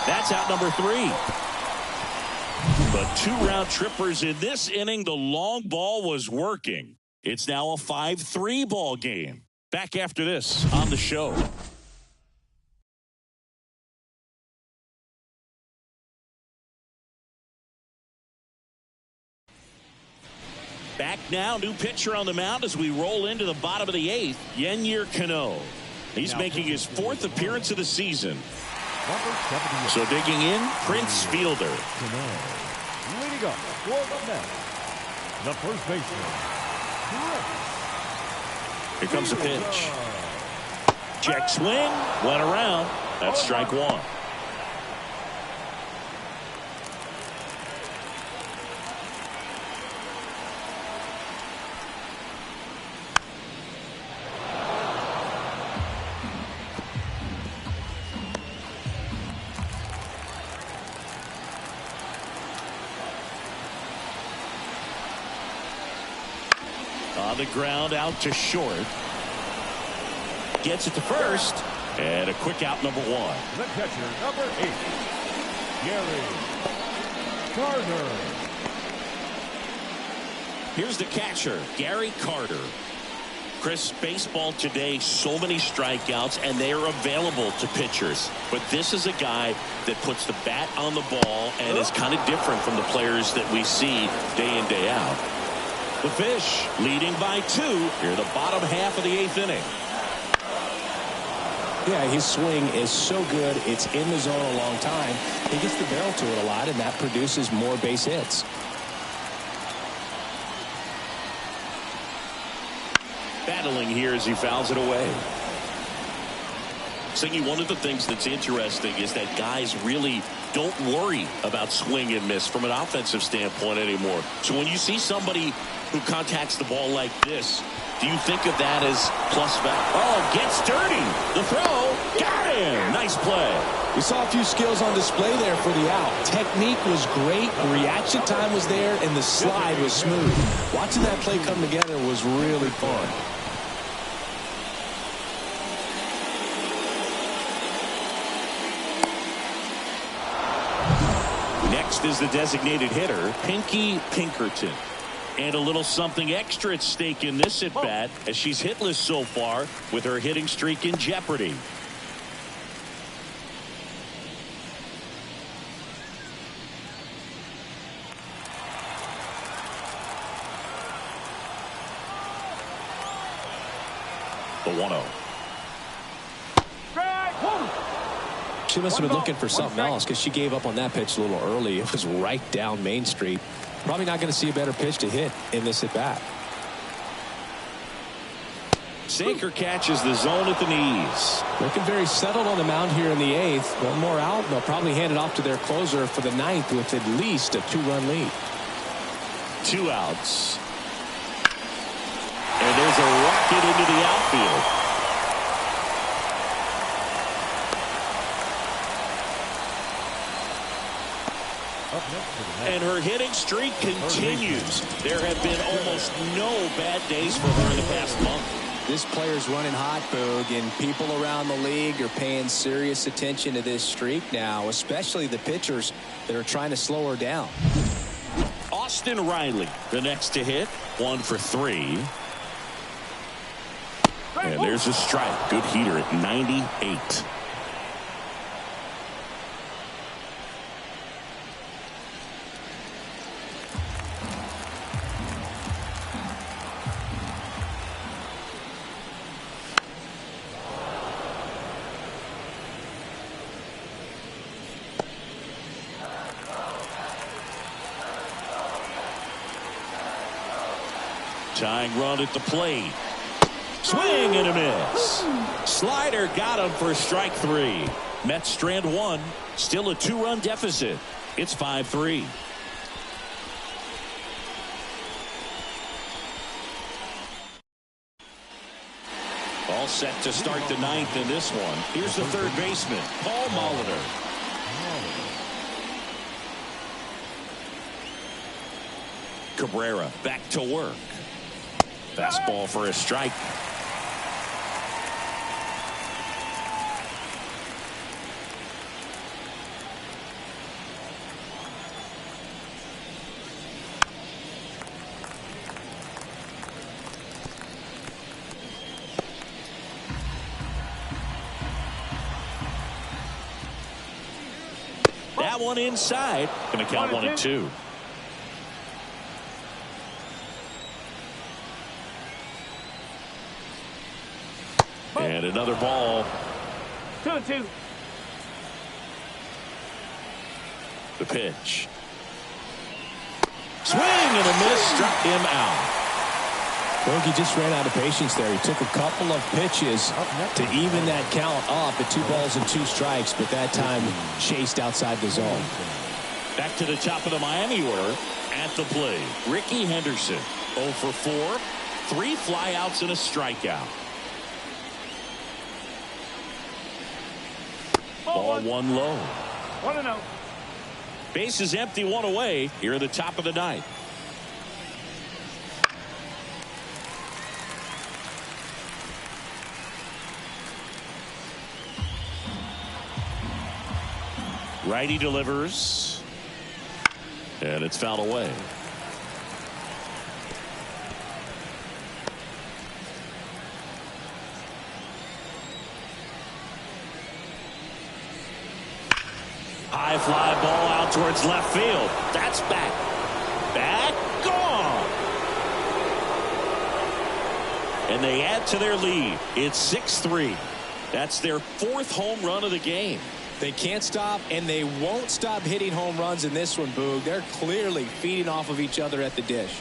That's out number 3. But But 2 round trippers in this inning. The long ball was working. It's now a 5-3 ball game. Back after this on the show. Back now, new pitcher on the mound as we roll into the bottom of the 8th, Yennier Cano. He's making his 4th appearance of the season. So digging in, Prince Fielder. Leading up for the Mets, the first baseman, Here comes a pitch. Check swing, went around. That's strike 1. On the ground, out to short. Gets it to first. And a quick out, number 1. The catcher, number 8, Gary Carter. Here's the catcher, Gary Carter. Chris, baseball today, so many strikeouts, and they are available to pitchers. But this is a guy that puts the bat on the ball and is kind of different from the players that we see day in, day out. The Fish leading by 2 here in the bottom half of the 8th inning. Yeah, his swing is so good. It's in the zone a long time. He gets the barrel to it a lot, and that produces more base hits. Battling here as he fouls it away. Singy, one of the things that's interesting is that guys really don't worry about swing and miss from an offensive standpoint anymore. So when you see somebody who contacts the ball like this, do you think of that as plus value? Oh, gets dirty. The throw. Got him. Nice play. We saw a few skills on display there for the out. Technique was great. Reaction time was there, and the slide was smooth. Watching that play come together was really fun. Next is the designated hitter, Pinky Pinkerton. And a little something extra at stake in this at-bat as she's hitless so far with her hitting streak in jeopardy. The 1-0. She must have been looking for something else because she gave up on that pitch a little early. It was right down Main Street. Probably not going to see a better pitch to hit in this at bat. Sinker catches the zone at the knees. Looking very settled on the mound here in the 8th. One more out, and they'll probably hand it off to their closer for the 9th with at least a 2-run lead. 2 outs. And there's a rocket into the outfield. And her hitting streak continues. There have been almost no bad days for her in the past month. This player's running hot, Boog, and people around the league are paying serious attention to this streak now, especially the pitchers that are trying to slow her down. Austin Riley, the next to hit, 1 for 3. And there's a strike. Good heater at 98. Tying run at the plate. Swing and a miss. Slider got him for strike 3. Mets strand 1. Still a 2-run deficit. It's 5-3. All set to start the 9th in this one. Here's the third baseman, Paul Molitor. Cabrera back to work. Fastball for a strike. That one inside. Going to count 1-2. And another ball. 2-2. The pitch. Swing and a miss. Struck him out. Bogey just ran out of patience there. He took a couple of pitches to even that count up at 2 balls and 2 strikes, but that time chased outside the zone. Back to the top of the Miami order. At the plate, Ricky Henderson. 0 for 4. 3 flyouts and a strikeout. Ball 1 low. 1-0. Base is empty, 1 away here at the top of the 9th. Righty delivers. And it's fouled away. High fly ball out towards left field. That's back. Back. Gone. And they add to their lead. It's 6-3. That's their 4th home run of the game. They can't stop, and they won't stop hitting home runs in this one, Boog. They're clearly feeding off of each other at the dish.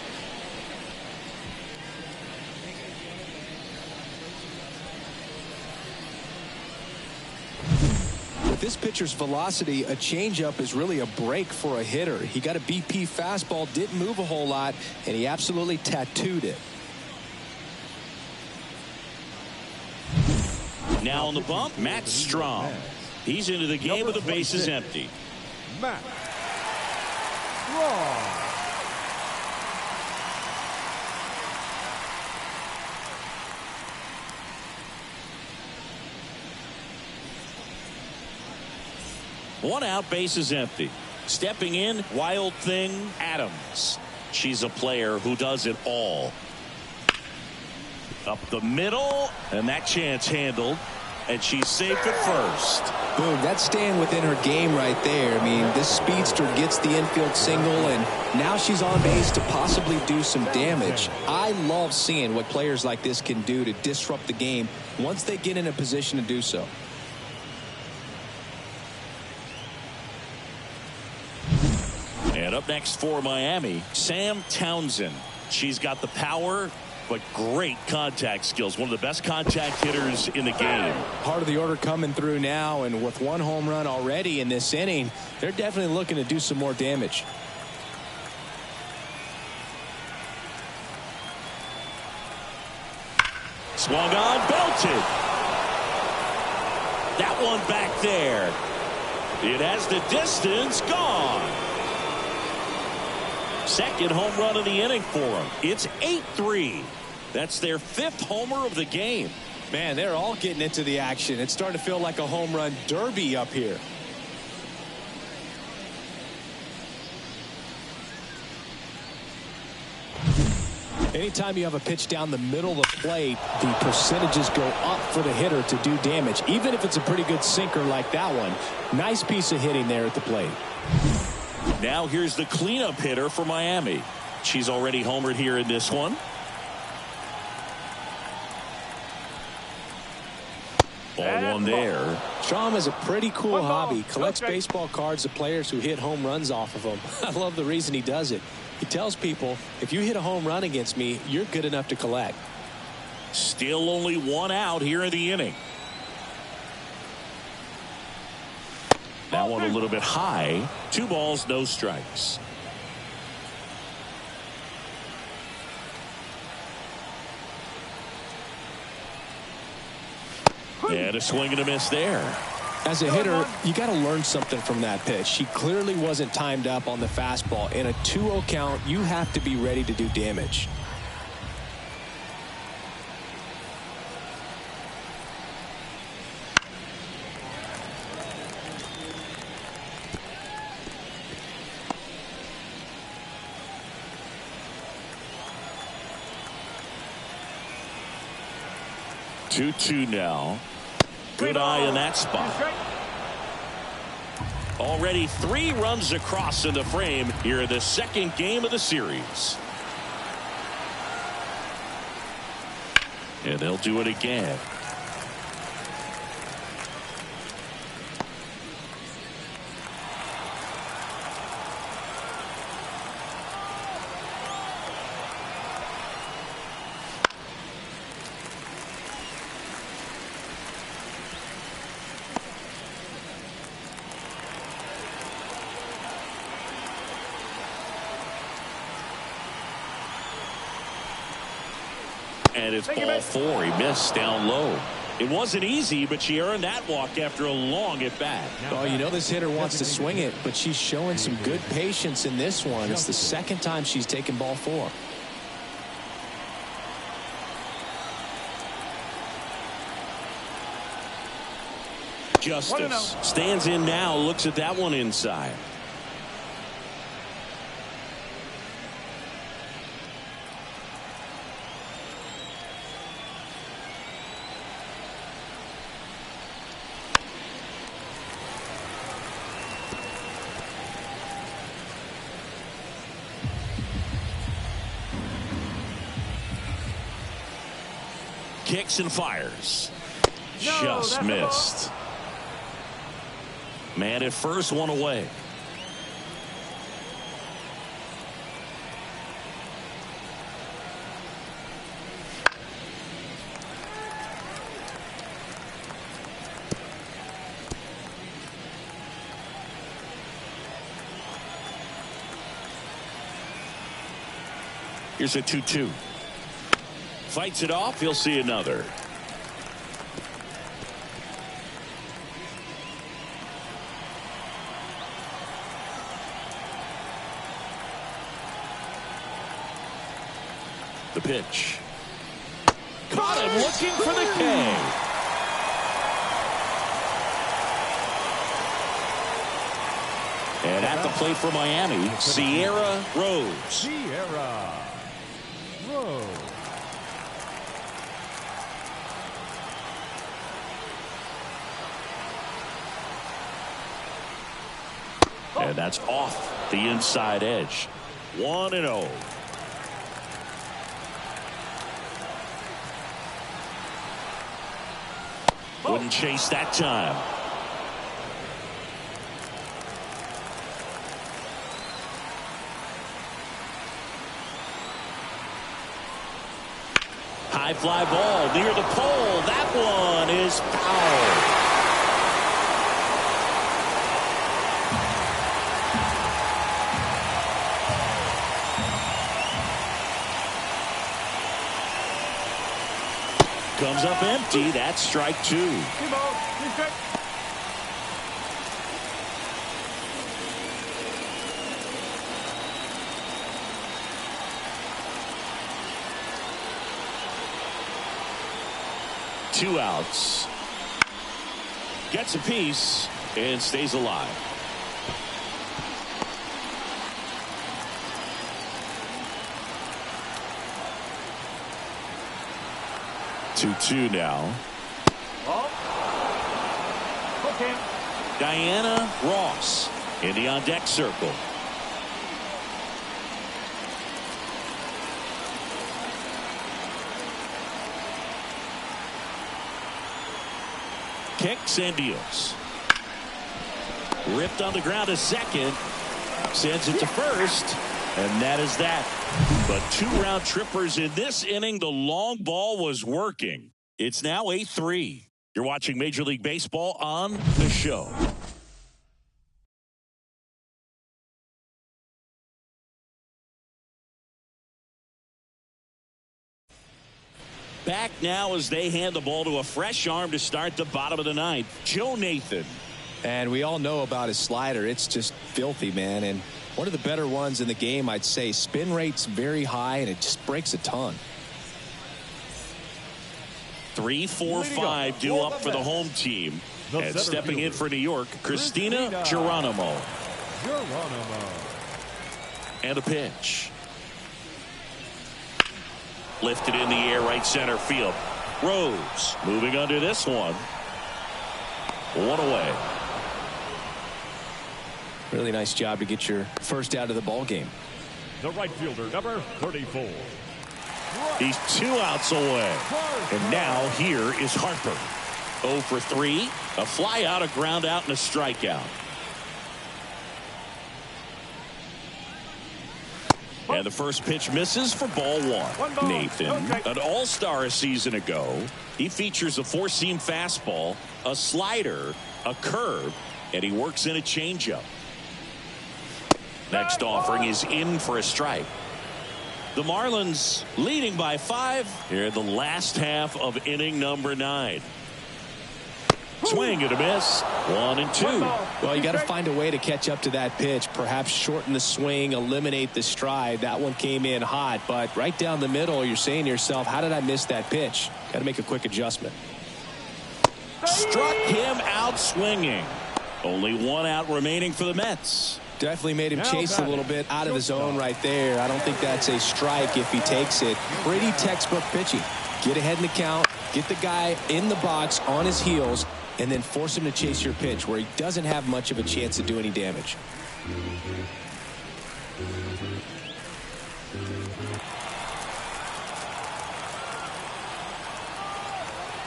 With this pitcher's velocity, a changeup is really a break for a hitter. He got a BP fastball, didn't move a whole lot, and he absolutely tattooed it. Now on the bump, Matt Strom. He's into the game with the bases empty. Matt Strom. One out, bases empty. Stepping in, Wild Thing Adams. She's a player who does it all. Up the middle, and that chance handled. And she's safe at first. Boom, that's staying within her game right there. I mean, this speedster gets the infield single, and now she's on base to possibly do some damage. I love seeing what players like this can do to disrupt the game once they get in a position to do so. And up next for Miami, Sam Townsend. She's got the power, but great contact skills. One of the best contact hitters in the game. Part of the order coming through now, and with 1 home run already in this inning, they're definitely looking to do some more damage. Swung on, belted. That one back there. It has the distance, gone. Second home run of the inning for them. It's 8-3. That's their 5th homer of the game. Man, they're all getting into the action. It's starting to feel like a home run derby up here. Anytime you have a pitch down the middle of the plate, the percentages go up for the hitter to do damage, even if it's a pretty good sinker like that one. Nice piece of hitting there at the plate. Now here's the cleanup hitter for Miami. She's already homered here in this one. Ball 1 there. Strom has a pretty cool hobby. Collects baseball cards of players who hit home runs off of them. I love the reason he does it. He tells people, if you hit a home run against me, you're good enough to collect. Still only 1 out here in the inning. That one a little bit high. 2 balls, no strikes. And a swing and a miss there. As a hitter, you got to learn something from that pitch. She clearly wasn't timed up on the fastball. In a 2-0 count, you have to be ready to do damage. Two now. Good eye in that spot. Already 3 runs across in the frame here in the second game of the series. And they'll do it again. And it's ball 4. He missed down low. It wasn't easy, but she earned that walk after a long at bat. Oh, you know this hitter wants to swing it, but she's showing some good patience in this one. It's the second time she's taken ball 4. Justice stands in now, looks at that one inside. Kicks and fires. Just missed. Man at first, one away. Here's a 2-2. Fights it off. He'll see another. The pitch. Caught him looking for the K. And at the plate for Miami, Sierra Rose. Sierra Rose. And that's off the inside edge. 1-0. Wouldn't chase that time. High fly ball near the pole. That one is foul. Comes up empty. That's strike 2. Two outs. Gets a piece and stays alive. Two now. Okay. Diana Ross in the on deck circle. Kicks and deals. Ripped on the ground to second. Sends it to first. And that is that. But 2 round trippers in this inning. The long ball was working. It's now 8-3. You're watching Major League Baseball on the show. Back now as they hand the ball to a fresh arm to start the bottom of the 9th. Joe Nathan. And we all know about his slider. It's just filthy, man. And one of the better ones in the game, I'd say. Spin rate's very high, and it just breaks a ton. 3, 4, 5 due up for the home team. And stepping in for New York, Christina Geronimo. And a pitch. Lifted in the air, right center field. Rose moving under this one. 1 away. Really nice job to get your first out of the ball game. The right fielder, number 34. He's 2 outs away. And now here is Harper. 0 for 3. A fly out, a ground out, and a strikeout. And the first pitch misses for ball 1. Nathan, an all-star a season ago. He features a 4-seam fastball, a slider, a curve, and he works in a changeup. Next offering is in for a strike. The Marlins leading by 5 here in the last half of inning number 9. Swing and a miss. 1 and 2. Well, you got to find a way to catch up to that pitch. Perhaps shorten the swing, eliminate the stride. That one came in hot, but right down the middle, you're saying to yourself, how did I miss that pitch? Got to make a quick adjustment. Struck him out swinging. Only 1 out remaining for the Mets. Definitely made him chase a little bit out of the zone right there. I don't think that's a strike if he takes it. Pretty textbook pitching. Get ahead in the count, get the guy in the box on his heels, and then force him to chase your pitch where he doesn't have much of a chance to do any damage.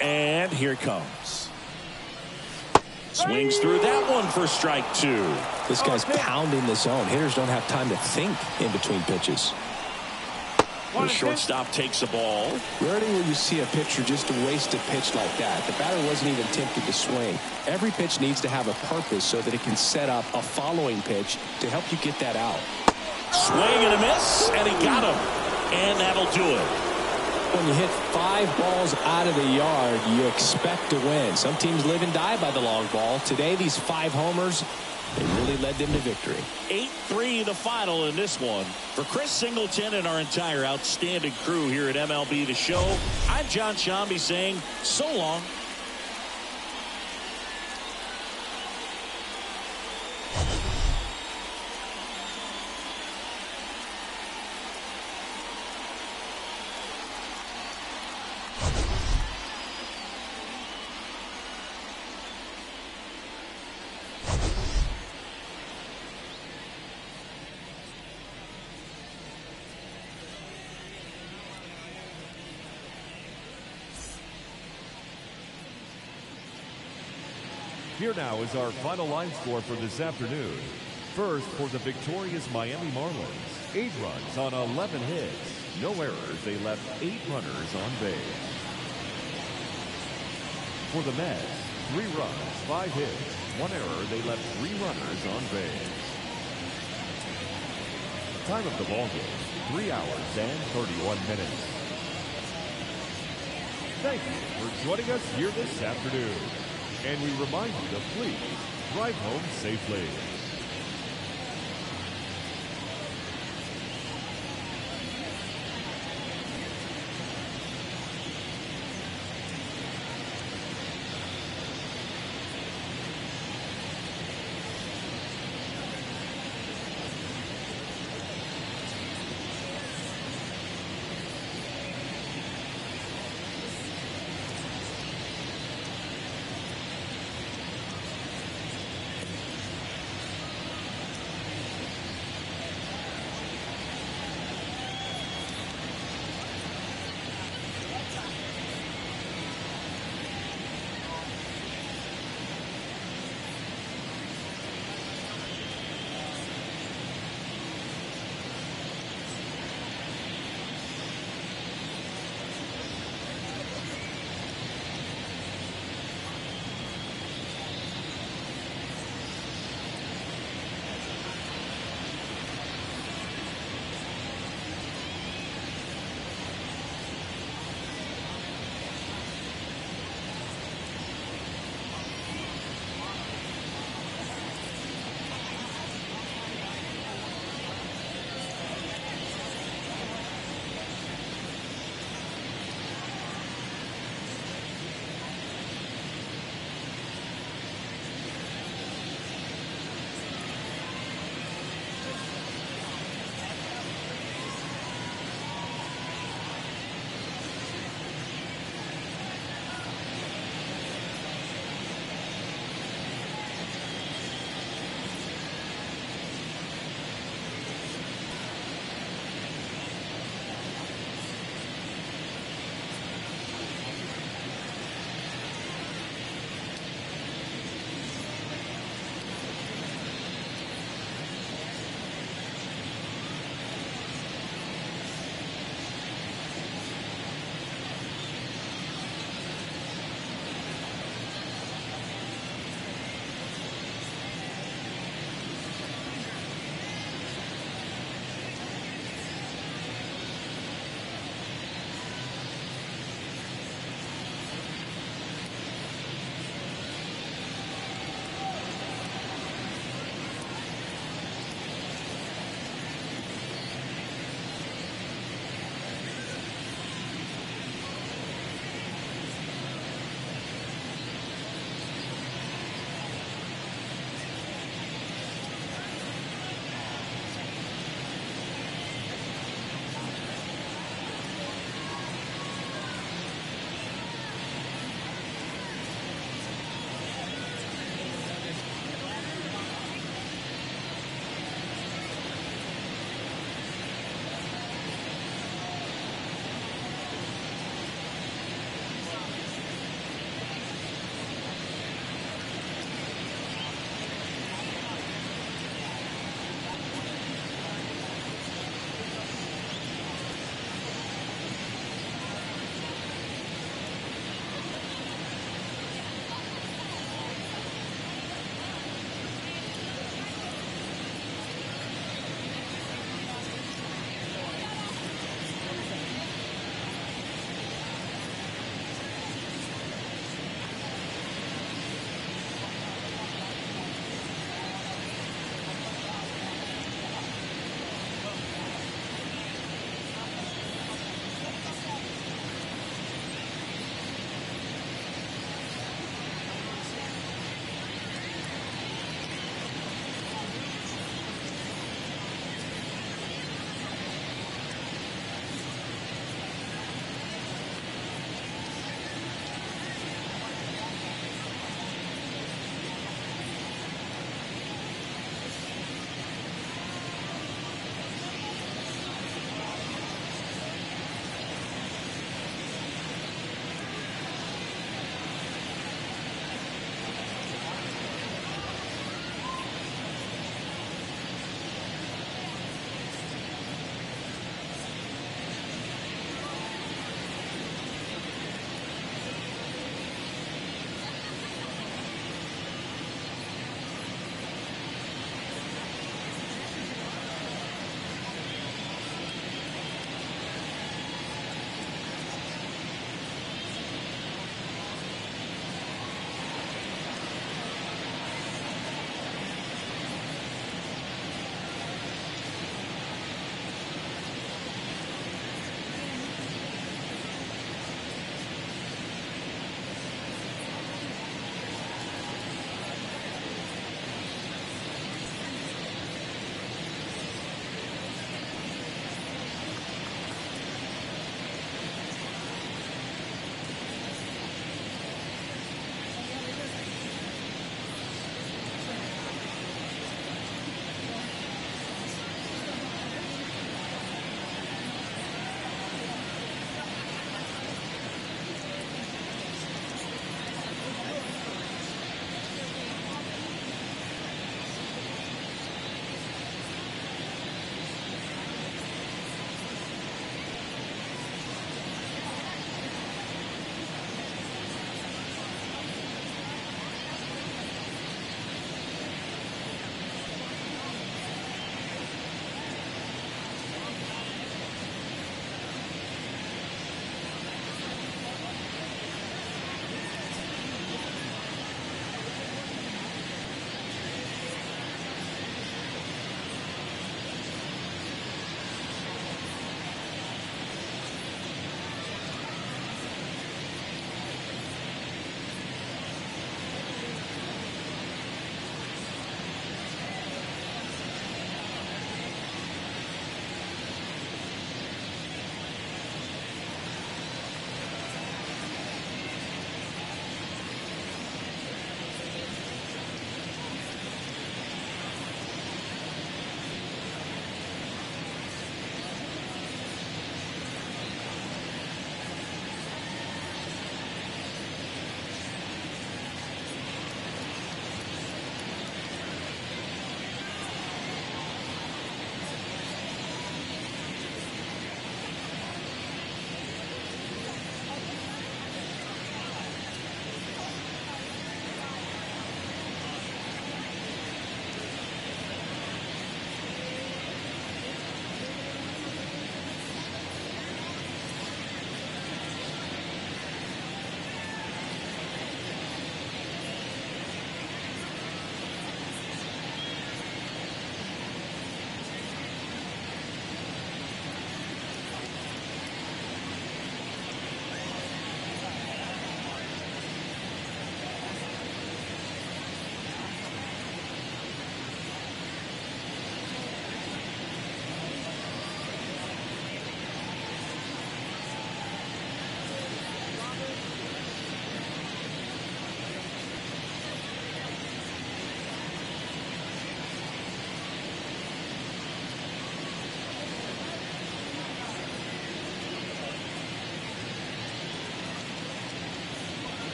And here it comes. Swings through that one for strike 2. This guy's pounding the zone. Hitters don't have time to think in between pitches. The shortstop takes a ball. Rarely will you see a pitcher just waste a pitch like that. The batter wasn't even tempted to swing. Every pitch needs to have a purpose so that it can set up a following pitch to help you get that out. Swing and a miss, and he got him. And that'll do it. When you hit 5 balls out of the yard, you expect to win. Some teams live and die by the long ball. Today, these 5 homers, they really led them to victory. 8-3 the final in this one. For Chris Singleton and our entire outstanding crew here at MLB The Show, I'm John Shambi saying so long. Here now is our final line score for this afternoon. First, for the victorious Miami Marlins, 8 runs on 11 hits. No errors, they left 8 runners on base. For the Mets, 3 runs, 5 hits. 1 error, they left 3 runners on base. Time of the ballgame, 3 hours and 31 minutes. Thank you for joining us here this afternoon. And we remind you to please drive home safely.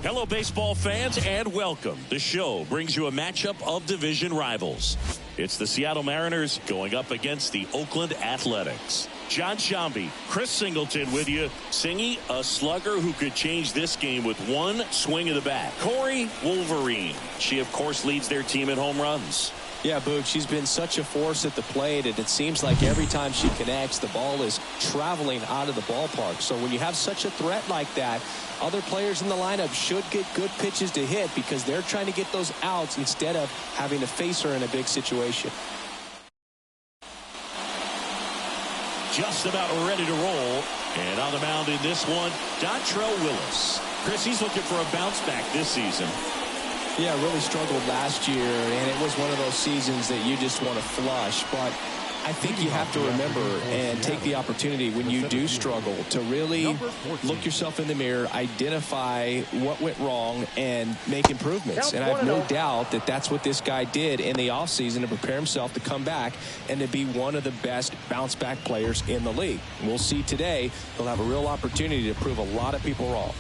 Hello, baseball fans, and welcome. The show brings you a matchup of division rivals. It's the Seattle Mariners going up against the Oakland Athletics. John Shambi, Chris Singleton with you. Singy, a slugger who could change this game with one swing of the bat. Corey, Wolverine. She, of course, leads their team in home runs. Yeah, Boog, she's been such a force at the plate, and it seems like every time she connects, the ball is traveling out of the ballpark. So when you have such a threat like that, other players in the lineup should get good pitches to hit because they're trying to get those outs instead of having to face her in a big situation. Just about ready to roll. And on the mound in this one, Dontrell Willis. Chris, he's looking for a bounce back this season. Yeah, really struggled last year, and it was one of those seasons that you just want to flush. But I think you have to remember and take the opportunity when you do struggle to really look yourself in the mirror, identify what went wrong, and make improvements. And I have no doubt that that's what this guy did in the offseason to prepare himself to come back and to be one of the best bounce-back players in the league. We'll see today he'll have a real opportunity to prove a lot of people wrong.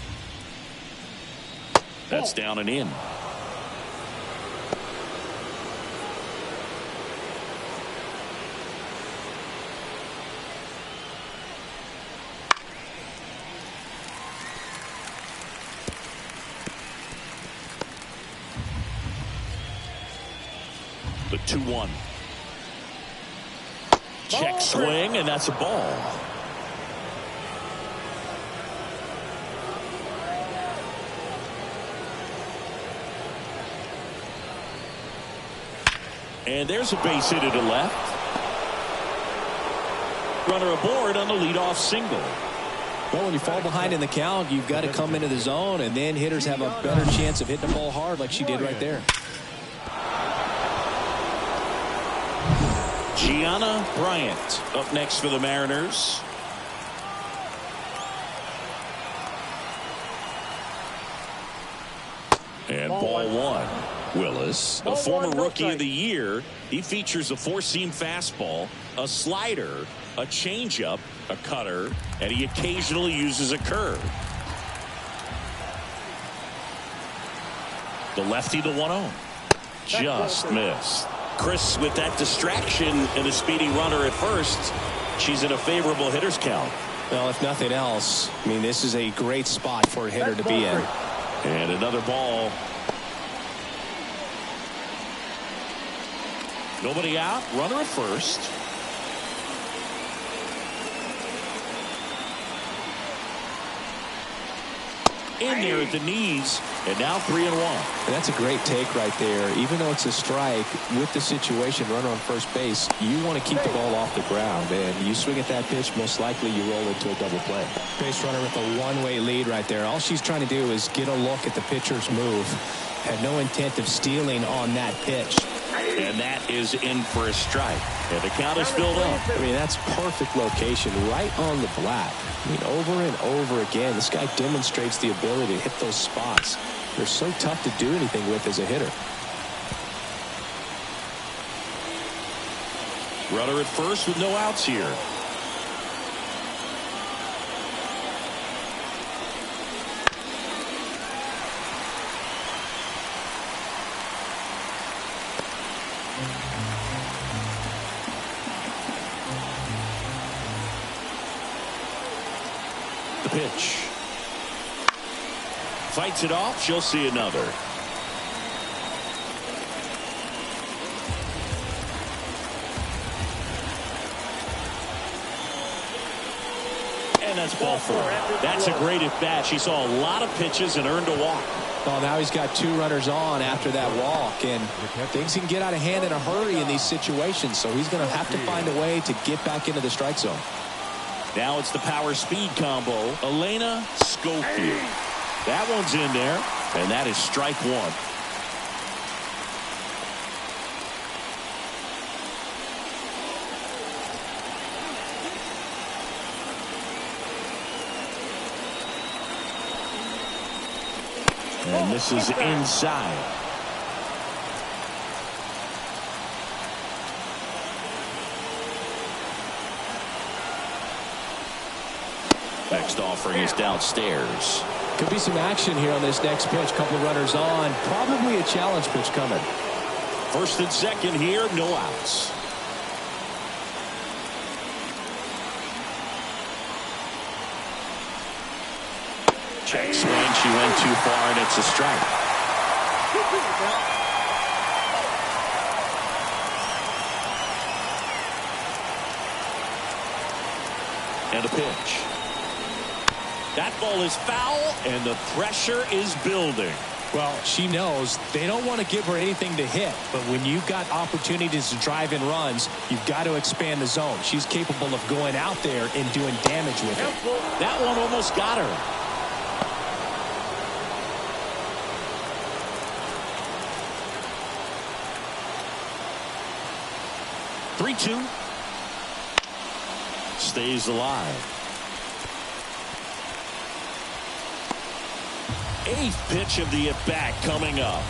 That's down and in. The 2-1. Check swing, and that's a ball. And there's a base hit to the left. Runner aboard on the leadoff single. Well, when you fall behind in the count, you've got to come into the zone, and then hitters have a better chance of hitting the ball hard like she did right there. Gianna Bryant up next for the Mariners. And ball one. Willis, a former rookie of the year, he features a four-seam fastball, a slider, a changeup, a cutter, and he occasionally uses a curve. The lefty, the 1-0. Just missed. Chris, with that distraction and a speedy runner at first, she's in a favorable hitter's count. Well, if nothing else, I mean, this is a great spot for a hitter to be in. And another ball. Nobody out, runner at first. In there at the knees, and now 3-1. And that's a great take right there. Even though it's a strike, with the situation, runner on first base, you want to keep the ball off the ground. And you swing at that pitch, most likely you roll into a double play. Base runner with a one-way lead right there. All she's trying to do is get a look at the pitcher's move. Had no intent of stealing on that pitch. And that is in for a strike. And the count is filled up. I mean, that's perfect location, right on the black. I mean, over and over again, this guy demonstrates the ability to hit those spots. They're so tough to do anything with as a hitter. Runner at first with no outs here. The pitch. Fights it off. She'll see another. And that's ball four. That's a great at bat. She saw a lot of pitches and earned a walk. Well, now he's got 2 runners on after that walk, and things can get out of hand in a hurry in these situations, so he's going to have to find a way to get back into the strike zone. Now it's the power speed combo. Elena Schofield. That one's in there, and that is strike one. And this is inside. Next offering is downstairs. Could be some action here on this next pitch. Couple of runners on. Probably a challenge pitch coming. First and second here, no outs. Check swing. She went too far, and it's a strike. And a pitch. That ball is foul, and the pressure is building. Well, she knows they don't want to give her anything to hit, but when you've got opportunities to drive in runs, you've got to expand the zone. She's capable of going out there and doing damage with it. That one almost got her. Three-two. Stays alive. 8th pitch of the at-bat coming up.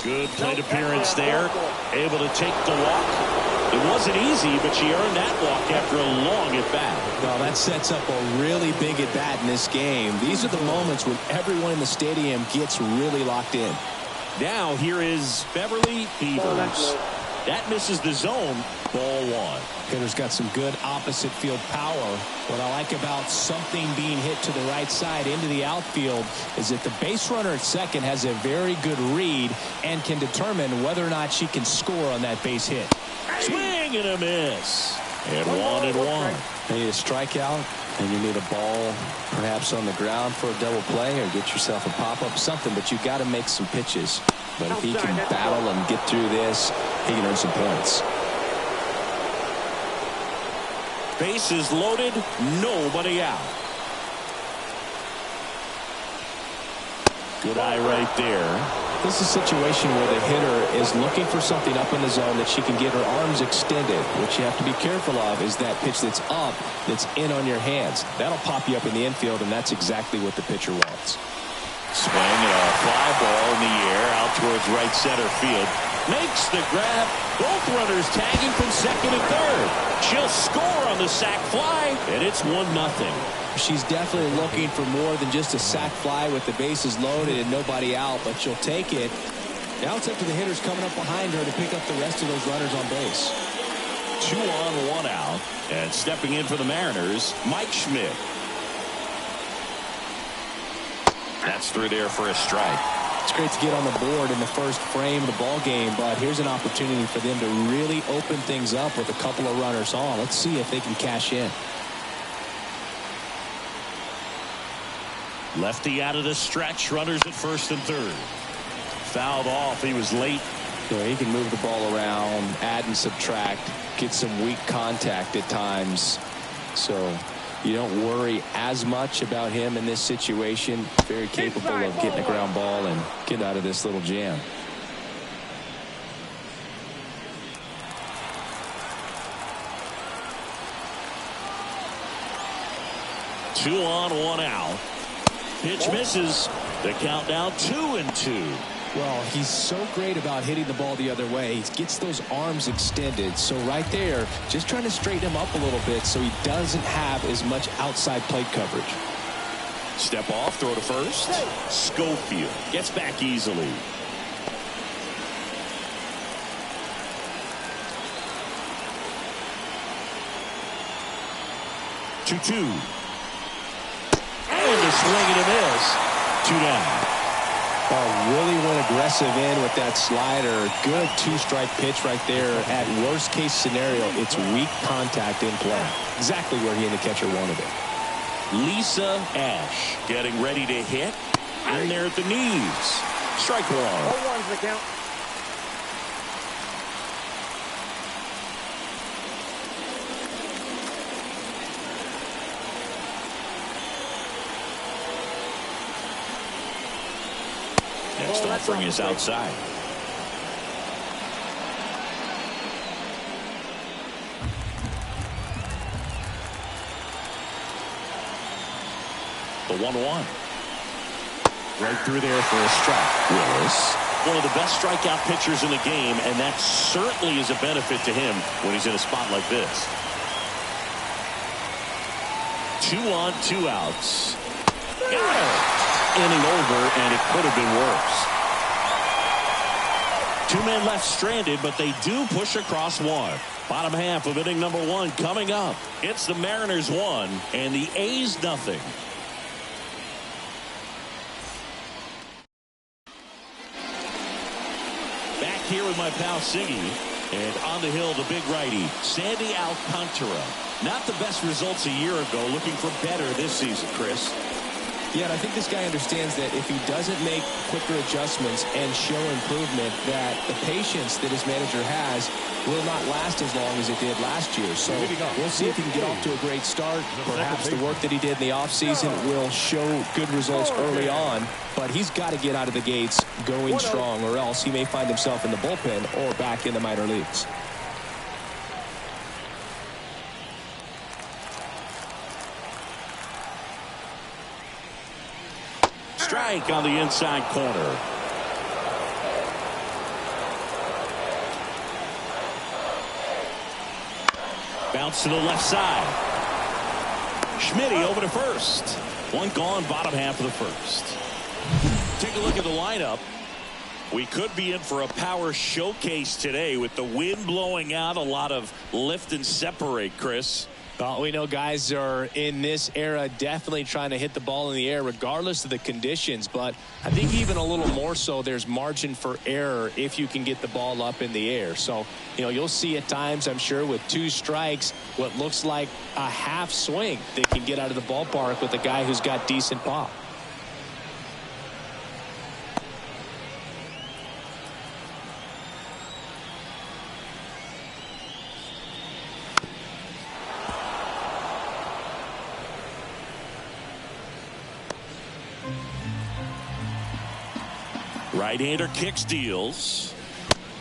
Good plate appearance there. Able to take the walk. It wasn't easy, but she earned that walk after a long at-bat. Well, that sets up a really big at-bat in this game. These are the moments when everyone in the stadium gets really locked in. Now here is Beverly Beavers. That misses the zone. Ball one. Hitter's got some good opposite field power. What I like about something being hit to the right side into the outfield is that the base runner at second has a very good read and can determine whether or not she can score on that base hit. Swing and a miss. And 1-1. You need a strikeout, and you need a ball perhaps on the ground for a double play, or get yourself a pop-up, something, but you got to make some pitches. But if he can battle and get through this, he can earn some points. Bases loaded, nobody out. Good eye right there. This is a situation where the hitter is looking for something up in the zone that she can get her arms extended. What you have to be careful of is that pitch that's up, that's in on your hands. That'll pop you up in the infield, and that's exactly what the pitcher wants. Swing and a fly ball in the air out towards right center field. Makes the grab. Both runners tagging from second and third. She'll score on the sac fly, and it's 1-0. She's definitely looking for more than just a sac fly with the bases loaded and nobody out, but she'll take it. Now it's up to the hitters coming up behind her to pick up the rest of those runners on base. 2 on, 1 out. And stepping in for the Mariners, Mike Schmidt. That's through there for a strike. It's great to get on the board in the first frame of the ball game, but here's an opportunity for them to really open things up with a couple of runners on. Let's see if they can cash in. Lefty out of the stretch. Runners at first and third. Fouled off. He was late. He can move the ball around, add and subtract, get some weak contact at times. So you don't worry as much about him in this situation. Very capable of getting a ground ball and getting out of this little jam. 2 on, 1 out. Pitch misses. The count now 2-2. Well, he's so great about hitting the ball the other way. He gets those arms extended. So right there, just trying to straighten him up a little bit so he doesn't have as much outside plate coverage. Step off, throw to first. Schofield gets back easily. Two. And a swing and a miss. 2 down. Really went aggressive in with that slider. Good 2-strike pitch right there. At worst case scenario, it's weak contact in play. Exactly where he and the catcher wanted it. Lisa Ash getting ready to hit. In there at the knees. Strike 1. 0-1's the count. Next offering is outside. The 1-1. Right through there for a strike. Willis, one of the best strikeout pitchers in the game, and that certainly is a benefit to him when he's in a spot like this. 2 on, 2 outs. Got it. Inning over, and it could have been worse. 2 men left stranded, but they do push across 1. Bottom half of inning number 1 coming up. It's the Mariners 1 and the A's 0. Back here with my pal Siggy, and on the hill the big righty Sandy Alcantara. Not the best results a year ago, looking for better this season, Chris. Yeah, and I think this guy understands that if he doesn't make quicker adjustments and show improvement, that the patience that his manager has will not last as long as it did last year. So we'll see if he can get off to a great start. Perhaps the work that he did in the offseason will show good results early on, but he's got to get out of the gates going strong, or else he may find himself in the bullpen or back in the minor leagues. Strike on the inside corner. Bounce to the left side. Schmitty over to first. 1 gone, bottom half of the first. Take a look at the lineup. We could be in for a power showcase today with the wind blowing out, a lot of lift and separate, Chris. Well, we know guys are in this era definitely trying to hit the ball in the air regardless of the conditions, but I think even a little more so there's margin for error if you can get the ball up in the air. So, you'll see at times, I'm sure, with 2 strikes, what looks like a half swing that can get out of the ballpark with a guy who's got decent pop. Right-hander kicks, deals.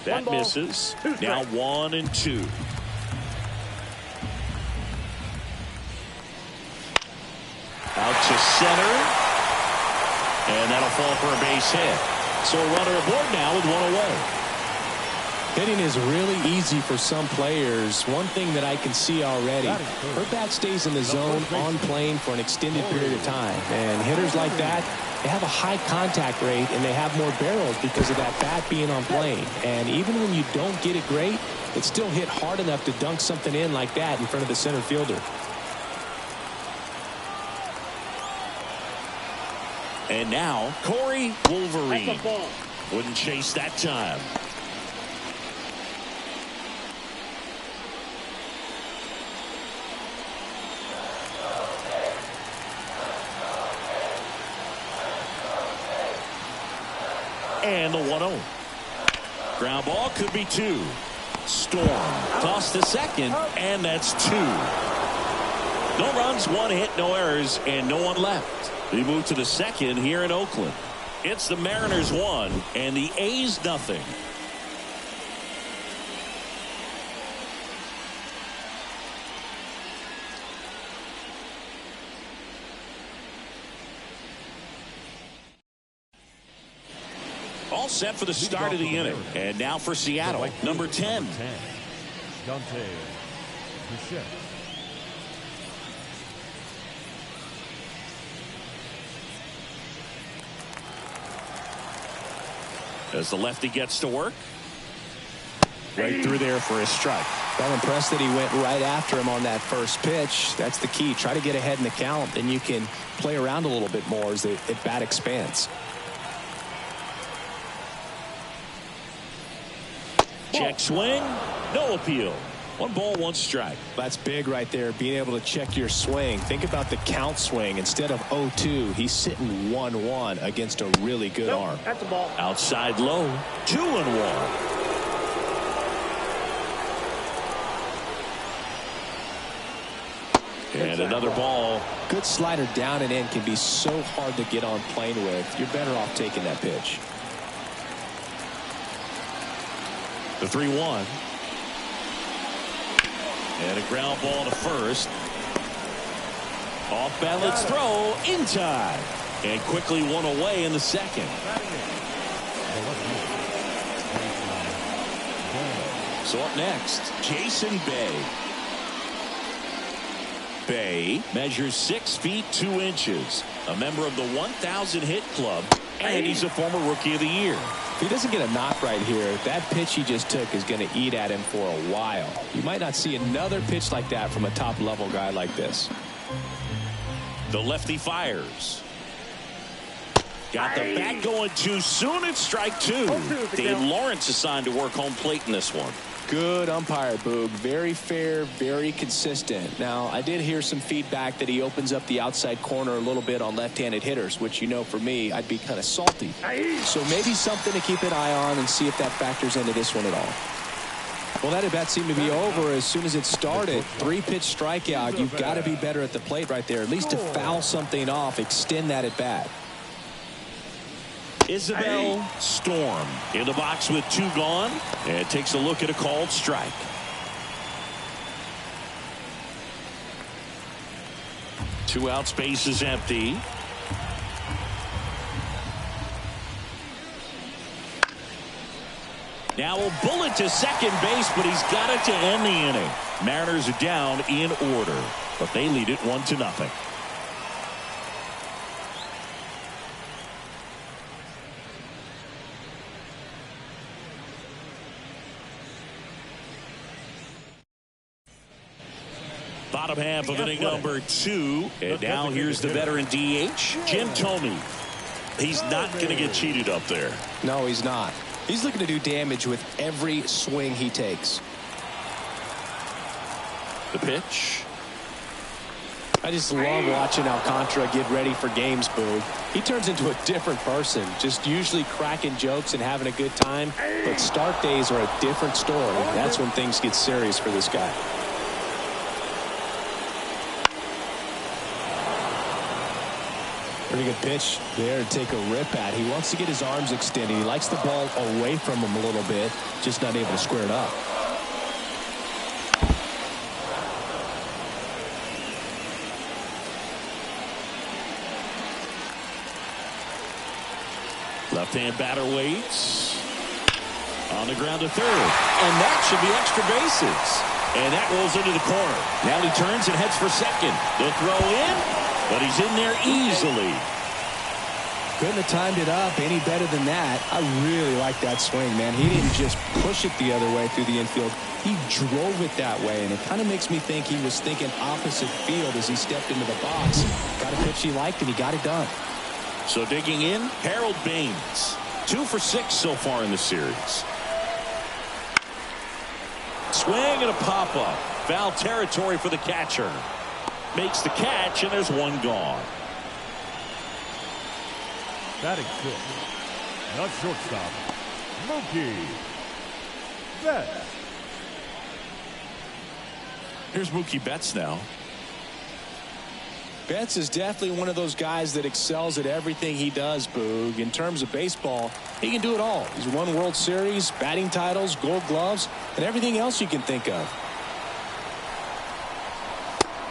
That misses. Now 1-2. Out to center. And that'll fall for a base hit. So a runner aboard now with 1 away. Hitting is really easy for some players. One thing that I can see already, her bat stays in the zone on plane for an extended period of time. And hitters like that, they have a high contact rate and they have more barrels because of that bat being on plane. And even when you don't get it great, it still hit hard enough to dunk something in like that in front of the center fielder. And now Corey Wolverine wouldn't chase that time. And the 1-0. Ground ball could be 2. Storm toss to second, and that's 2. No runs, 1 hit, no errors, and no one left. We move to the second here in Oakland. It's the Mariners 1 and the A's 0. all set for the start of the inning. And now for Seattle, number 10. Dante Bichette. As the lefty gets to work. Right through there for a strike. I'm impressed that he went right after him on that first pitch. That's the key. Try to get ahead in the count, then you can play around a little bit more as the at-bat expands. Check swing. No appeal. 1 ball, 1 strike. That's big right there, being able to check your swing. Think about the count swing. Instead of 0-2, he's sitting 1-1 against a really good arm. That's a ball. Outside low. 2-1. And another ball. Good slider down and in can be so hard to get on plane with. You're better off taking that pitch. The 3-1. And a ground ball to first. Off balance throw in time. And quickly one away in the second. So up next, Jason Bay. Bay measures 6 feet 2 inches, a member of the 1,000 hit club, and he's a former Rookie of the Year. If he doesn't get a knock right here, that pitch he just took is going to eat at him for a while. You might not see another pitch like that from a top-level guy like this. The lefty fires. Got the bat going too soon. It's strike 2. Dave Lawrence assigned to work home plate in this one. Good umpire, Boog. Very fair, very consistent. Now, I did hear some feedback that he opens up the outside corner a little bit on left-handed hitters, which, you know, for me, I'd be kind of salty. So maybe something to keep an eye on and see if that factors into this one at all. Well, that at-bat seemed to be over as soon as it started. 3-pitch strikeout. You've got to be better at the plate right there, at least to foul something off, extend that at-bat. Isabel Storm in the box with 2 gone, and takes a look at a called strike. Two out, space is empty. Now a bullet to second base, but he's got it to end the inning. Mariners are down in order, but they lead it 1-0. Bottom half of inning number 2. And now here's the veteran DH, Jim Thome. He's not going to get cheated up there. No, he's not. He's looking to do damage with every swing he takes. The pitch. I just love watching Alcantara get ready for games, Boo. He turns into a different person, just usually cracking jokes and having a good time. But start days are a different story. That's when things get serious for this guy. Pretty good pitch there to take a rip at. He wants to get his arms extended. He likes the ball away from him a little bit, just not able to square it up. Left-hand batter waits. On the ground to third. And that should be extra bases. And that rolls into the corner. Now he turns and heads for second. The throw in, but he's in there easily. Couldn't have timed it up any better than that. I really like that swing, man. He didn't just push it the other way through the infield. He drove it that way, and it kind of makes me think he was thinking opposite field as he stepped into the box. Got a pitch he liked, and he got it done. So digging in, Harold Baines. 2 for 6 so far in the series. Swing and a pop-up. Foul territory for the catcher. Makes the catch, and there's one gone. Batting 6th, not shortstop, Mookie Betts. Here's Mookie Betts now. Betts is definitely one of those guys that excels at everything he does, Boog. In terms of baseball, he can do it all. He's won World Series, batting titles, Gold Gloves, and everything else you can think of.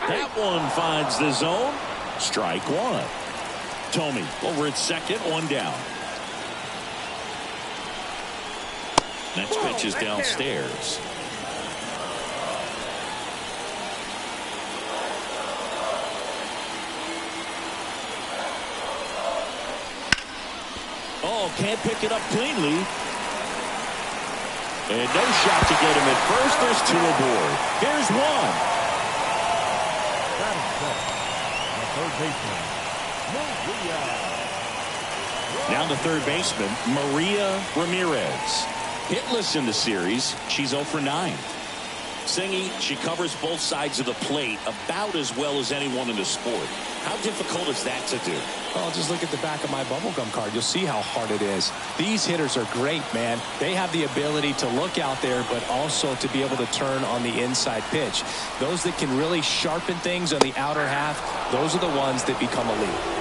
That one finds the zone. Strike 1. Thome over at second, 1 down. Next pitch is downstairs. Oh, can't pick it up cleanly. And no shot to get him at first. There's two aboard. Here's one. Now the third baseman, Maria Ramirez. Hitless in the series. She's 0 for 9. Singy, she covers both sides of the plate about as well as anyone in the sport. How difficult is that to do? Oh, just look at the back of my bubblegum card. You'll see how hard it is. These hitters are great, man. They have the ability to look out there, but also to be able to turn on the inside pitch. Those that can really sharpen things on the outer half, those are the ones that become elite.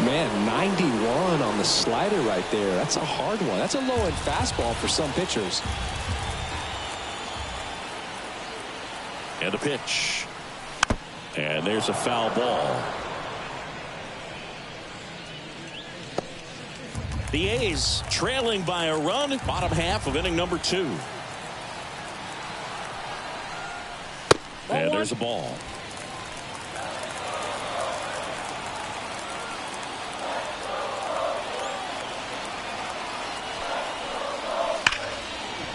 Man, 91 on the slider right there. That's a hard one. That's a low-end fastball for some pitchers. And the pitch. And there's a foul ball. The A's trailing by a run, bottom half of inning number 2. And there's a ball.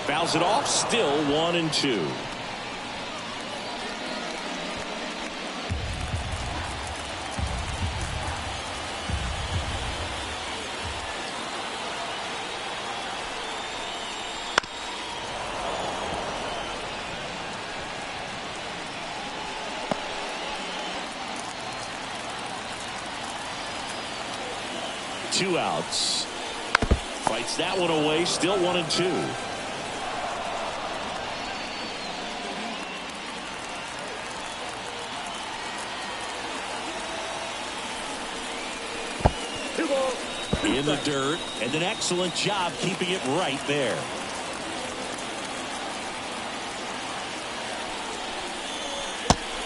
Fouls it off, still 1-2. Two outs. Fights that one away, still 1-2. In the dirt, and an excellent job keeping it right there.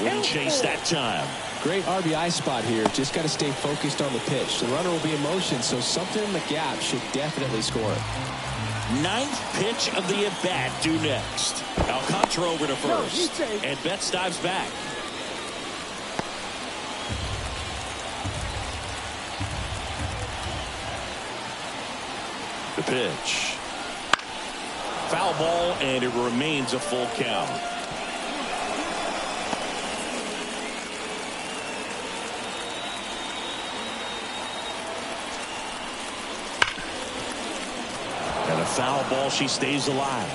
Wouldn't chase that time. Great RBI spot here. Just got to stay focused on the pitch. The runner will be in motion, so something in the gap should definitely score it. 9th pitch of the at-bat due next. Alcantara over to first, and Betts dives back. The pitch. Foul ball, and it remains a full count. And a foul ball, she stays alive.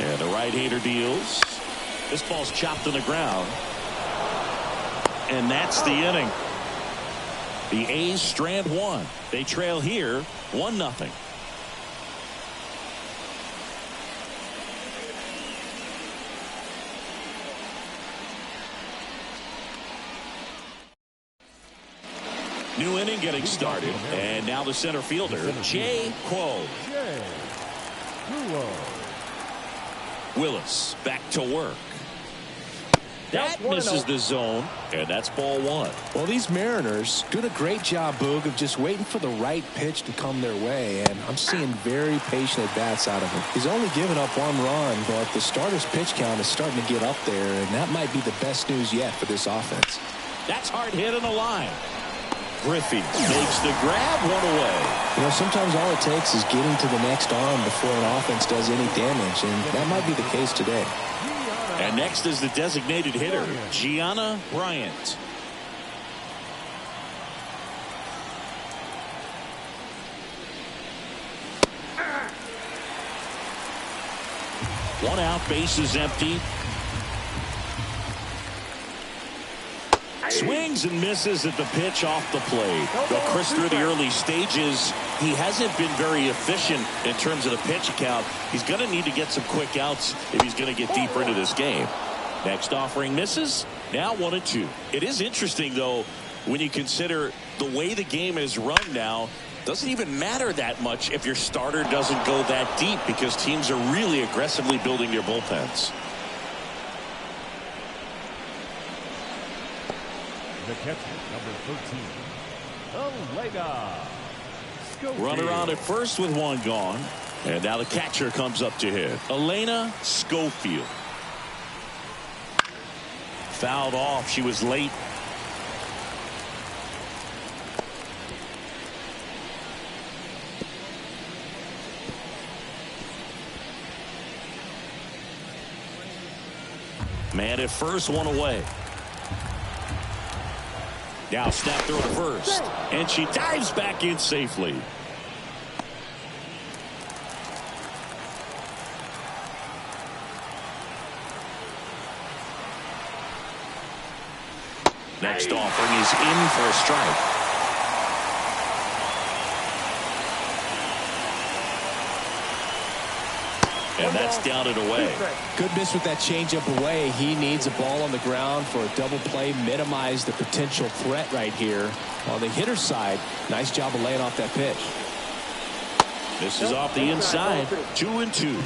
And the right-hander deals. This ball's chopped on the ground. And that's the inning. The A's strand one. They trail here 1-0. New inning getting started. And now the center fielder, Jay Quo. Willis back to work. That misses the zone, and that's ball 1. Well, these Mariners doing a great job, Boog, of just waiting for the right pitch to come their way, and I'm seeing very patient at-bats out of him. He's only given up 1 run, but the starter's pitch count is starting to get up there, and that might be the best news yet for this offense. That's hard hit on the line. Griffey makes the grab, 1 away. You know, sometimes all it takes is getting to the next arm before an offense does any damage, and that might be the case today. And next is the designated hitter, Gianna Bryant. One out, base is empty. Swings and misses at the pitch off the plate. But Chris, through the early stages, he hasn't been very efficient in terms of the pitch count. He's going to need to get some quick outs if he's going to get deeper into this game. Next offering misses. Now 1-2. It is interesting, though, when you consider the way the game is run now. Doesn't even matter that much if your starter doesn't go that deep, because teams are really aggressively building their bullpens. The catcher, number 13, Elena Schofield. Runner on at first with one gone. And now the catcher comes up to hit. Elena Schofield. Fouled off. She was late. Man at first, one away. Now snap throw to first. And she dives back in safely. Next offering is in for a strike. And that's down and away. Good miss with that changeup away. He needs a ball on the ground for a double play. Minimize the potential threat right here. On the hitter's side, nice job of laying off that pitch. This is off the inside. 2-2.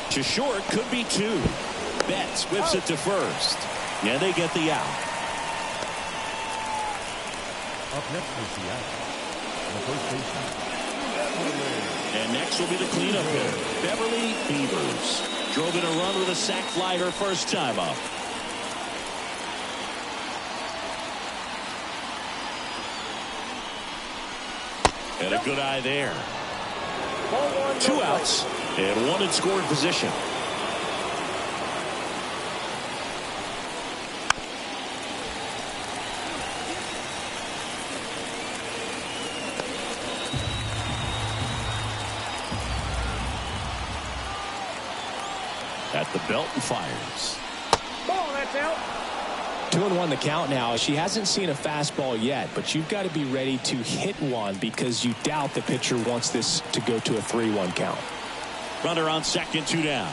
To short, could be two. Betts whips it to first. And they get the out. Up next for Seattle, the first baseman. And next will be the cleanup hitter, Beverly Beavers. Drove in a run with a sac fly her first time up. And a good eye there. 2 outs and one in scoring position. At the belt and fires. Ball, that's out. 2-1 the count now. She hasn't seen a fastball yet, but you've got to be ready to hit one because you doubt the pitcher wants this to go to a 3-1 count. Runner on second, 2 down.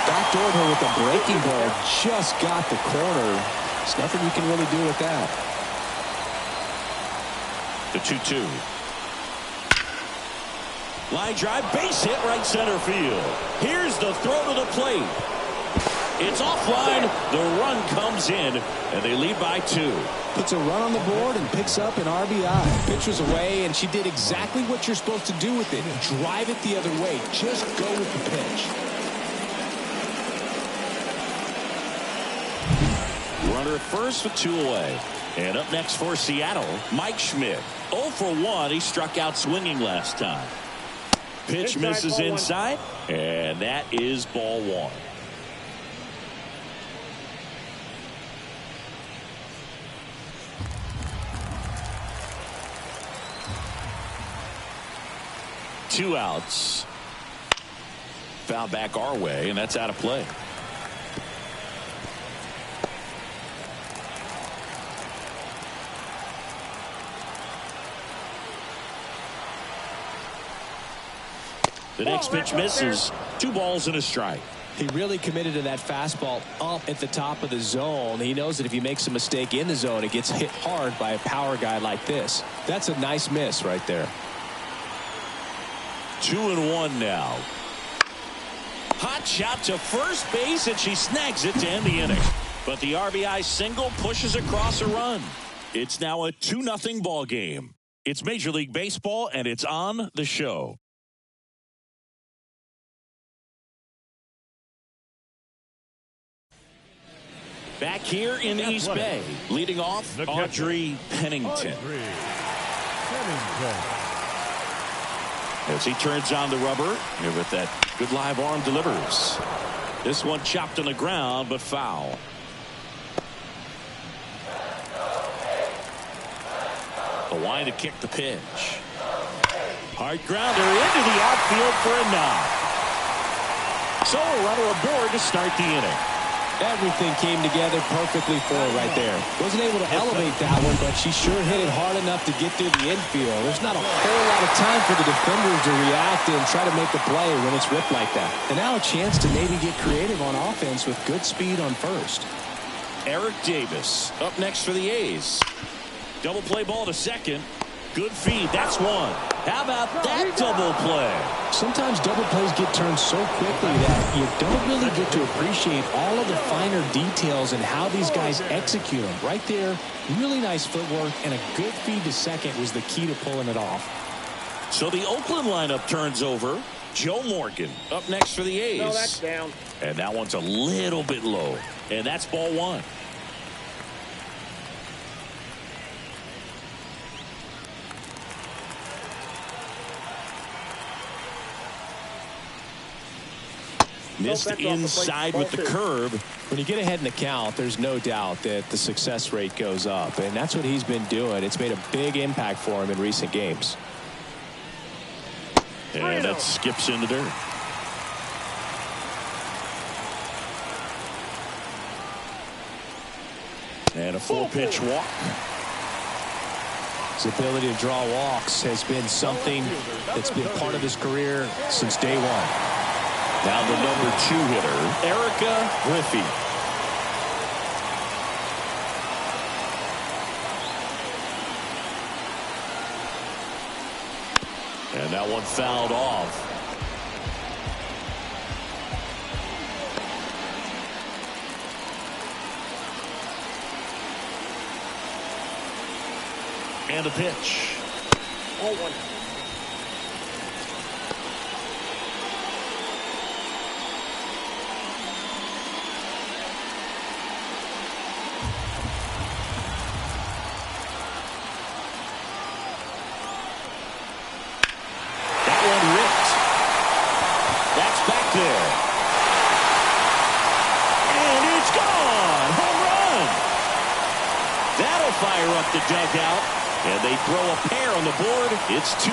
Backdoored her with a breaking ball. Just got the corner. There's nothing you can really do with that. The 2-2. Line drive, base hit, right center field. Here's the throw to the plate. It's offline. The run comes in, and they lead by 2. Puts a run on the board and picks up an RBI. Pitch was away, and she did exactly what you're supposed to do with it. Drive it the other way. Just go with the pitch. Runner at first with 2 away. And up next for Seattle, Mike Schmidt. 0 for 1. He struck out swinging last time. Pitch misses inside, and that is ball 1. Two outs. Foul back our way, and that's out of play. The next pitch misses. 2 balls and a strike. He really committed to that fastball up at the top of the zone. He knows that if he makes a mistake in the zone, it gets hit hard by a power guy like this. That's a nice miss right there. 2-1 now. Hot shot to first base, and she snags it to end the inning. But the RBI single pushes across a run. It's now a 2-0 ball game. It's Major League Baseball, and it's on the show. Back here in East Bay, leading off, Audrey Pennington. As he turns on the rubber, and with that good live arm delivers. This one chopped on the ground, but foul. The line to kick the pitch. Hard grounder into the outfield for a knock. So a runner aboard to start the inning. Everything came together perfectly for her right there. Wasn't able to elevate that one, but she sure hit it hard enough to get through the infield. There's not a whole lot of time for the defenders to react and try to make a play when it's ripped like that. And now a chance to maybe get creative on offense with good speed on first. Eric Davis up next for the A's. Double play ball to second. Good feed. That's one. How about that double play? Sometimes double plays get turned so quickly that you don't really get to appreciate all of the finer details and how these guys execute them. Right there, really nice footwork, and a good feed to second was the key to pulling it off. So the Oakland lineup turns over. Joe Morgan up next for the A's. No, that's down. And that one's a little bit low. And that's ball one. Missed inside with the curve. When you get ahead in the count, there's no doubt that the success rate goes up, and that's what he's been doing. It's made a big impact for him in recent games. And that skips in the dirt. And a full pitch walk. His ability to draw walks has been something that's been part of his career since day one. Now the number 2 hitter, Erica Griffey. And that one fouled off. And a pitch. Oh, one. There. And it's gone. Home run. That'll fire up the dugout. And they throw a pair on the board. It's 2-2.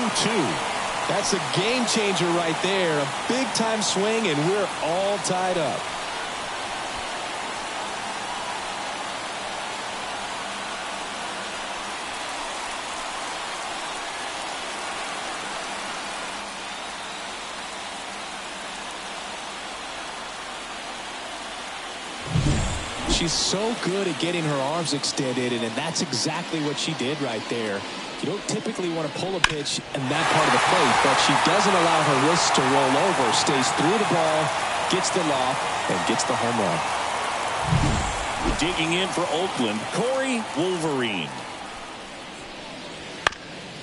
That's a game changer right there. A big time swing, and we're all tied up. She's so good at getting her arms extended, and that's exactly what she did right there. You don't typically want to pull a pitch in that part of the plate, but she doesn't allow her wrists to roll over. Stays through the ball, gets the loft, and gets the home run. Digging in for Oakland, Corey Wolverine.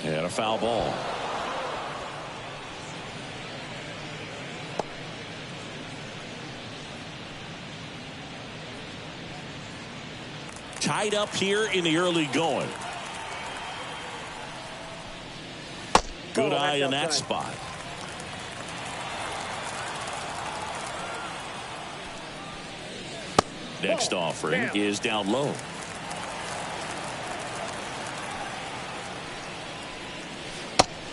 And a foul ball. Tied up here in the early going. Good eye on that spot. Next offering is down low.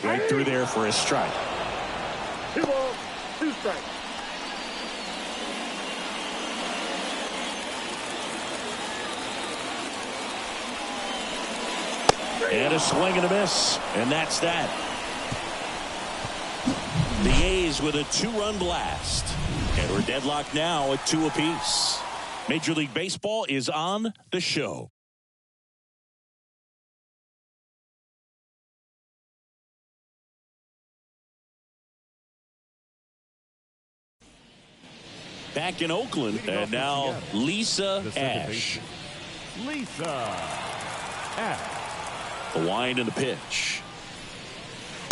Right through there for a strike. 2 balls, 2 strikes. And a swing and a miss. And that's that. The A's with a 2-run blast. And we're deadlocked now at 2 apiece. Major League Baseball is on the show. Back in Oakland, and now Lisa Ash. Lisa Ash. The wind and the pitch.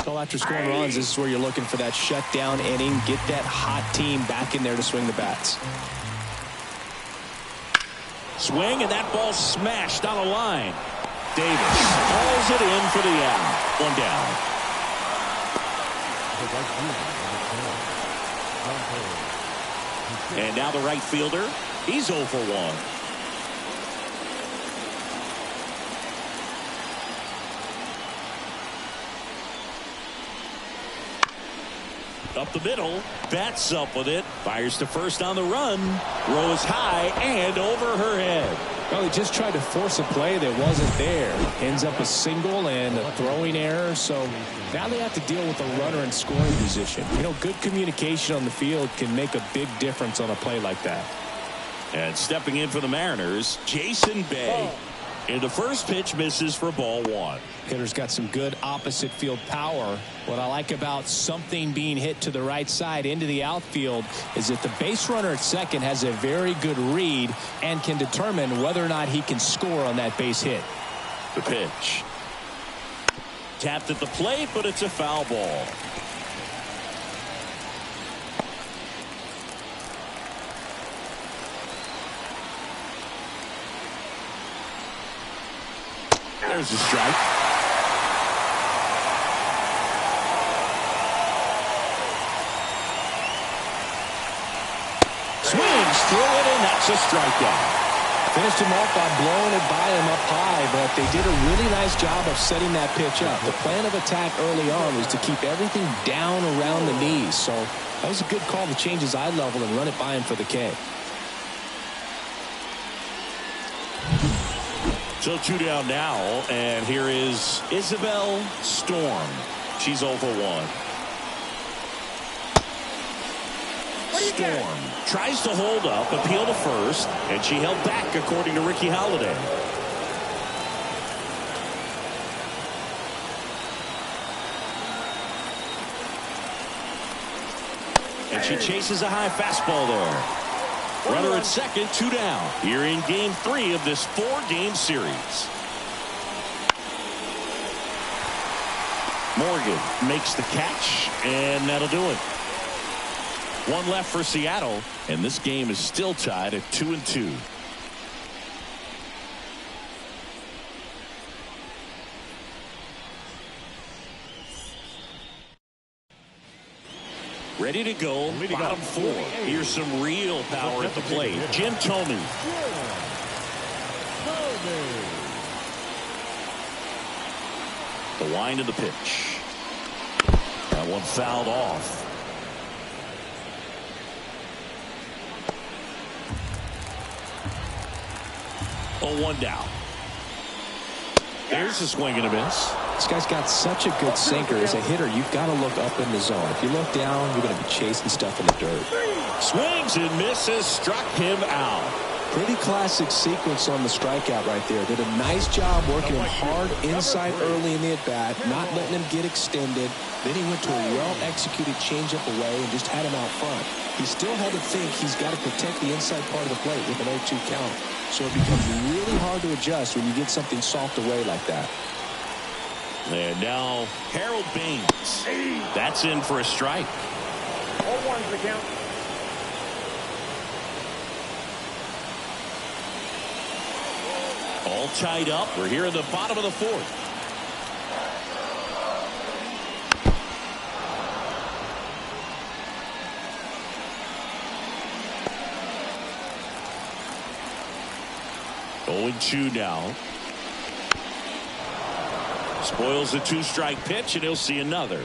So after scoring runs, this is where you're looking for that shutdown inning. Get that hot team back in there to swing the bats. Swing, and that ball smashed on a line. Davis hauls it in for the out. 1 down. And now the right fielder. He's 0 for 1. Up the middle, bats up with it, fires to first on the run, rose high and over her head. Well, he just tried to force a play that wasn't there. Ends up a single and a throwing error, so now they have to deal with a runner in scoring position. You know, good communication on the field can make a big difference on a play like that. And stepping in for the Mariners, Jason Bay. And the first pitch misses for ball one. Hitter's got some good opposite field power. What I like about something being hit to the right side into the outfield is that the base runner at second has a very good read and can determine whether or not he can score on that base hit. The pitch. Tapped at the plate, but it's a foul ball. There's a strike. Swings through it, and that's a strikeout. Finished him off by blowing it by him up high, but they did a really nice job of setting that pitch up. The plan of attack early on was to keep everything down around the knees, so that was a good call to change his eye level and run it by him for the K. So 2 down now, and here is Isabel Storm. She's 0 for 1. Storm tries to hold up, appeal to first, and she held back according to Ricky Holiday. And she chases a high fastball there. Runner at second, 2 down. Here in game 3 of this 4-game series. Morgan makes the catch, and that'll do it. 1 left for Seattle, and this game is still tied at 2-2. Ready to go, bottom 4. Here's some real power at the plate. Jim Thome. The wind of the pitch. That one fouled off. 0-1 down. There's a swing and a miss. This guy's got such a good sinker. As a hitter, you've got to look up in the zone. If you look down, you're going to be chasing stuff in the dirt. Swings and misses, struck him out. Pretty classic sequence on the strikeout right there. Did a nice job working him hard inside early in the at-bat, not letting him get extended. Then he went to a well-executed changeup away and just had him out front. He still had to think he's got to protect the inside part of the plate with an 0-2 count. So it becomes really hard to adjust when you get something soft away like that. And now Harold Baines. That's in for a strike. 0-1's the count. All tied up. We're here in the bottom of the 4th. Oh, 0-2 now. Spoils the 2-strike pitch, and he'll see another.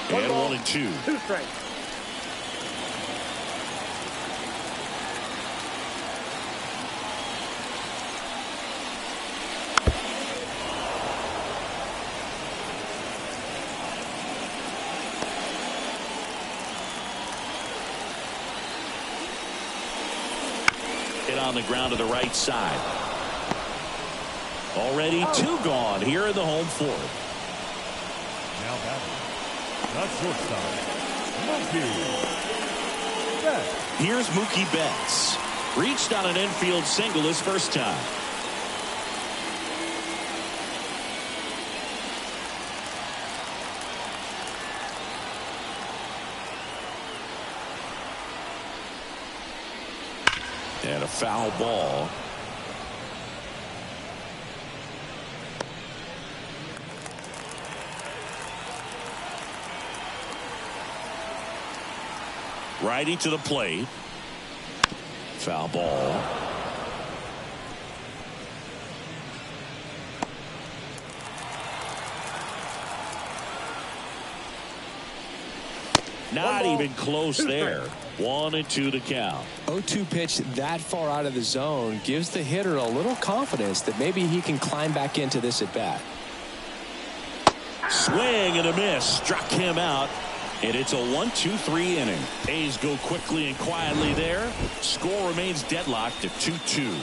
And 1-2. 2 strikes. Hit on the ground to the right side. Already 2 gone here in the home 4th. Now batting. The shortstop, Mookie Betts. Here's Mookie Betts. Reached on an infield single his first time. And a foul ball. Righty to the plate. Foul ball. Not even close there. 1-2 to count. 0-2 pitch that far out of the zone gives the hitter a little confidence that maybe he can climb back into this at bat. Swing and a miss. Struck him out. And it's a 1-2-3 inning. A's go quickly and quietly there. Score remains deadlocked at 2-2.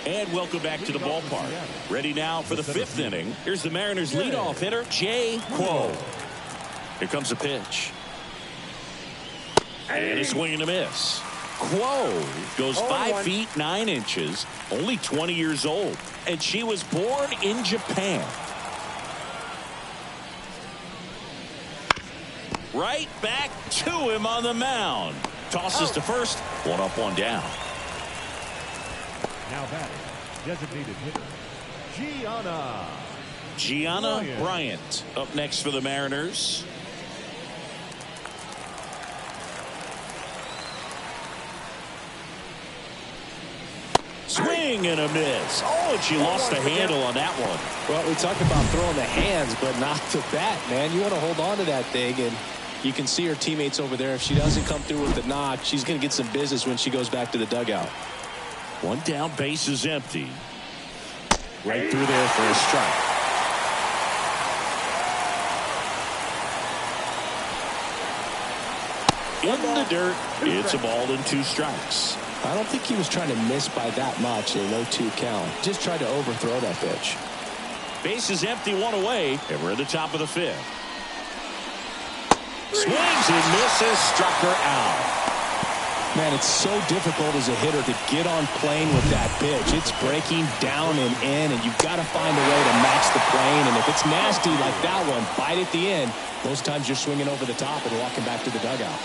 And welcome back to the ballpark. Ready now for the 5th inning. Here's the Mariners leadoff hitter, Jay Quo. Here comes the pitch. And a swing and a miss. Quo goes 5 feet 9 inches, only 20 years old, and she was born in Japan. Right back to him on the mound. Tosses to first. 1 up, 1 down. Now batting, designated hitter, Gianna Bryant up next for the Mariners. Swing and a miss. Oh, and she lost the handle on that one. Well, we talk about throwing the hands, but not the bat, man. You want to hold on to that thing, and you can see her teammates over there. If she doesn't come through with the knock, she's going to get some business when she goes back to the dugout. 1 down, base is empty. Right through there for a strike. In the dirt, it's a ball and 2 strikes. I don't think he was trying to miss by that much in a 0-2 count. Just tried to overthrow that pitch. Base is empty, 1 away, and we're at the top of the 5th. Swings and misses, struck her out. Man, it's so difficult as a hitter to get on plane with that pitch. It's breaking down and in, and you've got to find a way to match the plane. And if it's nasty like that one, bite at the end. Most times you're swinging over the top and walking back to the dugout.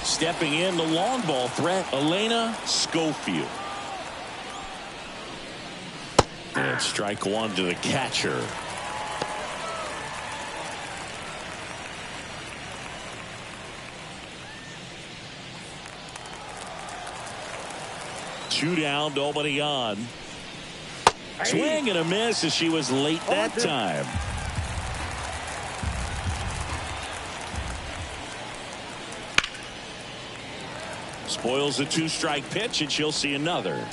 Stepping in the long ball threat, Elena Schofield. And strike 1 to the catcher. Two down, nobody on. Swing and a miss as she was late that time. Spoils the 2-strike pitch, and she'll see another.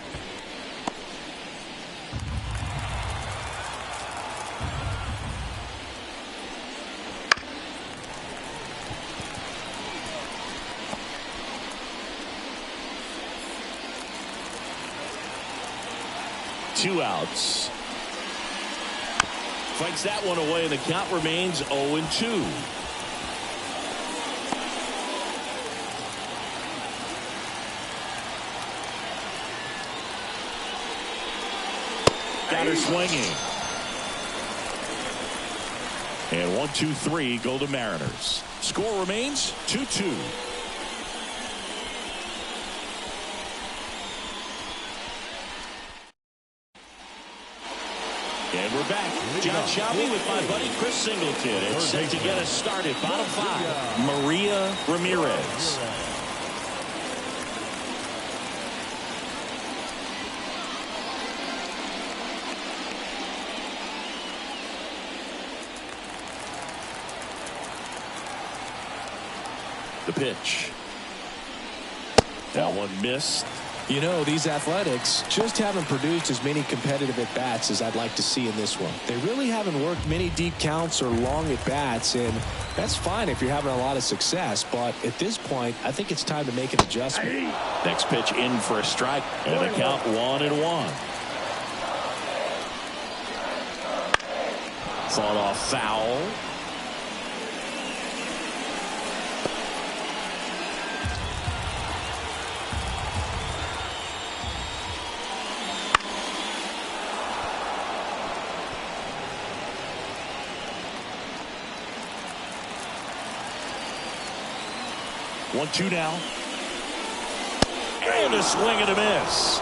Two outs. Fights that one away, and the count remains 0-2. Got her swinging. And 1-2-3 go the Mariners. Score remains 2-2. And we're back. John Shelby with my buddy Chris Singleton. It's set to get us started. Bottom 5. Maria Ramirez. The pitch. That one missed. You know, these Athletics just haven't produced as many competitive at-bats as I'd like to see in this one. They really haven't worked many deep counts or long at-bats, and that's fine if you're having a lot of success. But at this point, I think it's time to make an adjustment. Next pitch in for a strike, and the count 1-1. Fought off foul. One-two now. And a swing and a miss.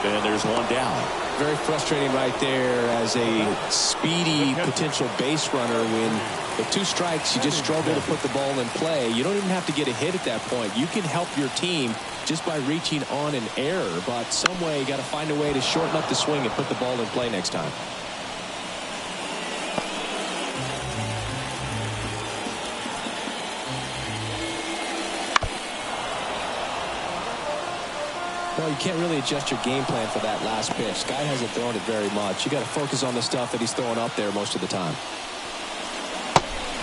And there's 1 down. Very frustrating right there as a speedy potential base runner. When with 2 strikes, you just struggle to put the ball in play. You don't even have to get a hit at that point. You can help your team just by reaching on an error. But some way, you got to find a way to shorten up the swing and put the ball in play next time. Well, you can't really adjust your game plan for that last pitch. Guy hasn't thrown it very much. You got to focus on the stuff that he's throwing up there most of the time.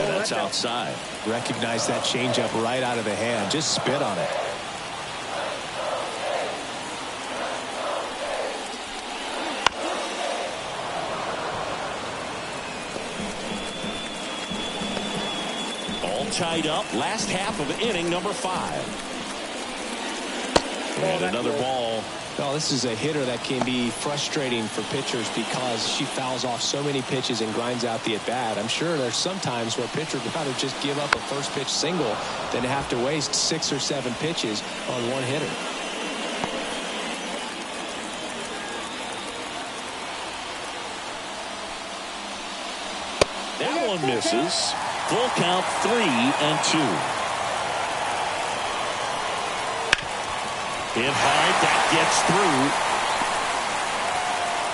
And that's outside. Recognize that changeup right out of the hand. Just spit on it. All tied up. Last half of inning number 5. And another ball. Well, this is a hitter that can be frustrating for pitchers because she fouls off so many pitches and grinds out the at-bat. I'm sure there's some times where a pitcher would rather just give up a first pitch single than to have to waste 6 or 7 pitches on one hitter. That one misses. Full count, 3-2. Hit hard, that gets through.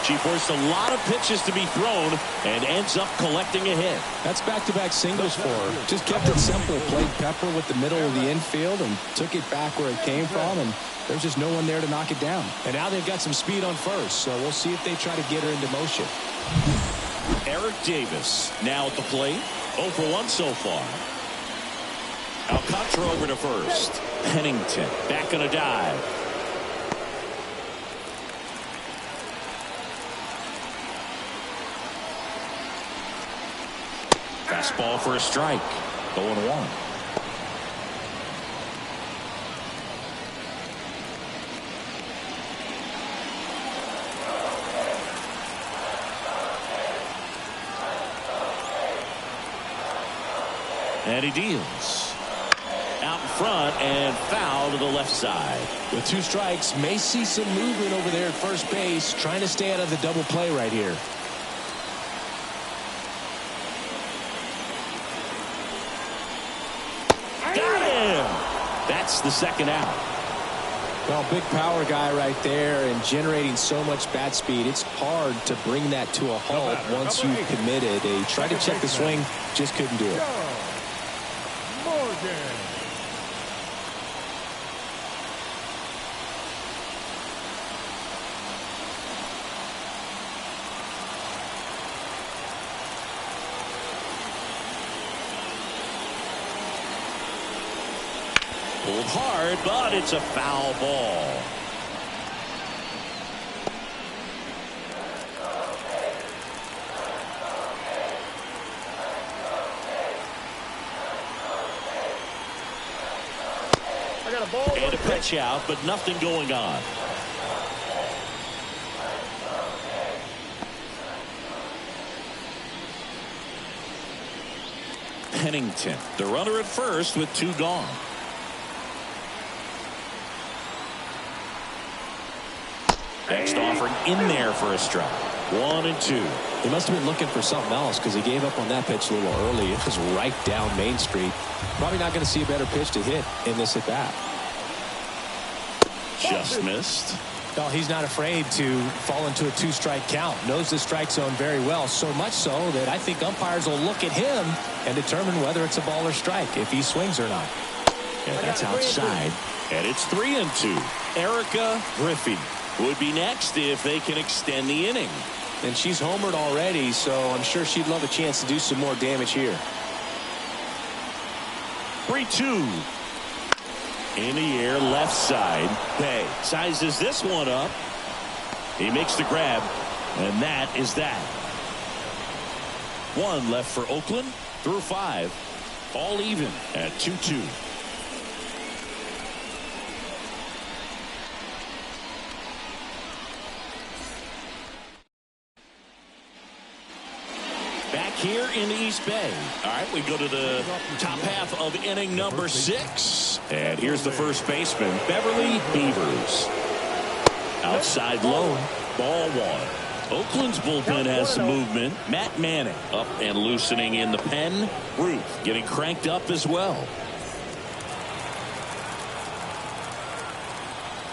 She forced a lot of pitches to be thrown and ends up collecting a hit. That's back-to-back singles for her. Just kept it simple. Played pepper with the middle of the infield and took it back where it came from, and there's just no one there to knock it down. And now they've got some speed on first, so we'll see if they try to get her into motion. Eric Davis now at the plate. 0 for 1 so far. Alcantara over to first. Pennington back on a dive. Fastball for a strike. 0-1. And he deals. Out in front and foul to the left side. With 2 strikes, may see some movement over there at first base, trying to stay out of the double play right here. Got him! That's the second out. Well, big power guy right there and generating so much bat speed. It's hard to bring that to a halt once you've committed. They tried to check the swing, just couldn't do it. Pulled hard, but it's a foul ball. I got a ball. And a pitch out, but nothing going on. Pennington, the runner at first with 2 gone. Next offering in there for a strike. 1-2. He must have been looking for something else because he gave up on that pitch a little early. It was right down Main Street. Probably not going to see a better pitch to hit in this at bat. Just missed. No, he's not afraid to fall into a 2-strike count. Knows the strike zone very well, so much so that I think umpires will look at him and determine whether it's a ball or strike, if he swings or not. And that's outside. And it's 3-2. Erica Griffey would be next if they can extend the inning. And she's homered already, so I'm sure she'd love a chance to do some more damage here. 3-2. In the air, left side. Bay sizes this one up. He makes the grab, and that is that. 1 left for Oakland through 5. All even at 2-2. Here in the East Bay. All right, we go to the top half of inning number 6. And here's the first baseman, Beverly Beavers. Outside low, ball 1. Oakland's bullpen has some movement. Matt Manning up and loosening in the pen. Ruth getting cranked up as well.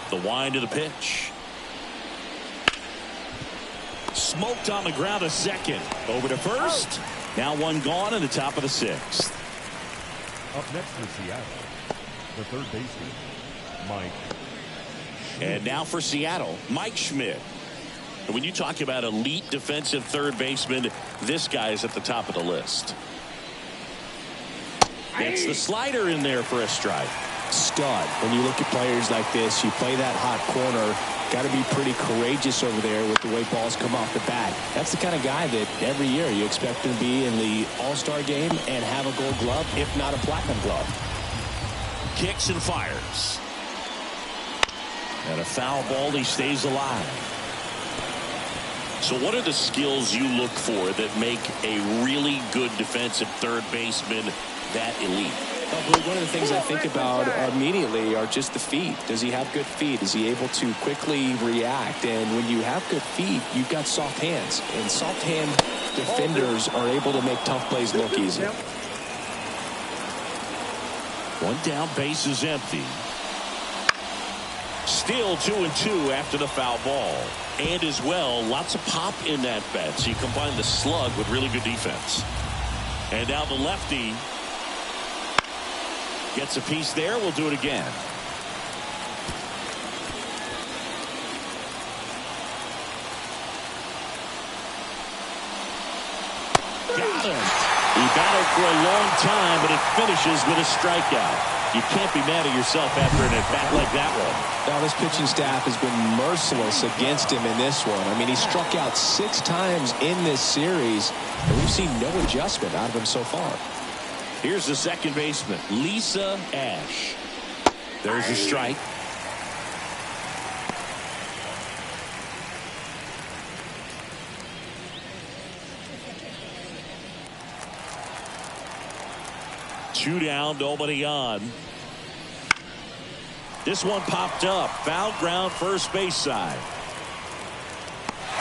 The wind of the pitch. Smoked on the ground, a second. Over to first. Now 1 gone in the top of the 6th. Up next for Seattle, the third baseman, Mike And now for Seattle, Mike Schmidt. And when you talk about elite defensive third baseman, this guy is at the top of the list. Gets the slider in there for a strike. Stud. When you look at players like this, you play that hot corner, got to be pretty courageous over there with the way balls come off the bat. That's the kind of guy that every year you expect him to be in the All-Star game and have a gold glove, if not a platinum glove. Kicks and fires. And a foul ball, he stays alive. So what are the skills you look for that make a really good defensive third baseman that elite? Well, one of the things I think about immediately are just the feet. Does he have good feet? Is he able to quickly react? And when you have good feet, you've got soft hands. And soft hand defenders are able to make tough plays look easy. One down, base is empty. Still 2-2 after the foul ball. And as well, lots of pop in that bat. So you combine the slug with really good defense. And now the lefty gets a piece there. We'll do it again. Got him. He battled for a long time, but it finishes with a strikeout. You can't be mad at yourself after an at-bat like that one. Now, this pitching staff has been merciless against him in this one. I mean, he struck out 6 times in this series, and we've seen no adjustment out of him so far. Here's the second baseman, Lisa Ash. There's a strike. Two down, nobody on. This one popped up. Foul ground, first base side.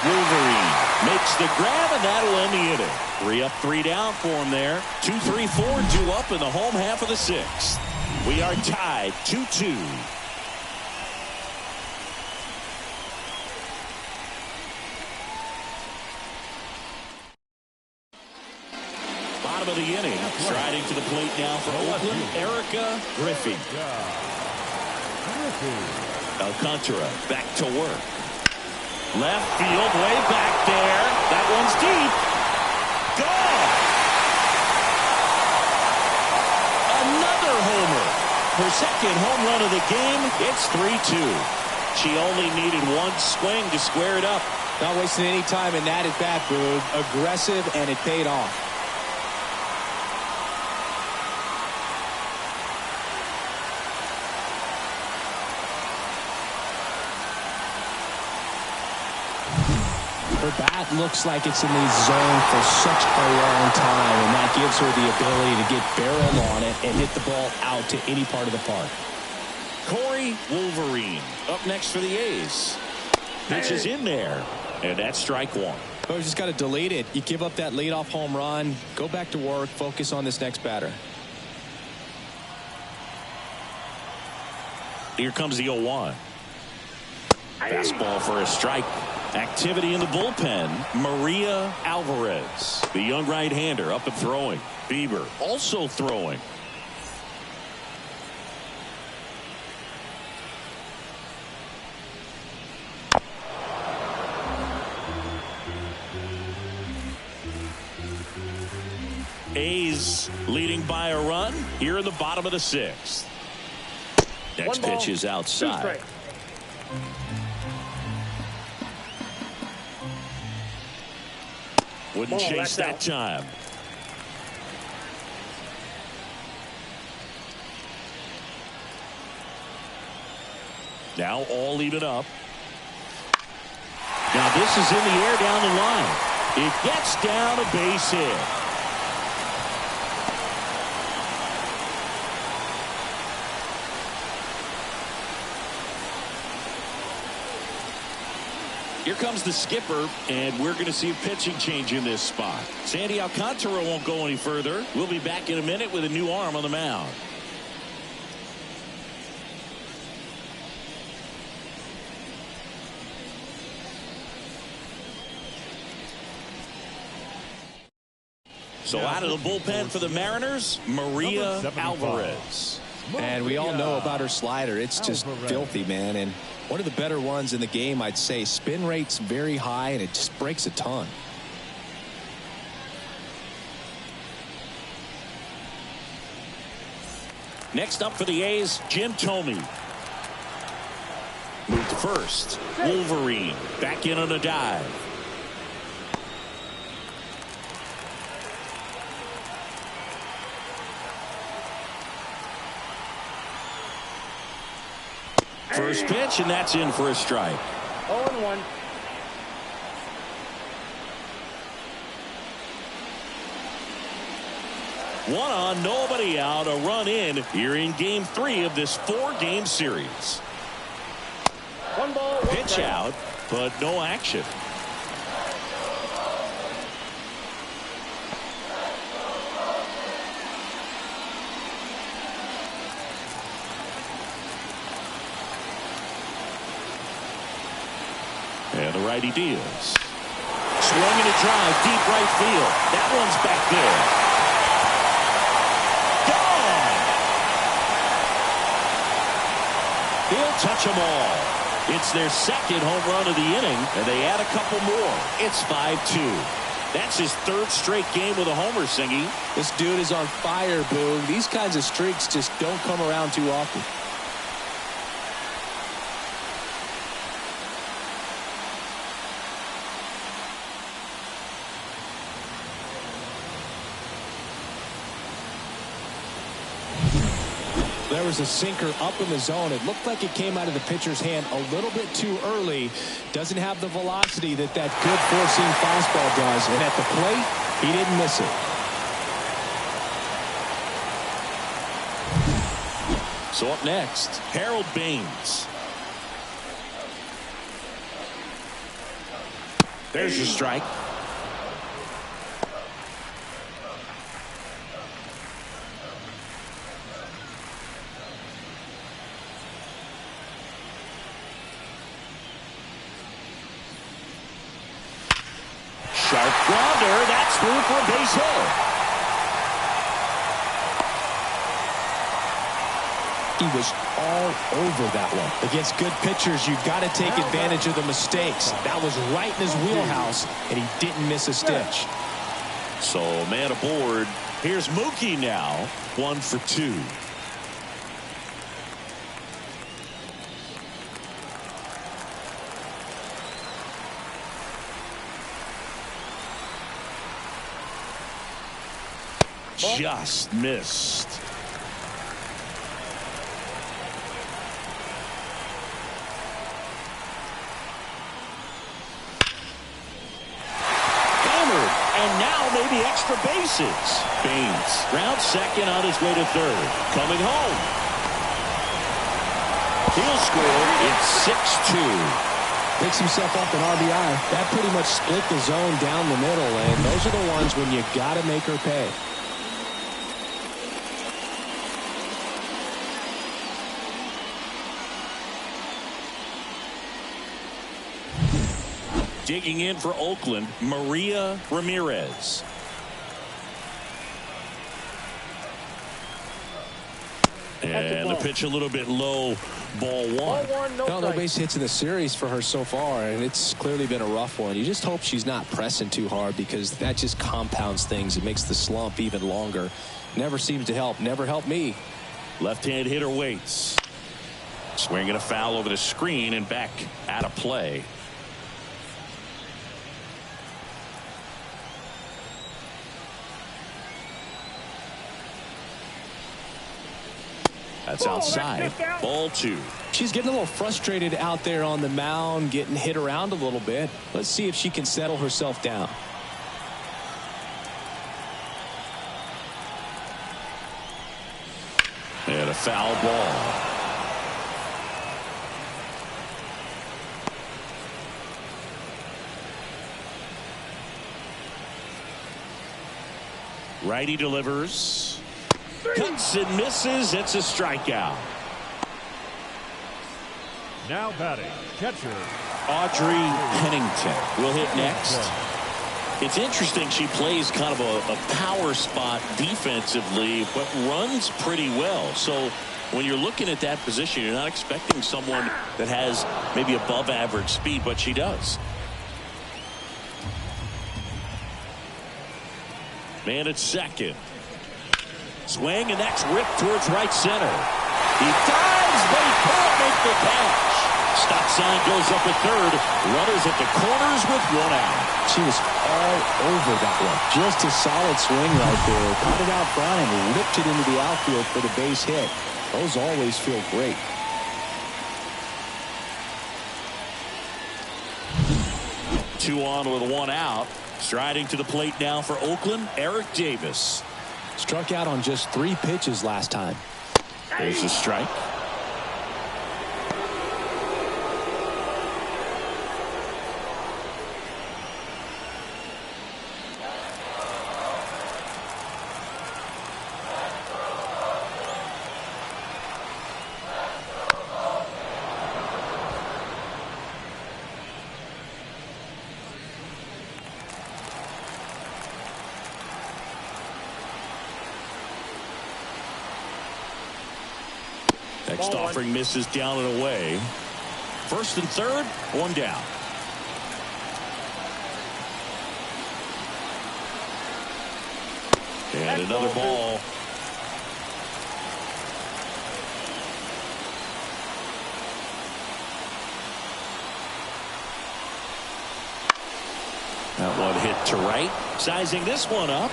Wolverine makes the grab, and that'll end the inning. 3 up, 3 down for him there. 2, 3, 4, 2 up in the home half of the 6th. We are tied 2-2. Bottom of the inning. Striding to the plate now for Oakland, Erica Griffey. Alcantara back to work. Left field, way back there. That one's deep. Gone. Another homer. Her second home run of the game. It's 3-2. She only needed one swing to square it up. Not wasting any time in that at bat, Boog. Aggressive, and it paid off. Her bat looks like it's in the zone for such a long time, and that gives her the ability to get barrel on it and hit the ball out to any part of the park. Corey Wolverine up next for the A's. Pitch is in there, and that's strike one. Oh, you just got to delete it. You give up that leadoff home run, go back to work, focus on this next batter. Here comes the 0-1. Fastball for a strike. Activity in the bullpen. Maria Alvarez, the young right-hander, up and throwing. Bieber also throwing. A's leading by a run here in the bottom of the 6th. Next pitch is outside. Wouldn't chase that time. Now all even up. Now this is in the air down the line. It gets down a base hit. Here comes the skipper, and we're going to see a pitching change in this spot. Sandy Alcantara won't go any further. We'll be back in a minute with a new arm on the mound. So out of the bullpen for the Mariners, Maria Alvarez. And we all know about her slider. It's just filthy, man. And one of the better ones in the game, I'd say. Spin rate's very high, and it just breaks a ton. Next up for the A's, Jim Thome. Move to first. Wolverine back in on a dive. First pitch, and that's in for a strike. 0-1. One on, nobody out, a run in here in game 3 of this 4-game series. 1 ball, 1 Pitch strike. out, but no action. And the righty deals. Swung in a drive, deep right field. That one's back there. Gone! He'll touch them all. It's their second home run of the inning, and they add a couple more. It's 5-2. That's his 3rd straight game with a homer, Singy. This dude is on fire, Boone. These kinds of streaks just don't come around too often. There was a sinker up in the zone. It looked like it came out of the pitcher's hand a little bit too early. Doesn't have the velocity that good four-seam fastball does. And at the plate, he didn't miss it. So up next, Harold Baines. There's your strike. Sharp grounder. That's through for a base hit. He was all over that one. Against good pitchers, you've got to take advantage of the mistakes. That was right in his wheelhouse, and he didn't miss a stitch. So man aboard. Here's Mookie now. 1 for 2. Just missed. Hammered, and now maybe extra bases. Baines round second on his way to 3rd. Coming home. He'll score. It's 6-2. Picks himself up an RBI. That pretty much split the zone down the middle, and those are the ones when you got to make her pay. Digging in for Oakland, Maria Ramirez. And the pitch a little bit low, ball 1. Ball 1, no No strike. base hits in the series for her so far, and it's clearly been a rough one. You just hope she's not pressing too hard, because that just compounds things. It makes the slump even longer. Never seems to help. Never helped me. Left-hand hitter waits. Swinging a foul over the screen and back out of play. That's outside. Ball 2. She's getting a little frustrated out there on the mound, getting hit around a little bit. Let's see if she can settle herself down. And a foul ball. Righty delivers. Cuts and misses. It's a strikeout. Now batting, catcher. Audrey Pennington will hit next. It's interesting, she plays kind of a power spot defensively, but runs pretty well. So when you're looking at that position, you're not expecting someone that has maybe above average speed, but she does. Man at second. Swing, and that's ripped towards right center. He dives, but he can't make the catch. Stop sign goes up at third. Runners at the corners with one out. She was all over that one. Just a solid swing right there. Caught it out front and ripped it into the outfield for the base hit. Those always feel great. Two on with one out. Striding to the plate now for Oakland, Eric Davis. Struck out on just 3 pitches last time. There's a strike. Next offering misses down and away. First and third, one down. And another ball. That one hit to right. Sizing this one up.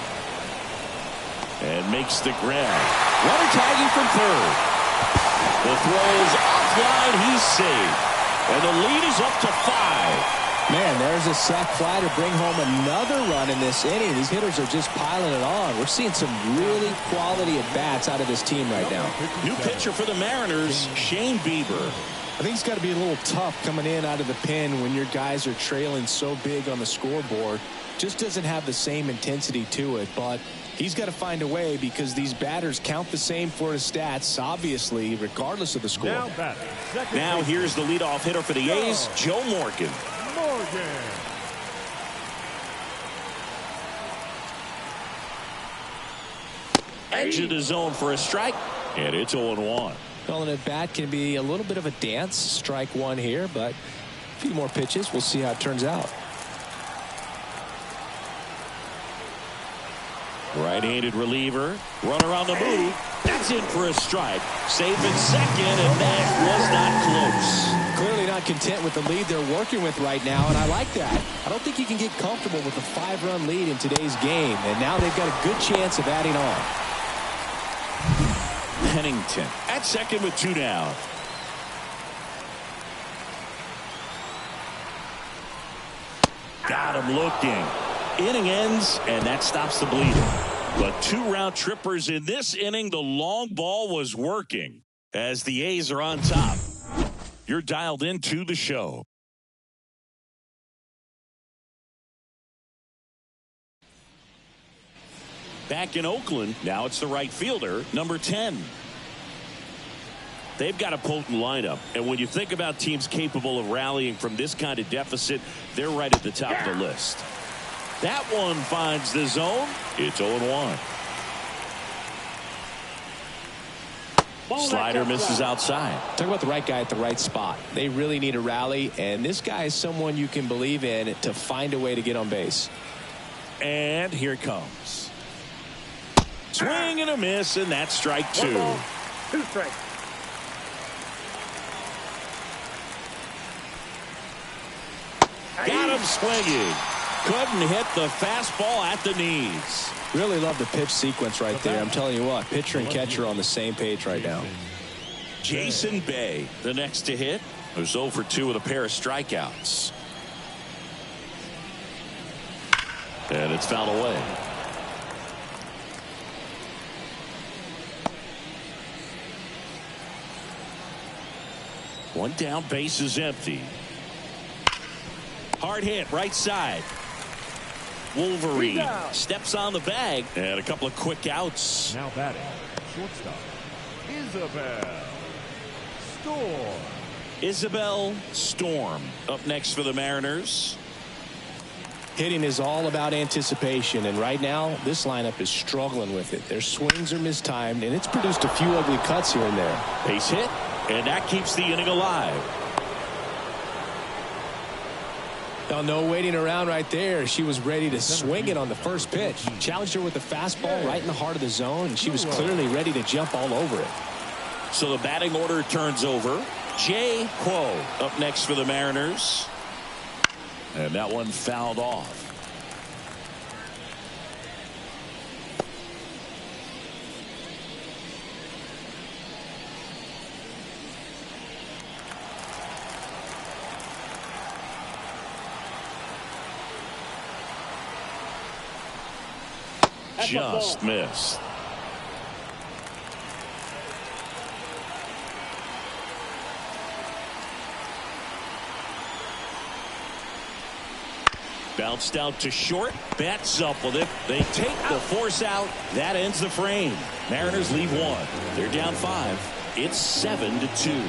And makes the grab. Runner tagging from third. The throw's offline, he's saved. And the lead is up to 5. Man, there's a sac fly to bring home another run in this inning. These hitters are just piling it on. We're seeing some really quality at-bats out of this team right now. New pitcher for the Mariners, Shane Bieber. I think it's got to be a little tough coming in out of the pen when your guys are trailing so big on the scoreboard. Just doesn't have the same intensity to it, but he's got to find a way because these batters count the same for his stats, obviously, regardless of the score. Now here's the leadoff hitter for the A's, Joe Morgan. Edge of the zone for a strike, and it's 0-1. Calling it bat can be a little bit of a dance. Strike one here, but a few more pitches. We'll see how it turns out. Right-handed reliever, runner on the move. That's in for a strike. Safe at second, and that was not close. Clearly not content with the lead they're working with right now, and I like that. I don't think you can get comfortable with a 5-run lead in today's game, and now they've got a good chance of adding on. Pennington at second with 2 down. Got him looking. Inning ends, and that stops the bleeding. But 2 round trippers in this inning. The long ball was working as the A's are on top. You're dialed into the show. Back in Oakland, now it's the right fielder, number 10. They've got a potent lineup, and when you think about teams capable of rallying from this kind of deficit, they're right at the top of the list. That one finds the zone. It's 0-1. Slider misses outside. Talk about the right guy at the right spot. They really need a rally, and this guy is someone you can believe in to find a way to get on base. And here it comes. Swing and a miss, and that's strike 2. 2 strikes. Got him swinging. Couldn't hit the fastball at the knees. Really love the pitch sequence right there. I'm telling you what, pitcher and catcher on the same page right now. Jason Bay, the next to hit, who's 0 for 2 with a pair of strikeouts. And it's fouled away. One down, base is empty. Hard hit, right side. Wolverine steps on the bag, and a couple of quick outs. Now batting, shortstop, Isabel Storm up next for the Mariners. Hitting is all about anticipation, and right now this lineup is struggling with it. Their swings are mistimed, and it's produced a few ugly cuts here and there. Base hit, and that keeps the inning alive. Now, no waiting around right there. She was ready to swing it on the first pitch. Challenged her with the fastball right in the heart of the zone, and she was clearly ready to jump all over it. So the batting order turns over. Jay Quo up next for the Mariners. And that one fouled off. Just missed. Bounced out to short. Bats up with it. They take the force out. That ends the frame. Mariners leave one. They're down 5. It's 7-2.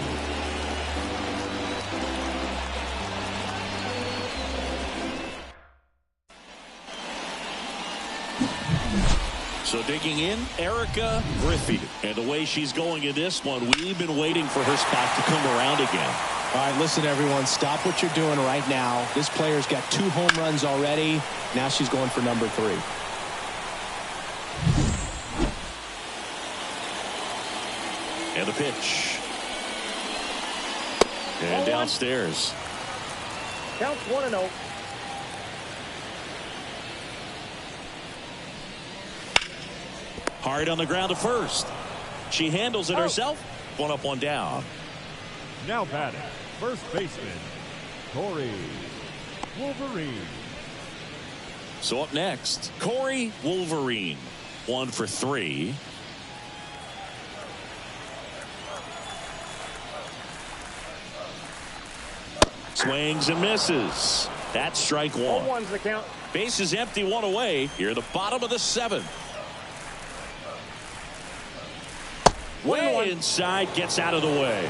So digging in, Erica Griffey. And the way she's going in this one, we've been waiting for her spot to come around again. All right, listen, everyone. Stop what you're doing right now. This player's got 2 home runs already. Now she's going for number 3. And the pitch. And downstairs. Counts 1-0. Hard on the ground to first. She handles it herself. 1 up, 1 down. Now batting, first baseman, Corey Wolverine. So up next, Corey Wolverine. 1 for 3. Swings and misses. That's strike 1. 1's the count. Base is empty, 1 away. Here, the bottom of the 7th. Way inside, gets out of the way.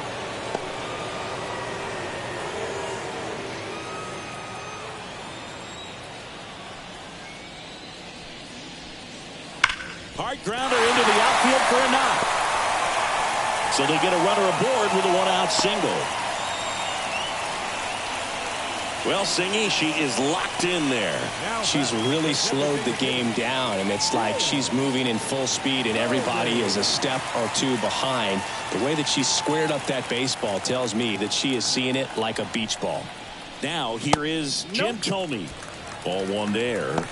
Hard grounder into the outfield for a knock. So they get a runner aboard with a 1-out single. Well, Singy, she is locked in there. She's really slowed the game down, and it's like she's moving in full speed, and everybody is a step or 2 behind. The way that she squared up that baseball tells me that she is seeing it like a beach ball. Now here is Jim Thome. Ball 1 there.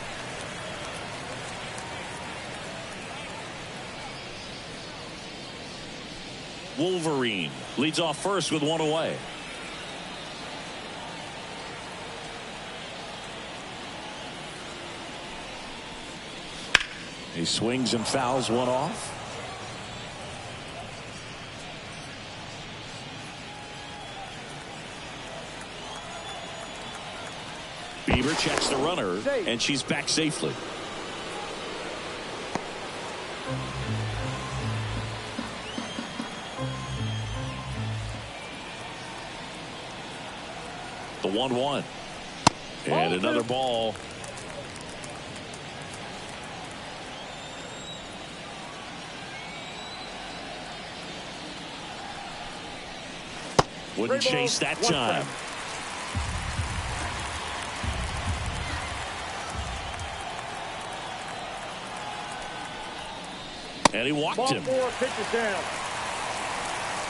Wolverine leads off first with 1 away. He swings and fouls 1 off. Bieber checks the runner, and she's back safely. The 1-1. And another ball. Wouldn't chase that time. And he walked him.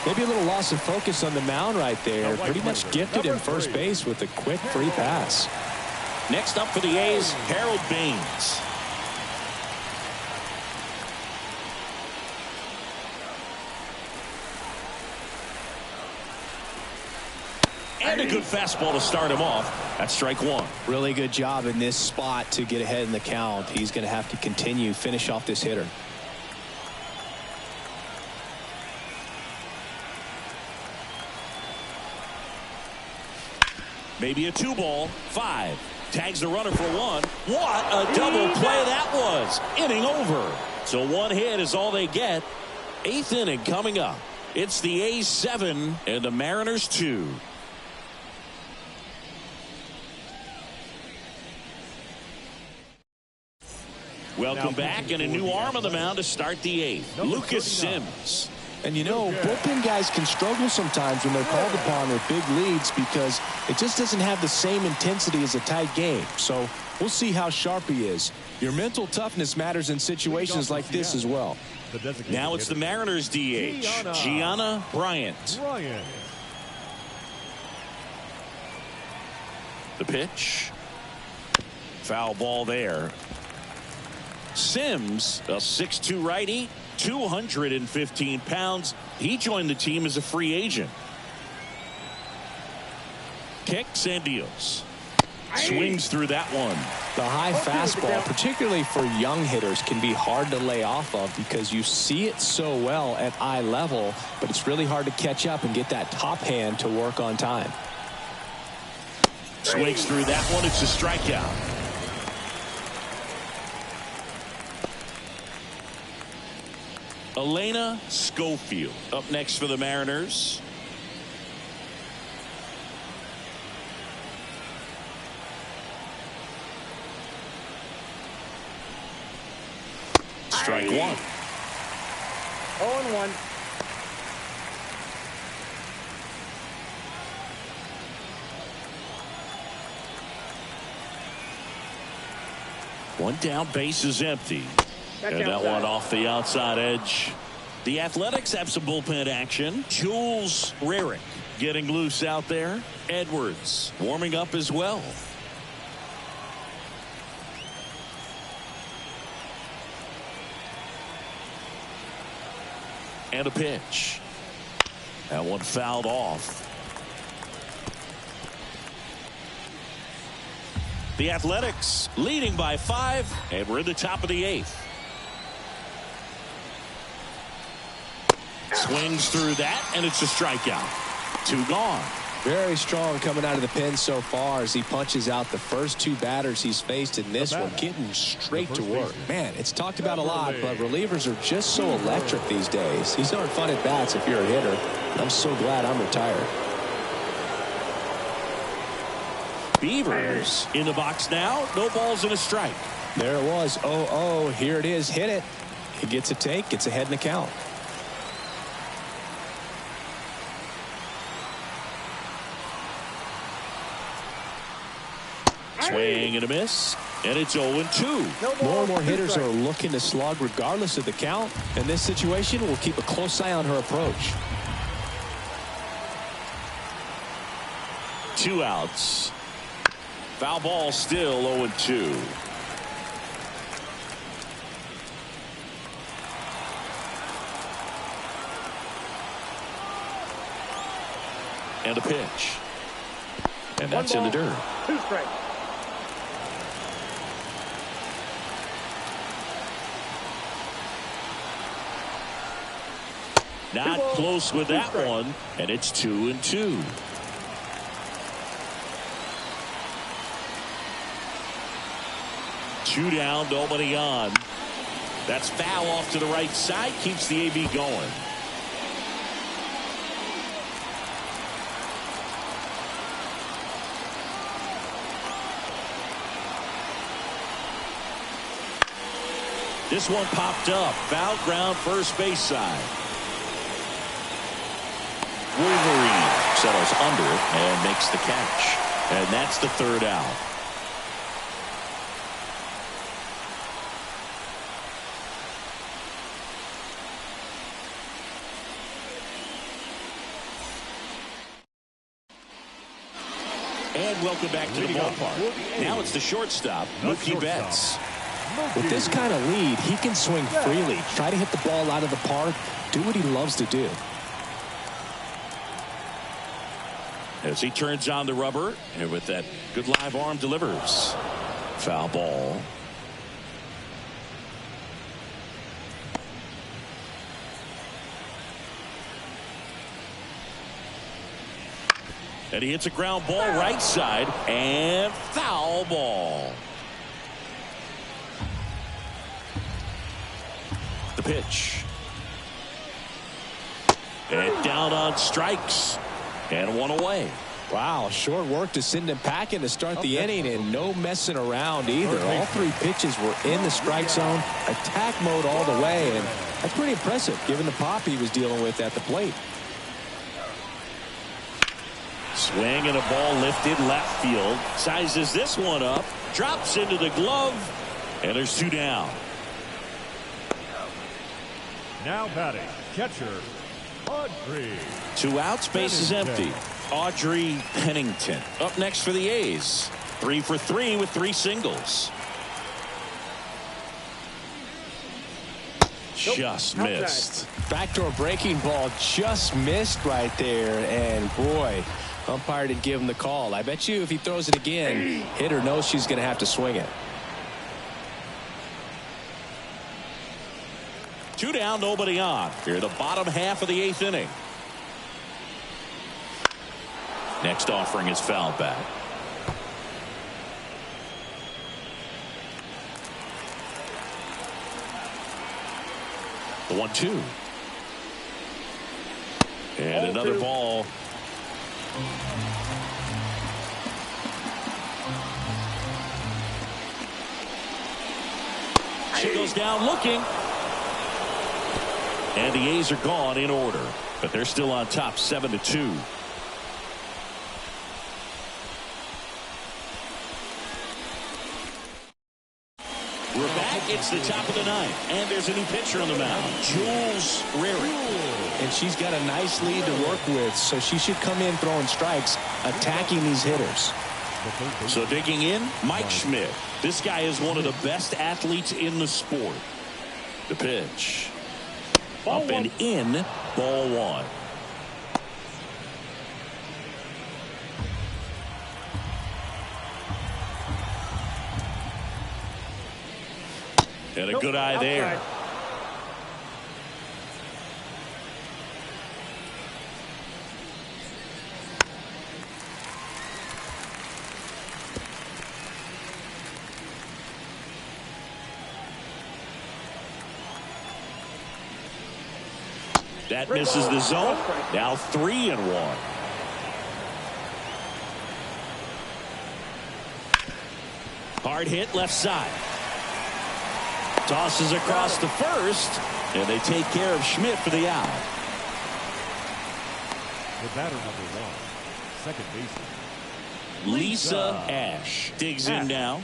Maybe a little loss of focus on the mound right there. Pretty much gifted him first base with a quick free pass. Next up for the A's, Harold Baines. And a good fastball to start him off. That's strike 1. Really good job in this spot to get ahead in the count. He's going to have to finish off this hitter. Maybe a 2-ball. 5. Tags the runner for 1. What a double play that was. Inning over. So 1 hit is all they get. 8th inning coming up. It's the A's 7 and the Mariners 2. Welcome back, and a new arm on the mound to start the eighth. Lucas 39. Sims. And you know, bullpen guys can struggle sometimes when they're called upon with big leads because it just doesn't have the same intensity as a tight game. So we'll see how sharp he is. Your mental toughness matters in situations like this as well. Now it's the Mariners DH, Gianna Bryant. The pitch. Foul ball there. Sims, a 6'2" righty, 215 pounds. He joined the team as a free agent. Kicks and deals. Swings through that one. The high fastball, particularly for young hitters, can be hard to lay off of because you see it so well at eye level, but it's really hard to catch up and get that top hand to work on time. Swings through that one. It's a strikeout. Elena Schofield up next for the Mariners. Strike one. 0-1. One down, base is empty. And that one off the outside edge. The Athletics have some bullpen action. Jules Rarick getting loose out there. Edwards warming up as well. And a pitch. That one fouled off. The Athletics leading by 5, and we're in the top of the 8th. Swings through that, and it's a strikeout. 2 gone. Very strong coming out of the pen so far as he punches out the first 2 batters he's faced in this one, getting straight to work. Man, it's talked about a lot, but relievers are just so electric these days. These aren't fun at bats if you're a hitter. I'm so glad I'm retired. Beavers in the box now. No balls and a strike. There it was. 0-0. Here it is. Hit it. He gets a take. Gets ahead in the count. Swing and a miss. And it's 0-2. More and more hitters are looking to slug regardless of the count. In this situation, we'll keep a close eye on her approach. 2 outs. Foul ball still 0-2. And a pitch. And that's in the dirt. 2 strikes. Not close with that one, and it's 2-2. Two down, nobody on. That's foul off to the right side, keeps the AB going. This one popped up, foul ground, first base side. Wolverine settles under it and makes the catch. And that's the 3rd out. And welcome back to the ballpark. Now it's the shortstop, Mookie Betts. With this kind of lead, he can swing freely, try to hit the ball out of the park, do what he loves to do. As he turns on the rubber, and with that good live arm delivers. Foul ball. And he hits a ground ball right side, and foul ball. The pitch. And down on strikes. And one away. Wow, short work to send him packing to start the inning, and no messing around either. All three pitches were in the strike zone, attack mode all the way, and that's pretty impressive given the pop he was dealing with at the plate. Swing and a ball lifted left field. Sizes this one up, drops into the glove, and there's 2 down. Now batting, catcher, Audrey. 2 outs, base is empty. Audrey Pennington up next for the A's. 3 for 3 with 3 singles. Just missed. Backdoor breaking ball just missed right there, and boy, umpire didn't give him the call. I bet you if he throws it again, hitter knows she's going to have to swing it. 2 down, nobody on. Here, the bottom half of the 8th inning. Next offering is fouled back. The 1-2. And another ball. She goes down looking. And the A's are gone in order, but they're still on top 7-2. We're back. It's the top of the 9th, and there's a new pitcher on the mound, Jules Rarick. And she's got a nice lead to work with, so she should come in throwing strikes, attacking these hitters. So digging in, Mike Schmidt. This guy is one of the best athletes in the sport. The pitch. Up and in, ball 1. And a good eye there. That misses the zone. Now 3-1. Hard hit left side. Tosses across the first, and they take care of Schmidt for the out. The batter number 1, second baseman, Lisa Ash digs in now.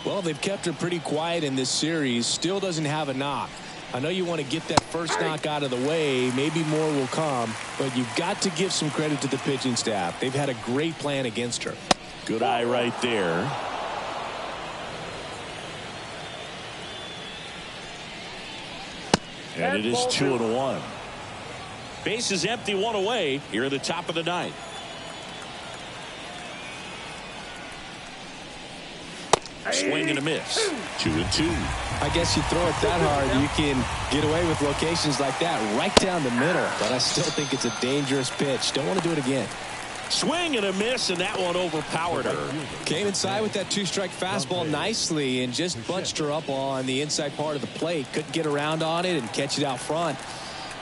Well, they've kept her pretty quiet in this series. Still doesn't have a knock. I know you want to get that first knock out of the way. Maybe more will come, but you've got to give some credit to the pitching staff. They've had a great plan against her. Good eye right there. And it is 2-1. Base is empty, 1 away. Here at the top of the 9th. Swing and a miss. 2-2. I guess you throw it that hard, you can get away with locations like that right down the middle. But I still think it's a dangerous pitch. Don't want to do it again. Swing and a miss, and that one overpowered her. Came inside with that 2-strike fastball nicely and just bunched her up on the inside part of the plate. Couldn't get around on it and catch it out front.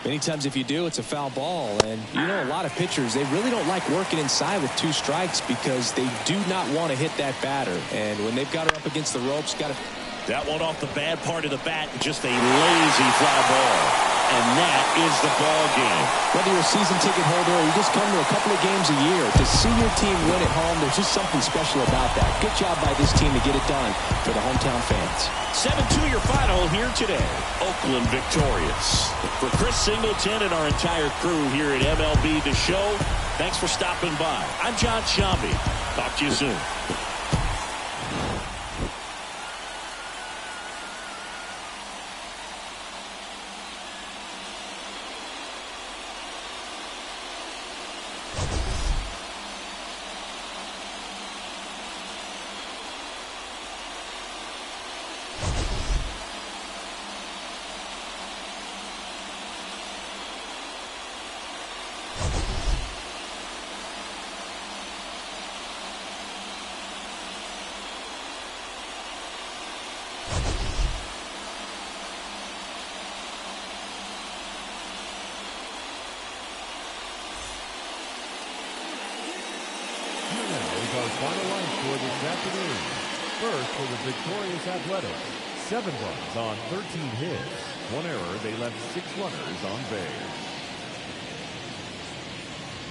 Many times if you do, it's a foul ball. And you know, a lot of pitchers, they really don't like working inside with 2 strikes because they do not want to hit that batter. And when they've got her up against the ropes, got to... That one off the bad part of the bat, just a lazy fly ball. And that is the ball game. Whether you're a season ticket holder or you just come to a couple of games a year, to see your team win at home, there's just something special about that. Good job by this team to get it done for the hometown fans. 7-2 your final here today. Oakland victorious. For Chris Singleton and our entire crew here at MLB The Show, thanks for stopping by. I'm John Shambi. Talk to you soon. now is our final line score this afternoon. First for the victorious Athletics, 7 runs on 13 hits. 1 error, they left 6 runners on base.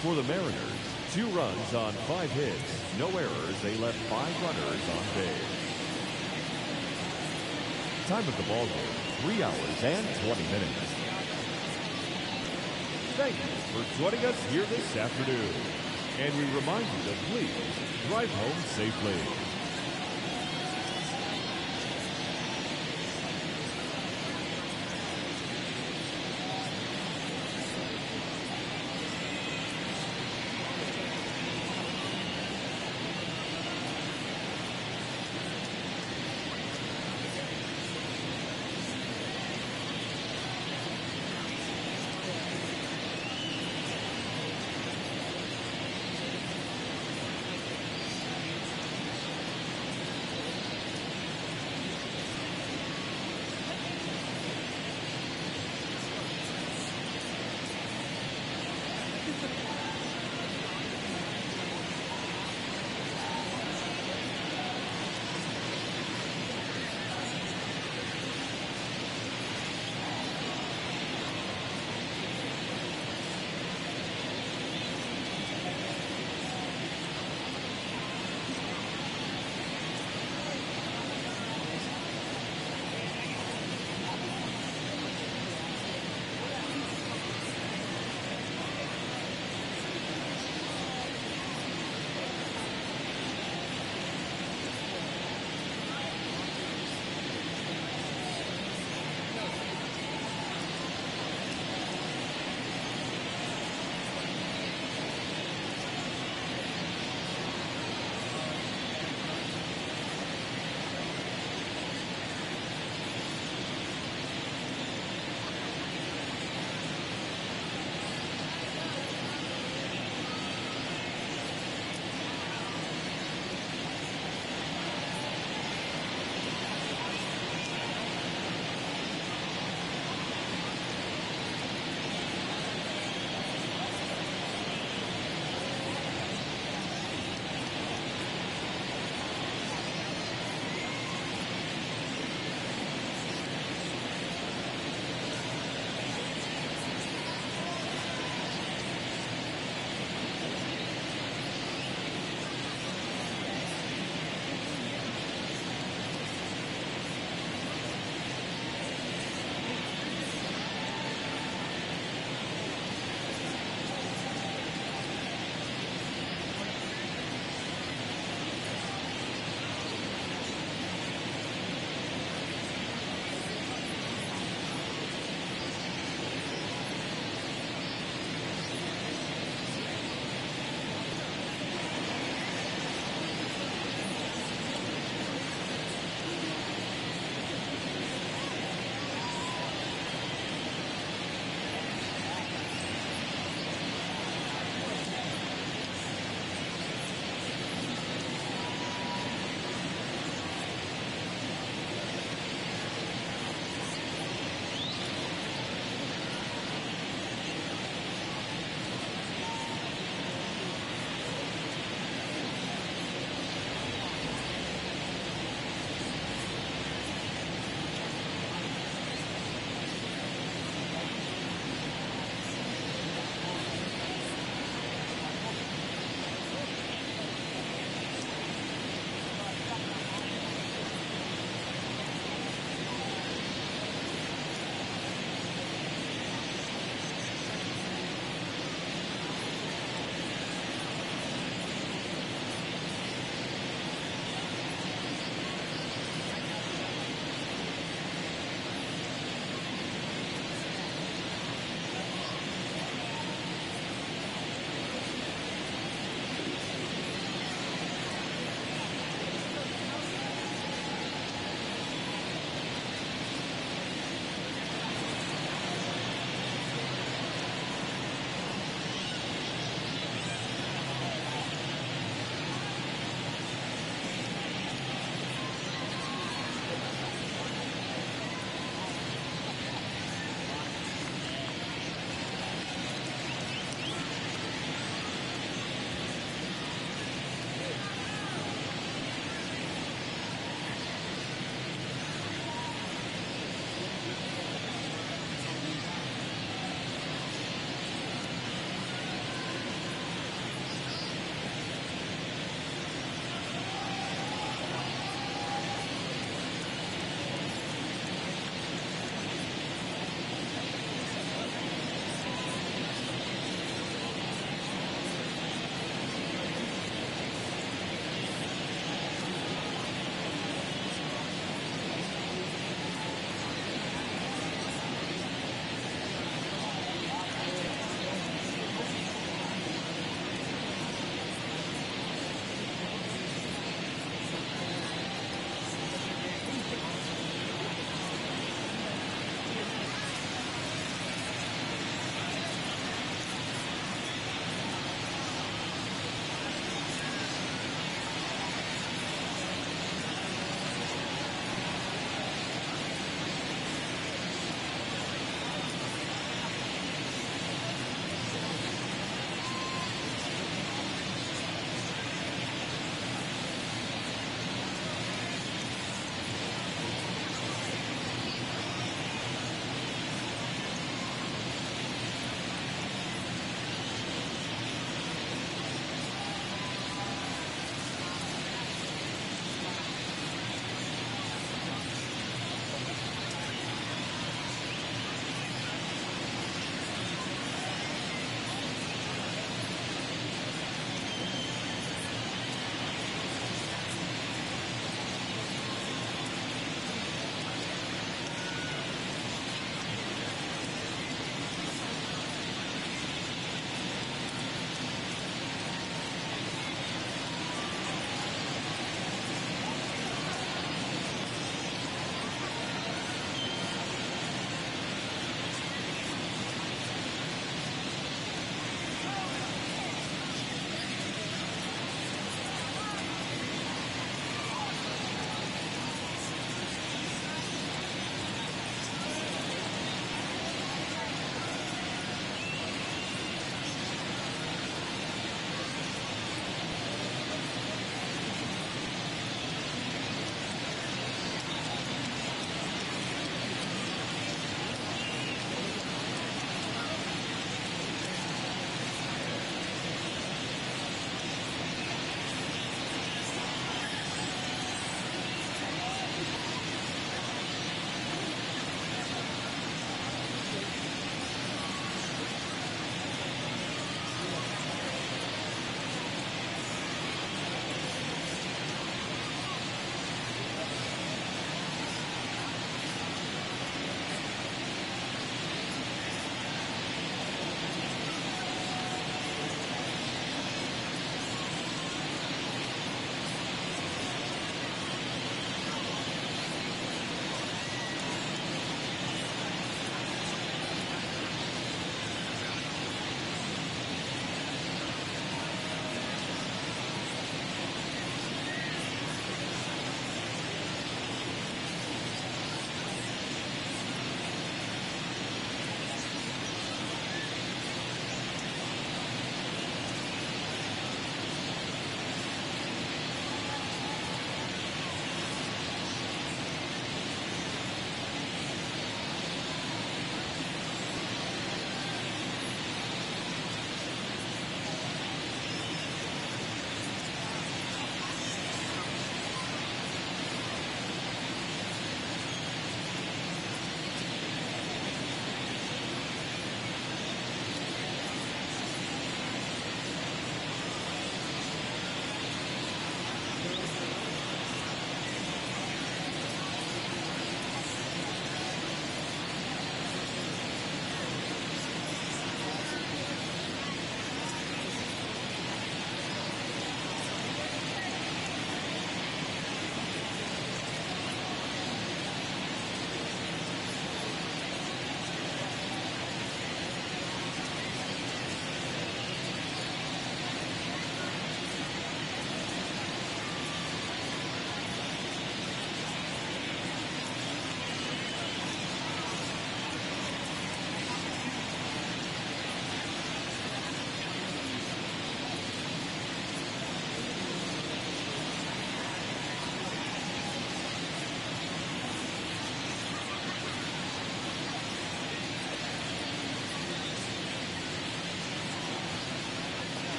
For the Mariners, 2 runs on 5 hits. No errors, they left 5 runners on base. Time of the ball game, 3 hours and 20 minutes. Thank you for joining us here this afternoon. And we remind you to please drive home safely.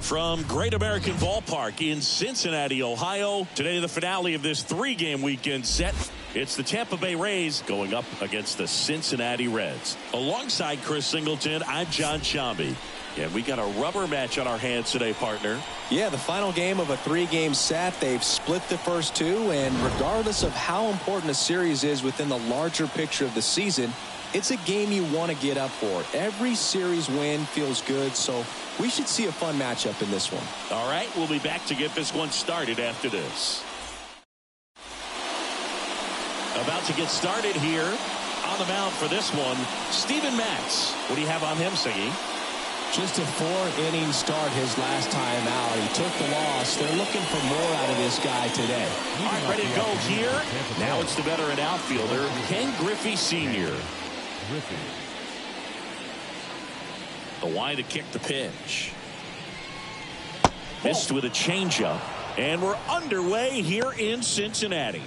From Great American Ballpark in Cincinnati, Ohio, today the finale of this three-game weekend set. It's the Tampa Bay Rays going up against the Cincinnati Reds. Alongside Chris Singleton, I'm John Shambi. And we got a rubber match on our hands today, partner. Yeah, the final game of a three-game set. They've split the first two, and regardless of how important a series is within the larger picture of the season, it's a game you want to get up for. Every series win feels good, so we should see a fun matchup in this one. All right, we'll be back to get this one started after this. About to get started here on the mound for this one, Steven Matz. What do you have on him, Siggy? Just a 4-inning start his last time out. He took the loss. They're looking for more out of this guy today. All right, ready to go here. Now it's the veteran outfielder, Ken Griffey Sr. The line to kick the pitch. Missed with a changeup. And we're underway here in Cincinnati.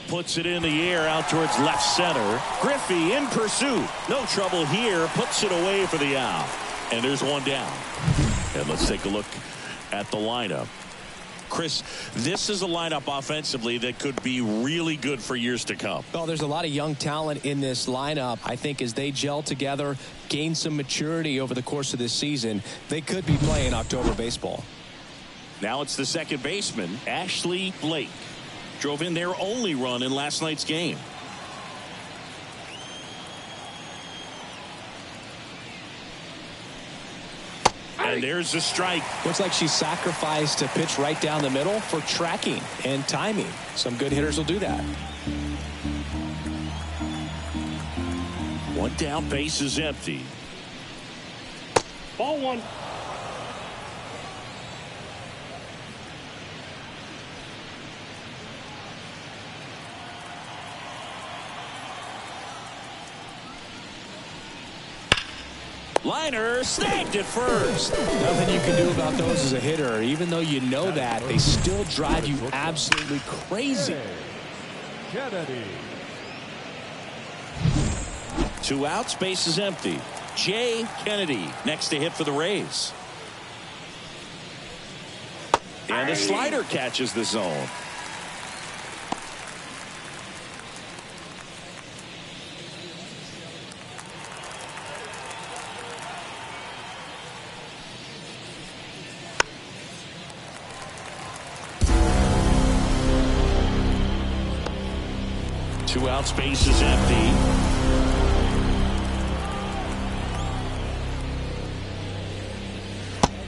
Puts it in the air out towards left center. Griffey in pursuit. No trouble here. Puts it away for the out. And there's one down. And let's take a look at the lineup. Chris, this is a lineup offensively that could be really good for years to come. Well, there's a lot of young talent in this lineup. I think as they gel together, gain some maturity over the course of this season, they could be playing October baseball. Now it's the second baseman, Ashley Blake. Drove in their only run in last night's game. And there's a strike. Looks like she sacrificed a pitch right down the middle for tracking and timing. Some good hitters will do that. One down, base is empty. Ball one. Liner snagged at first. Nothing you can do about those as a hitter. Even though you know that, they still drive you absolutely crazy. Kennedy. 2 outs, base is empty. Jay Kennedy next to hit for the Rays. And a slider catches the zone. Two outs, base is empty.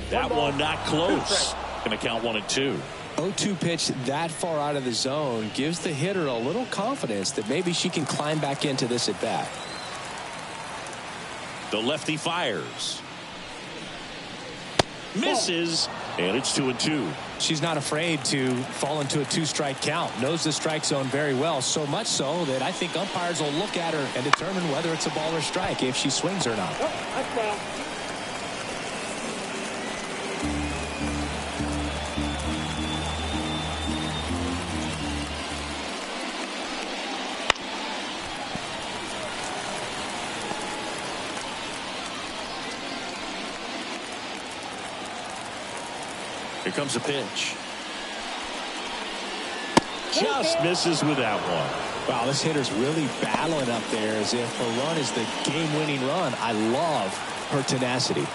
That one not close. Going to count 1-2. 0-2 pitch that far out of the zone gives the hitter a little confidence that maybe she can climb back into this at bat. The lefty fires. Misses. And it's 2-2. She's not afraid to fall into a 2-strike count. Knows the strike zone very well. So much so that I think umpires will look at her and determine whether it's a ball or strike if she swings or not. Oh, that's foul. Here comes a pitch. Just misses with that one. Wow, this hitter's really battling up there as if her run is the game-winning run. I love her tenacity.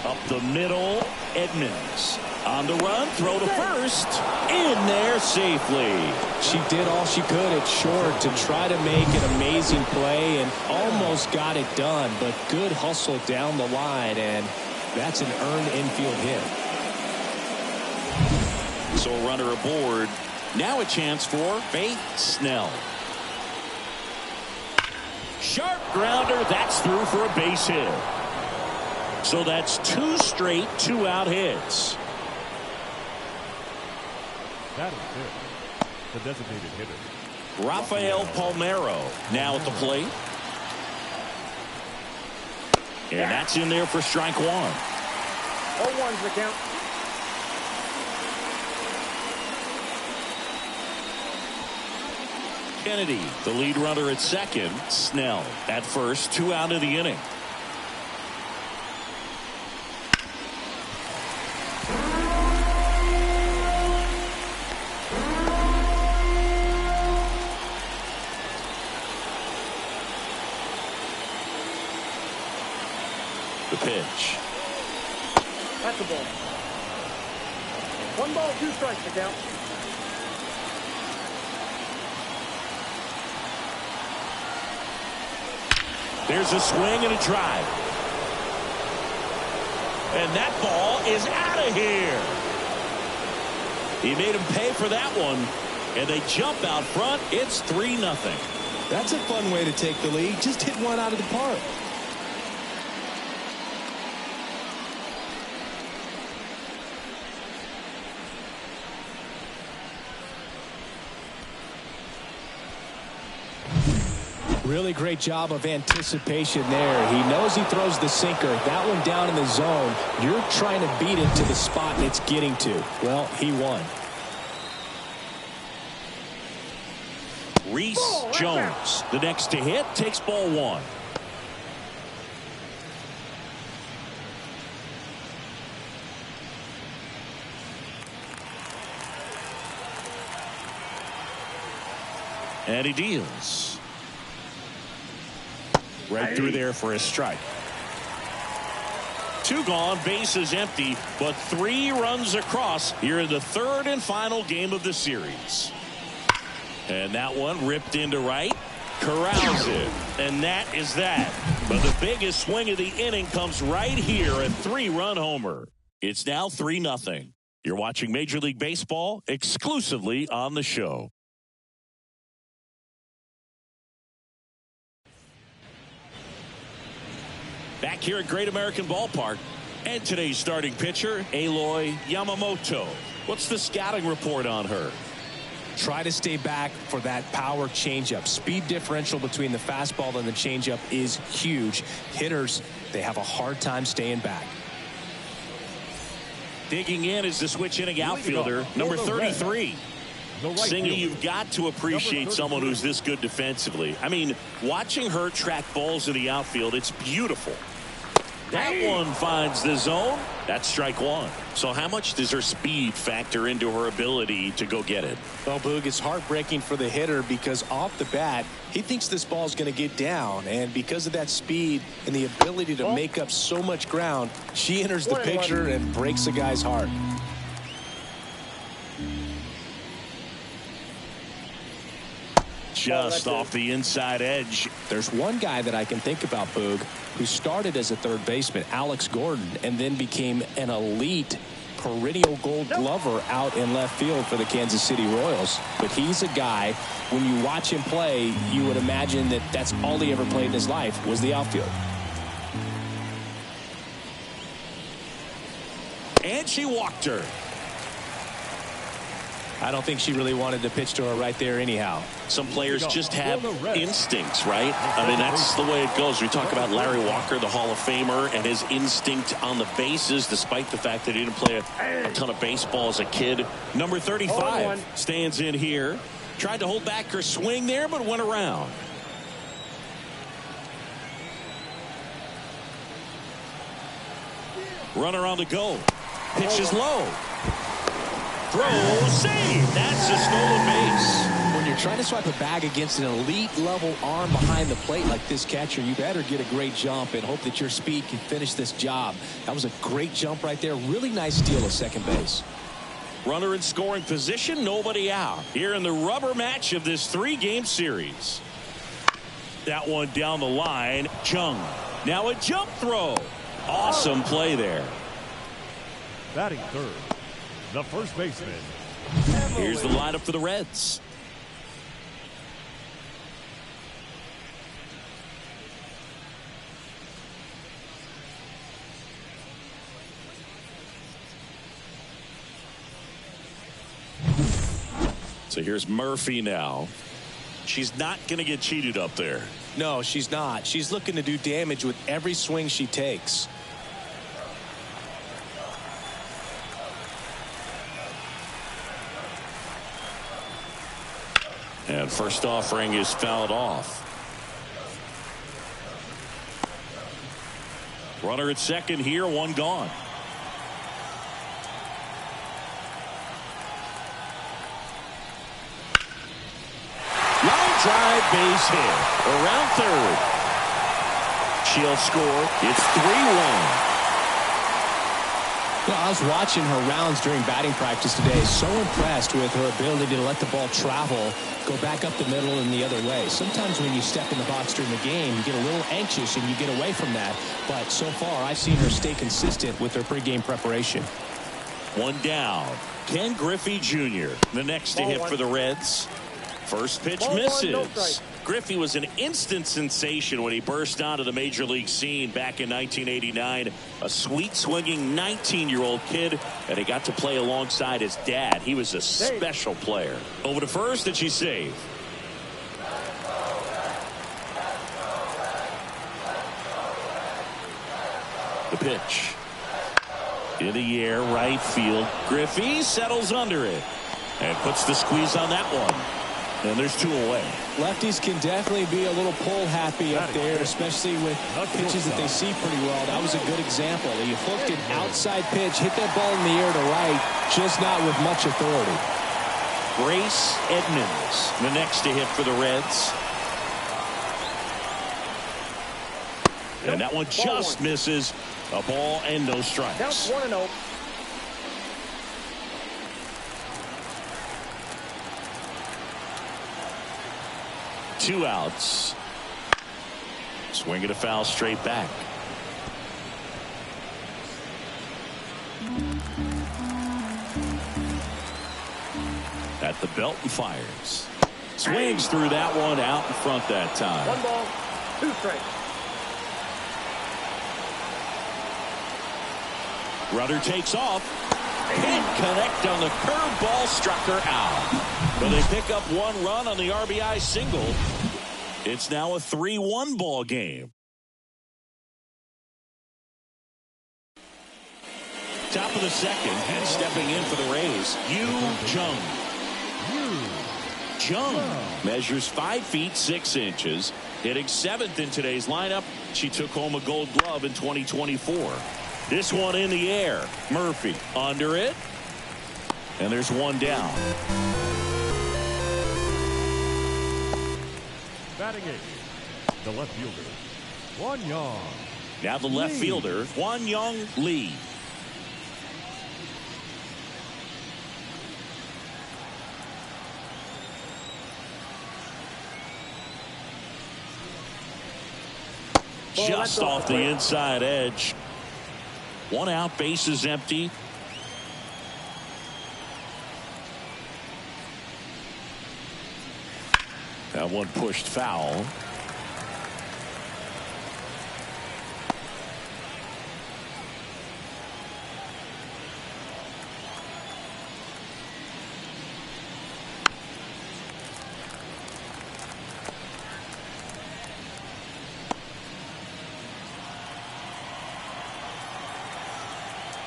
Up the middle, Edmonds. On the run, throw to first. In there safely. She did all she could at short to try to make an amazing play and almost got it done, but good hustle down the line, and that's an earned infield hit. So a runner aboard. Now a chance for Faith Snell. Sharp grounder. That's through for a base hit. So that's 2 straight 2-out hits. That is it. The designated hitter, Rafael Palmeiro now at the plate. And that's in there for strike 1. 0-1's the count. Kennedy, the lead runner at second. Snell at first. 2 out of the inning. The pitch. That's a ball. 1 ball, 2 strikes to count. There's a swing and a drive. And that ball is out of here. He made him pay for that one. And they jump out front. It's 3-0. That's a fun way to take the lead. Just hit one out of the park. Really great job of anticipation there. He knows he throws the sinker. That one down in the zone. You're trying to beat it to the spot it's getting to. Well, he won. Reese Jones, the next to hit, takes ball 1. And he deals. Right through there for a strike. 2 gone, bases empty, but 3 runs across here in the 3rd and final game of the series. And that one ripped into right. Corrals it. And that is that. But the biggest swing of the inning comes right here, a 3-run homer. It's now 3-0. You're watching Major League Baseball exclusively on the show. Back here at Great American Ballpark. And today's starting pitcher, Aloy Yamamoto. What's the scouting report on her? Try to stay back for that power changeup. Speed differential between the fastball and the changeup is huge. Hitters, they have a hard time staying back. Digging in is the switch inning outfielder, number 33. Singy, you've got to appreciate someone who's this good defensively. I mean, watching her track balls in the outfield, it's beautiful. That one finds the zone. That's strike 1. So how much does her speed factor into her ability to go get it? Well, Boog, it's heartbreaking for the hitter because off the bat, he thinks this ball's going to get down. And because of that speed and the ability to make up so much ground, she enters the picture and breaks the guy's heart. Just off the inside edge. There's one guy that I can think about, Boog, who started as a third baseman, Alex Gordon, and then became an elite perennial gold glover out in left field for the Kansas City Royals. But he's a guy, when you watch him play, you would imagine that that's all he ever played in his life was the outfield. And she walked her. I don't think she really wanted to pitch to her right there anyhow. Some players just have instincts, right? I mean, that's the way it goes. We talk about Larry Walker, the Hall of Famer, and his instinct on the bases, despite the fact that he didn't play a ton of baseball as a kid. Number 35 stands in here. Tried to hold back her swing there, but went around. Runner on the go. Pitch is low. Throw, save. That's a stolen base. When you're trying to swipe a bag against an elite level arm behind the plate like this catcher, you better get a great jump and hope that your speed can finish this job. That was a great jump right there. Really nice steal at second base. Runner in scoring position, nobody out. Here in the rubber match of this 3-game series. That one down the line. Chung. Now a jump throw. Awesome play there. Batting third, the first baseman. Here's the lineup for the Reds. So here's Murphy now. She's not going to get cheated up there. No, she's not. She's looking to do damage with every swing she takes. And first offering is fouled off. Runner at second here, one gone. Line drive, base hit. Around third. She'll score. It's 3-1. You know, I was watching her rounds during batting practice today. So impressed with her ability to let the ball travel, go back up the middle and the other way. Sometimes when you step in the box during the game, you get a little anxious and you get away from that. But so far, I've seen her stay consistent with her pregame preparation. One down. Ken Griffey Jr., the next to hit for the Reds. First pitch misses. Griffey was an instant sensation when he burst onto the major league scene back in 1989. A sweet swinging 19-year-old kid, and he got to play alongside his dad. He was a special player. Over to first, and she's safe. The pitch. In the air, right field. Griffey settles under it and puts the squeeze on that one. And there's 2 away. Lefties can definitely be a little pull happy up there, especially with pitches that they see pretty well. That was a good example. He hooked an outside pitch, hit that ball in the air to right, just not with much authority. Grace Edmonds, the next to hit for the Reds. And that one just misses. A ball and no strikes. Count 1-0. Two outs. Swinging a foul straight back. At the belt and fires. Swings through that one, out in front that time. 1 ball, 2 strikes. Runner takes off. Can't connect on the curveball, struck her out. But they pick up 1 run on the RBI single. It's now a 3-1 ball game. Top of the second, and stepping in for the Rays, Jung. Jung measures 5 feet 6 inches, hitting 7th in today's lineup. She took home a Gold Glove in 2024. This one in the air. Murphy under it. And there's 1 down. Batting 8, the left fielder, Hwan Young. Now the left fielder, Hwan Young Lee. Just off the inside edge. 1 out, bases empty. That one pushed foul.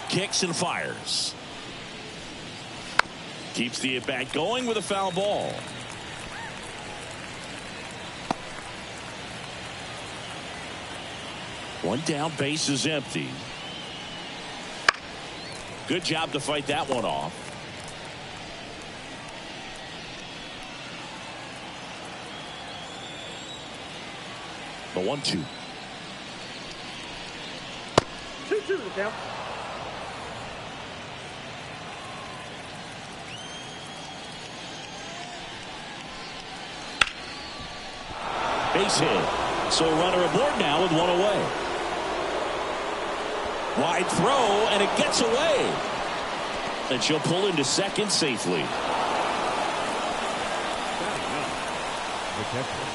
Kicks and fires. Keeps the at-bat going with a foul ball. One down, base is empty. Good job to fight that one off. The 1-2. 2-2 the count. Base hit. So a runner aboard now with one away. Wide throw, and it gets away. And she'll pull into second safely.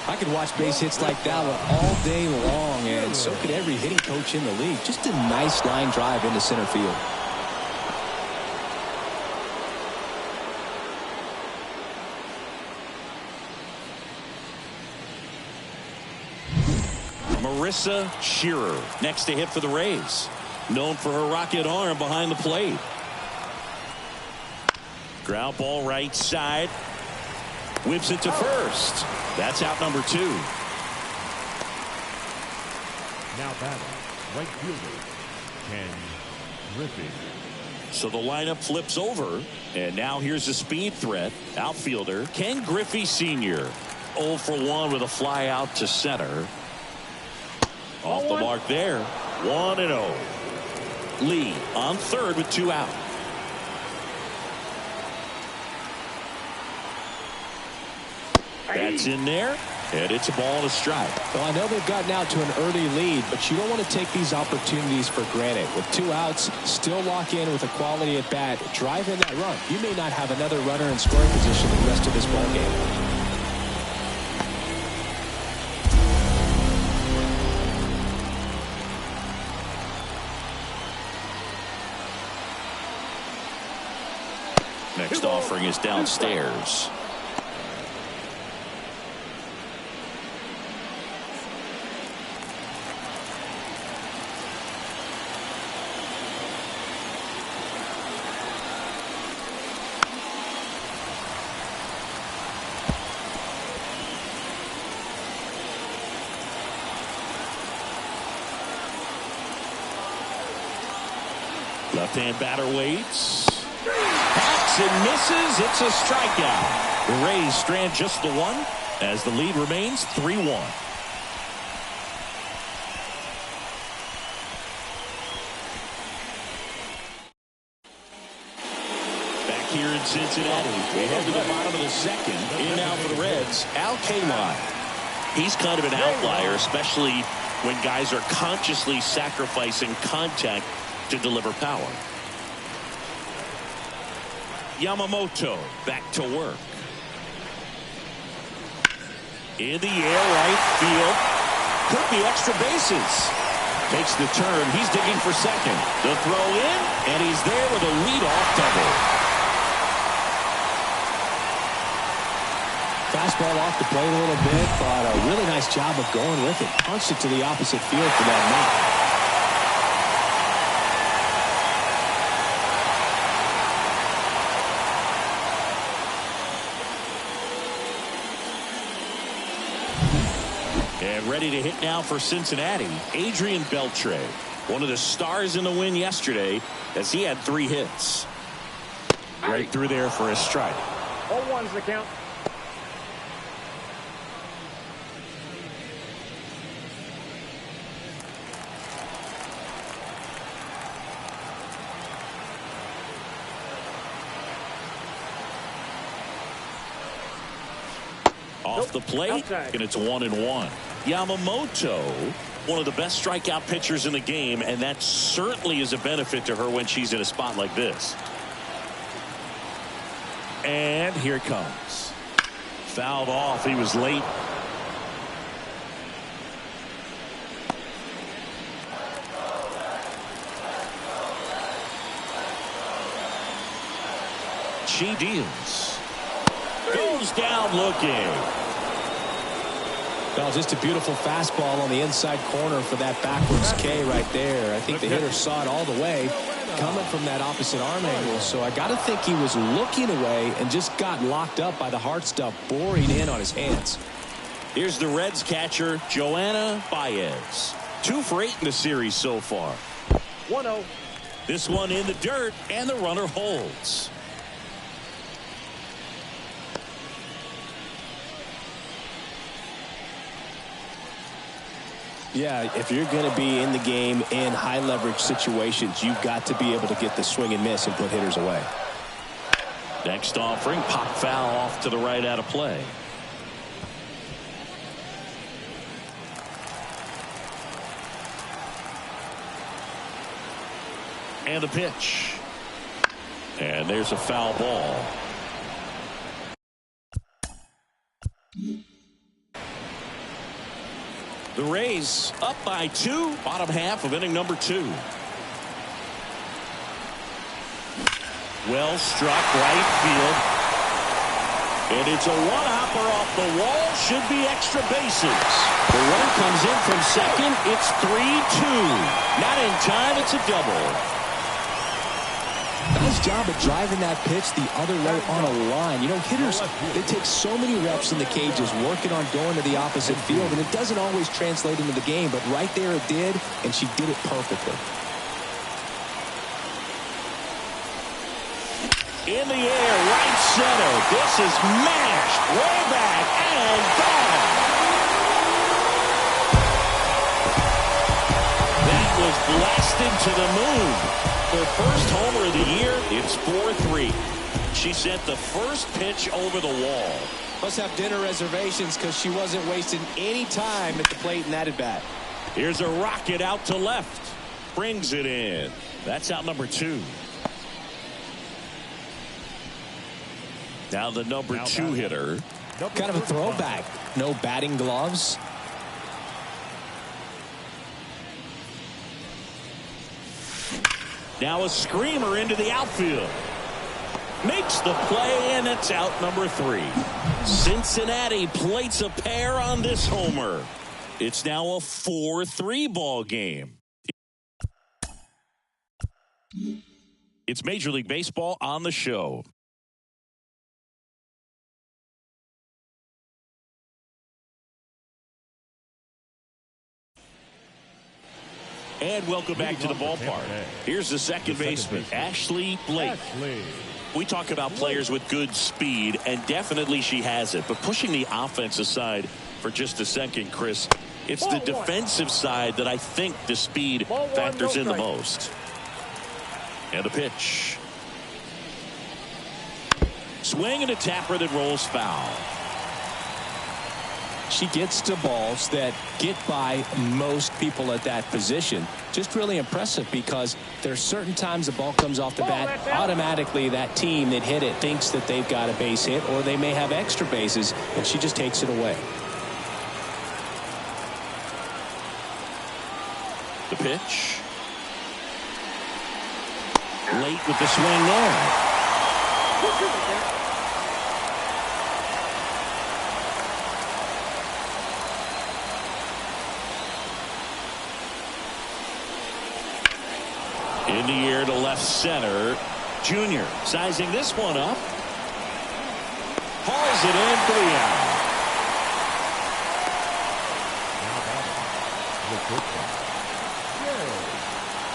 I could watch base hits like that one all day long, and so could every hitting coach in the league. Just a nice line drive into center field. Marissa Shearer next to hit for the Rays. Known for her rocket arm behind the plate. Ground ball right side. Whips it to first. That's out number 2. Now batting, right fielder, Ken Griffey. So the lineup flips over. And now here's a speed threat. Outfielder Ken Griffey Sr. 0 for 1 with a fly out to center. Off the mark there. 1-0. Lee on third with 2 out. That's in there, and it's a ball and a strike. Well, I know they've gotten out to an early lead, but you don't want to take these opportunities for granted. With 2 outs, still lock in with a quality at bat. Drive in that run. You may not have another runner in scoring position the rest of this ball game. Next offering is downstairs. Left-hand batter waits. Hacks and misses. It's a strikeout. The Rays strand just the one as the lead remains 3-1. Back here in Cincinnati, we head to the bottom of the second. In now for the Reds, Al Kaline. He's kind of an outlier, especially when guys are consciously sacrificing contact to deliver power. Yamamoto back to work. In the air, right field. Could be extra bases. Takes the turn. He's digging for second. The throw in, and he's there with a leadoff double. Fastball off the plate a little bit, but a really nice job of going with it. Punched it to the opposite field for that knock. And ready to hit now for Cincinnati, Adrian Beltre. One of the stars in the win yesterday as he had 3 hits. Right through there for a strike. 0-1's the count. Off the plate, and it's 1-1. Yamamoto, one of the best strikeout pitchers in the game, and that certainly is a benefit to her when she's in a spot like this. And here it comes. Fouled off. He was late. She deals. Goes down looking. Well, just a beautiful fastball on the inside corner for that backwards K right there. I think the hitter saw it all the way coming from that opposite arm angle. So I got to think he was looking away and just got locked up by the hard stuff boring in on his hands. Here's the Reds catcher, Joanna Baez. 2 for 8 in the series so far. 1-0. This one in the dirt, and the runner holds. Yeah, if you're going to be in the game in high leverage situations, you've got to be able to get the swing and miss and put hitters away. Next offering, pop foul off to the right, out of play. And a pitch. And there's a foul ball. The Rays up by 2, bottom half of inning number 2. Well struck, right field. And it's a one-hopper off the wall. Should be extra bases. The run comes in from second. It's 3-2. Not in time. It's a double. Nice job of driving that pitch the other way on a line. You know, hitters, they take so many reps in the cages working on going to the opposite field, and it doesn't always translate into the game, but right there it did, and she did it perfectly. In the air, right center. This is mashed way back and back. That was blasted to the moon. Her first homer of the year. It's 4-3. She sent the first pitch over the wall. Must have dinner reservations because she wasn't wasting any time at the plate in that at bat. Here's a rocket out to left. Brings it in. That's out number 2. Now the number 2 hitter. Kind of a throwback. No batting gloves. Now a screamer into the outfield. Makes the play, and it's out number 3. Cincinnati plates a pair on this homer. It's now a 4-3 ball game. It's Major League Baseball on the show. And welcome back to the ballpark. Here's the second baseman, Ashley Blake. We talk about players with good speed, and definitely she has it. But pushing the offense aside for just a second, Chris, it's the defensive side that I think the speed factors in the most. And a pitch. Swing and a tapper that rolls foul. She gets to balls that get by most people at that position. Just really impressive because there's certain times the ball comes off the bat, automatically that team that hit it thinks that they've got a base hit, or they may have extra bases, and she just takes it away. The pitch. Late with the swing there. In the air to left center. Junior sizing this one up. Hauls it in for the out.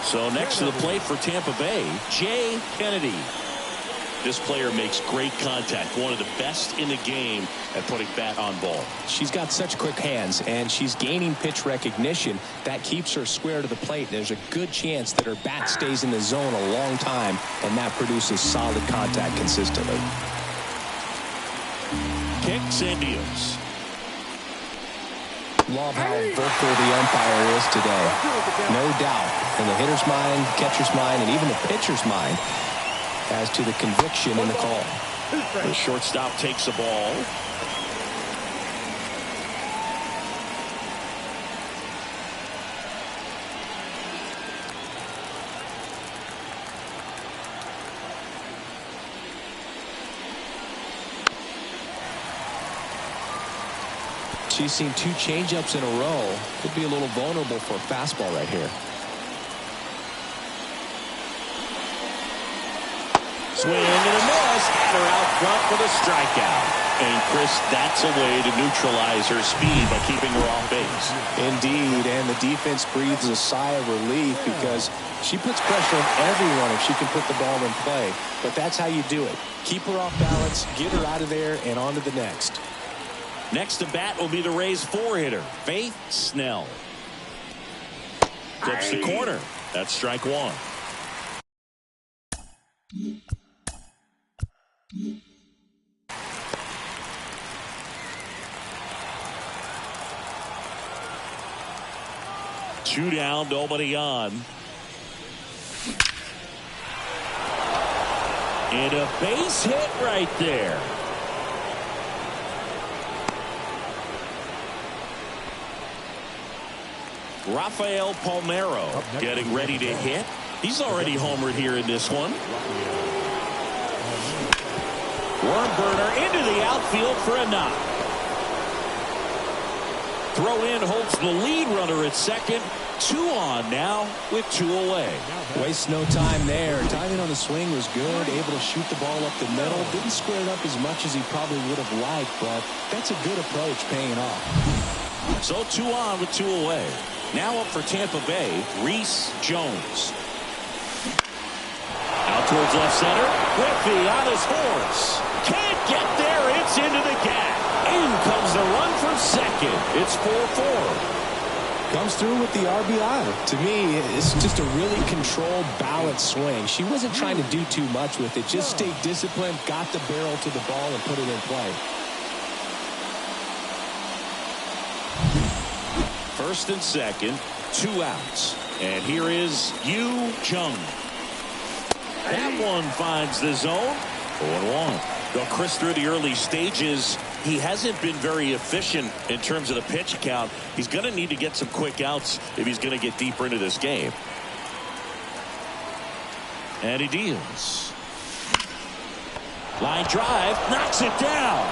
So next to the plate for Tampa Bay, Jay Kennedy. This player makes great contact. One of the best in the game at putting bat on ball. She's got such quick hands, and she's gaining pitch recognition. That keeps her square to the plate. There's a good chance that her bat stays in the zone a long time, and that produces solid contact consistently. Kicks and deals. Love how vocal the umpire is today. No doubt, in the hitter's mind, catcher's mind, and even the pitcher's mind, as to the conviction in the call. The shortstop takes the ball. She's seen 2 changeups in a row. Could be a little vulnerable for a fastball right here. Swing and a miss, batter out front for the strikeout. And, Chris, that's a way to neutralize her speed by keeping her off base. Indeed, and the defense breathes a sigh of relief because she puts pressure on everyone if she can put the ball in play. But that's how you do it. Keep her off balance, get her out of there, and on to the next. Next to bat will be the Rays' 4-hitter, Faith Snell. Flips the corner. That's strike one. Two down, nobody on. And a base hit right there. Rafael Palmeiro getting ready to hit. He's already homered here in this one. Worm burner into the outfield for a knock. Throw in holds the lead runner at second. 2 on now with 2 away. Waste no time there. Timing on the swing was good. Able to shoot the ball up the middle. Didn't square it up as much as he probably would have liked, but that's a good approach paying off. So 2 on with 2 away. Now up for Tampa Bay, Reese Jones. Out towards left center. Griffey on his horse. Can't get there. It's into the gap. In comes the run from second. It's 4-4. Comes through with the RBI. To me, it's just a really controlled, balanced swing. She wasn't trying to do too much with it. Just stayed disciplined, got the barrel to the ball, and put it in play. First and second, 2 outs. And here is Yu Chung. That one finds the zone. 0-1. Well, Chris, through the early stages, he hasn't been very efficient in terms of the pitch count. He's going to need to get some quick outs if he's going to get deeper into this game. And he deals. Line drive, knocks it down.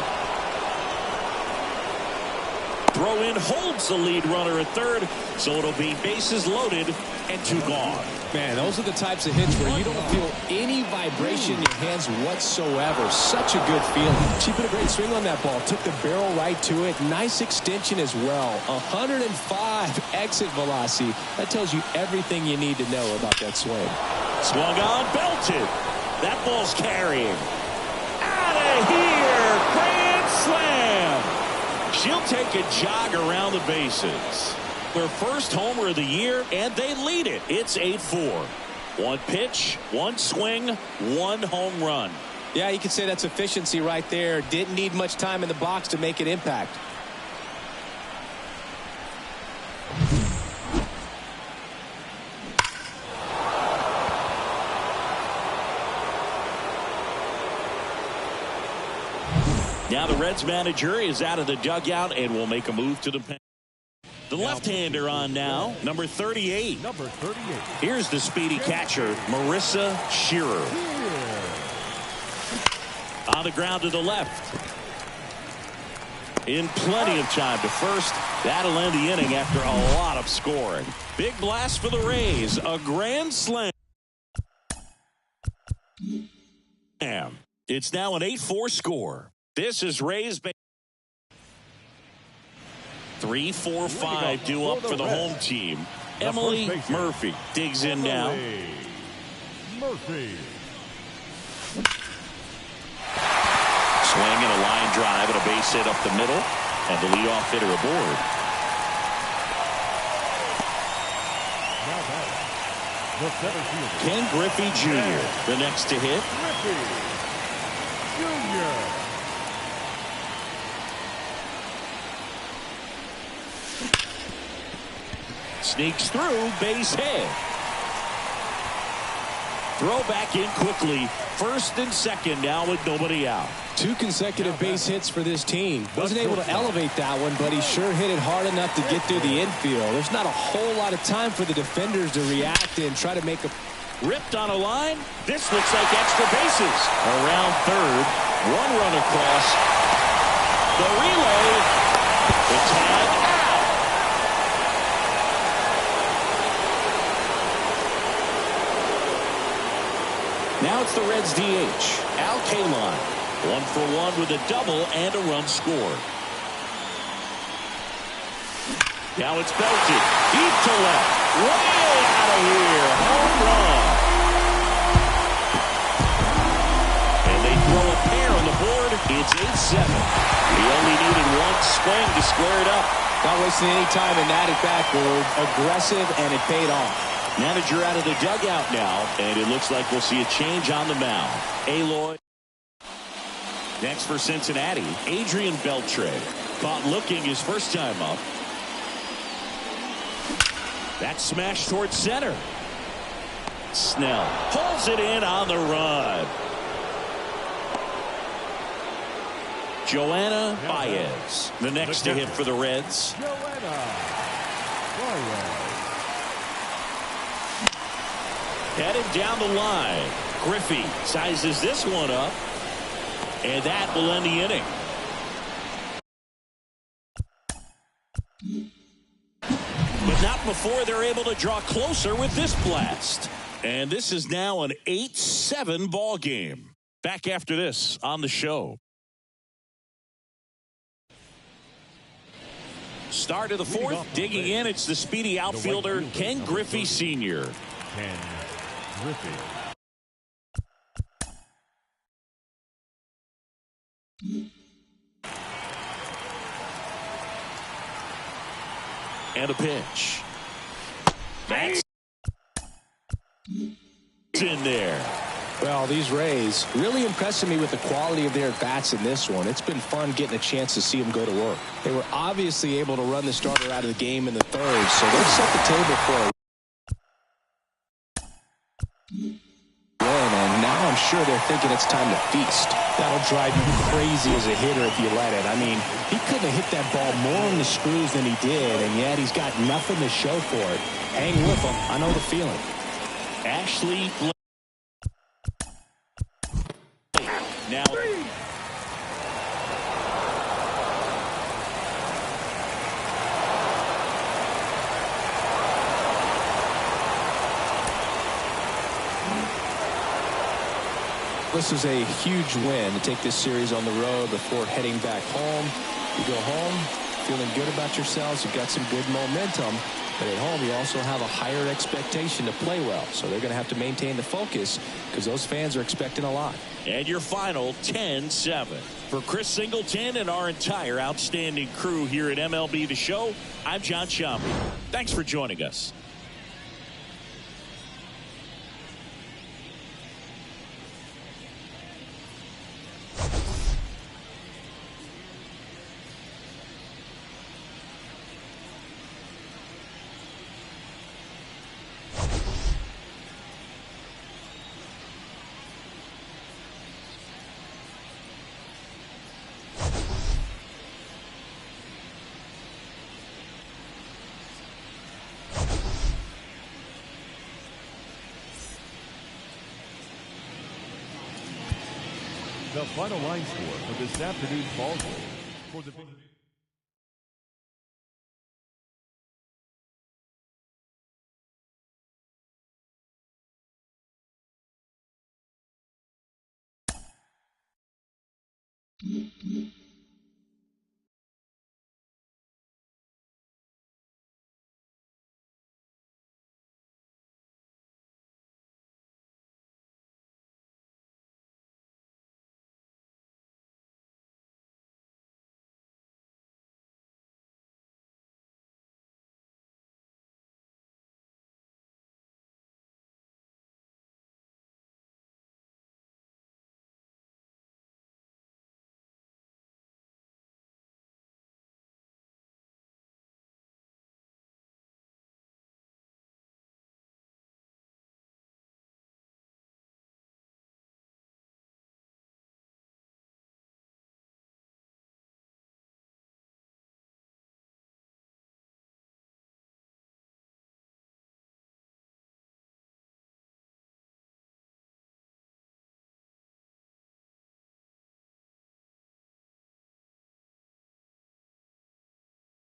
Throw in holds the lead runner at third, so it'll be bases loaded and 2 gone. Man, those are the types of hits where you don't feel any vibration in your hands whatsoever. Such a good feeling. She put a great swing on that ball. Took the barrel right to it. Nice extension as well. 105 exit velocity. That tells you everything you need to know about that swing. Swung on, belted. That ball's carrying. Out of here. Grand slam. She'll take a jog around the bases. Their first homer of the year, and they lead it. It's 8-4. 1 pitch, 1 swing, 1 home run. Yeah, you could say that's efficiency right there. Didn't need much time in the box to make an impact. Now the Reds manager is out of the dugout and will make a move to the pen. The left-hander on now, number 38. Number 38. Here's the speedy catcher, Marissa Shearer. On the ground to the left. In plenty of time to first. That'll end the inning after a lot of scoring. Big blast for the Rays. A grand slam. It's now an 8-4 score. This is Rays. 3, 4, 5 due up for the home team. Emily Murphy digs in now. Murphy. Swing and a line drive and a base hit up the middle. And the leadoff hitter aboard. The center fielder. Ken Griffey Jr. the next to hit. Griffey Jr. Sneaks through, base hit. Throw back in quickly. First and second now with nobody out. 2 consecutive base hits for this team. Wasn't able to elevate that one, but he sure hit it hard enough to get through the infield. There's not a whole lot of time for the defenders to react and try to make a... Ripped on a line. This looks like extra bases. Around third. 1 run across. The relay. The tag out. Now Now it's the Reds DH, Al Kaline. 1 for 1 with a double and a run scored. Now it's belted deep to left. Way out of here. Home run. And they throw a pair on the board. It's 8-7. He only needed one swing to square it up. Not wasting any time in that at bat, aggressive, and it paid off. Manager out of the dugout now, and it looks like we'll see a change on the mound. Aloy. Next for Cincinnati, Adrian Beltre. Caught looking his first time up. That smash towards center. Snell pulls it in on the run. Joanna Baez, the next to hit for the Reds. Headed down the line. Griffey sizes this one up. And that will end the inning. But not before they're able to draw closer with this blast. And this is now an 8-7 ball game. Back after this on the show. Start of the fourth, digging in, it's the speedy outfielder Ken Griffey Sr. Ken Griffey. And a pitch. That's in there. Well, these Rays really impressing me with the quality of their at-bats in this one. It's been fun getting a chance to see them go to work. They were obviously able to run the starter out of the game in the third, so they've set the table for a win, and now I'm sure they're thinking it's time to feast. That'll drive you crazy as a hitter if you let it. I mean, he couldn't have hit that ball more on the screws than he did, and yet he's got nothing to show for it. Hang with him. I know the feeling. Ashley now. This is a huge win to take this series on the road before heading back home. You go home feeling good about yourselves. You've got some good momentum. But at home, you also have a higher expectation to play well. So they're going to have to maintain the focus because those fans are expecting a lot. And your final 10-7. For Chris Singleton and our entire outstanding crew here at MLB The Show, I'm John Sciambi. Thanks for joining us. The final line score for this afternoon's ball game. For the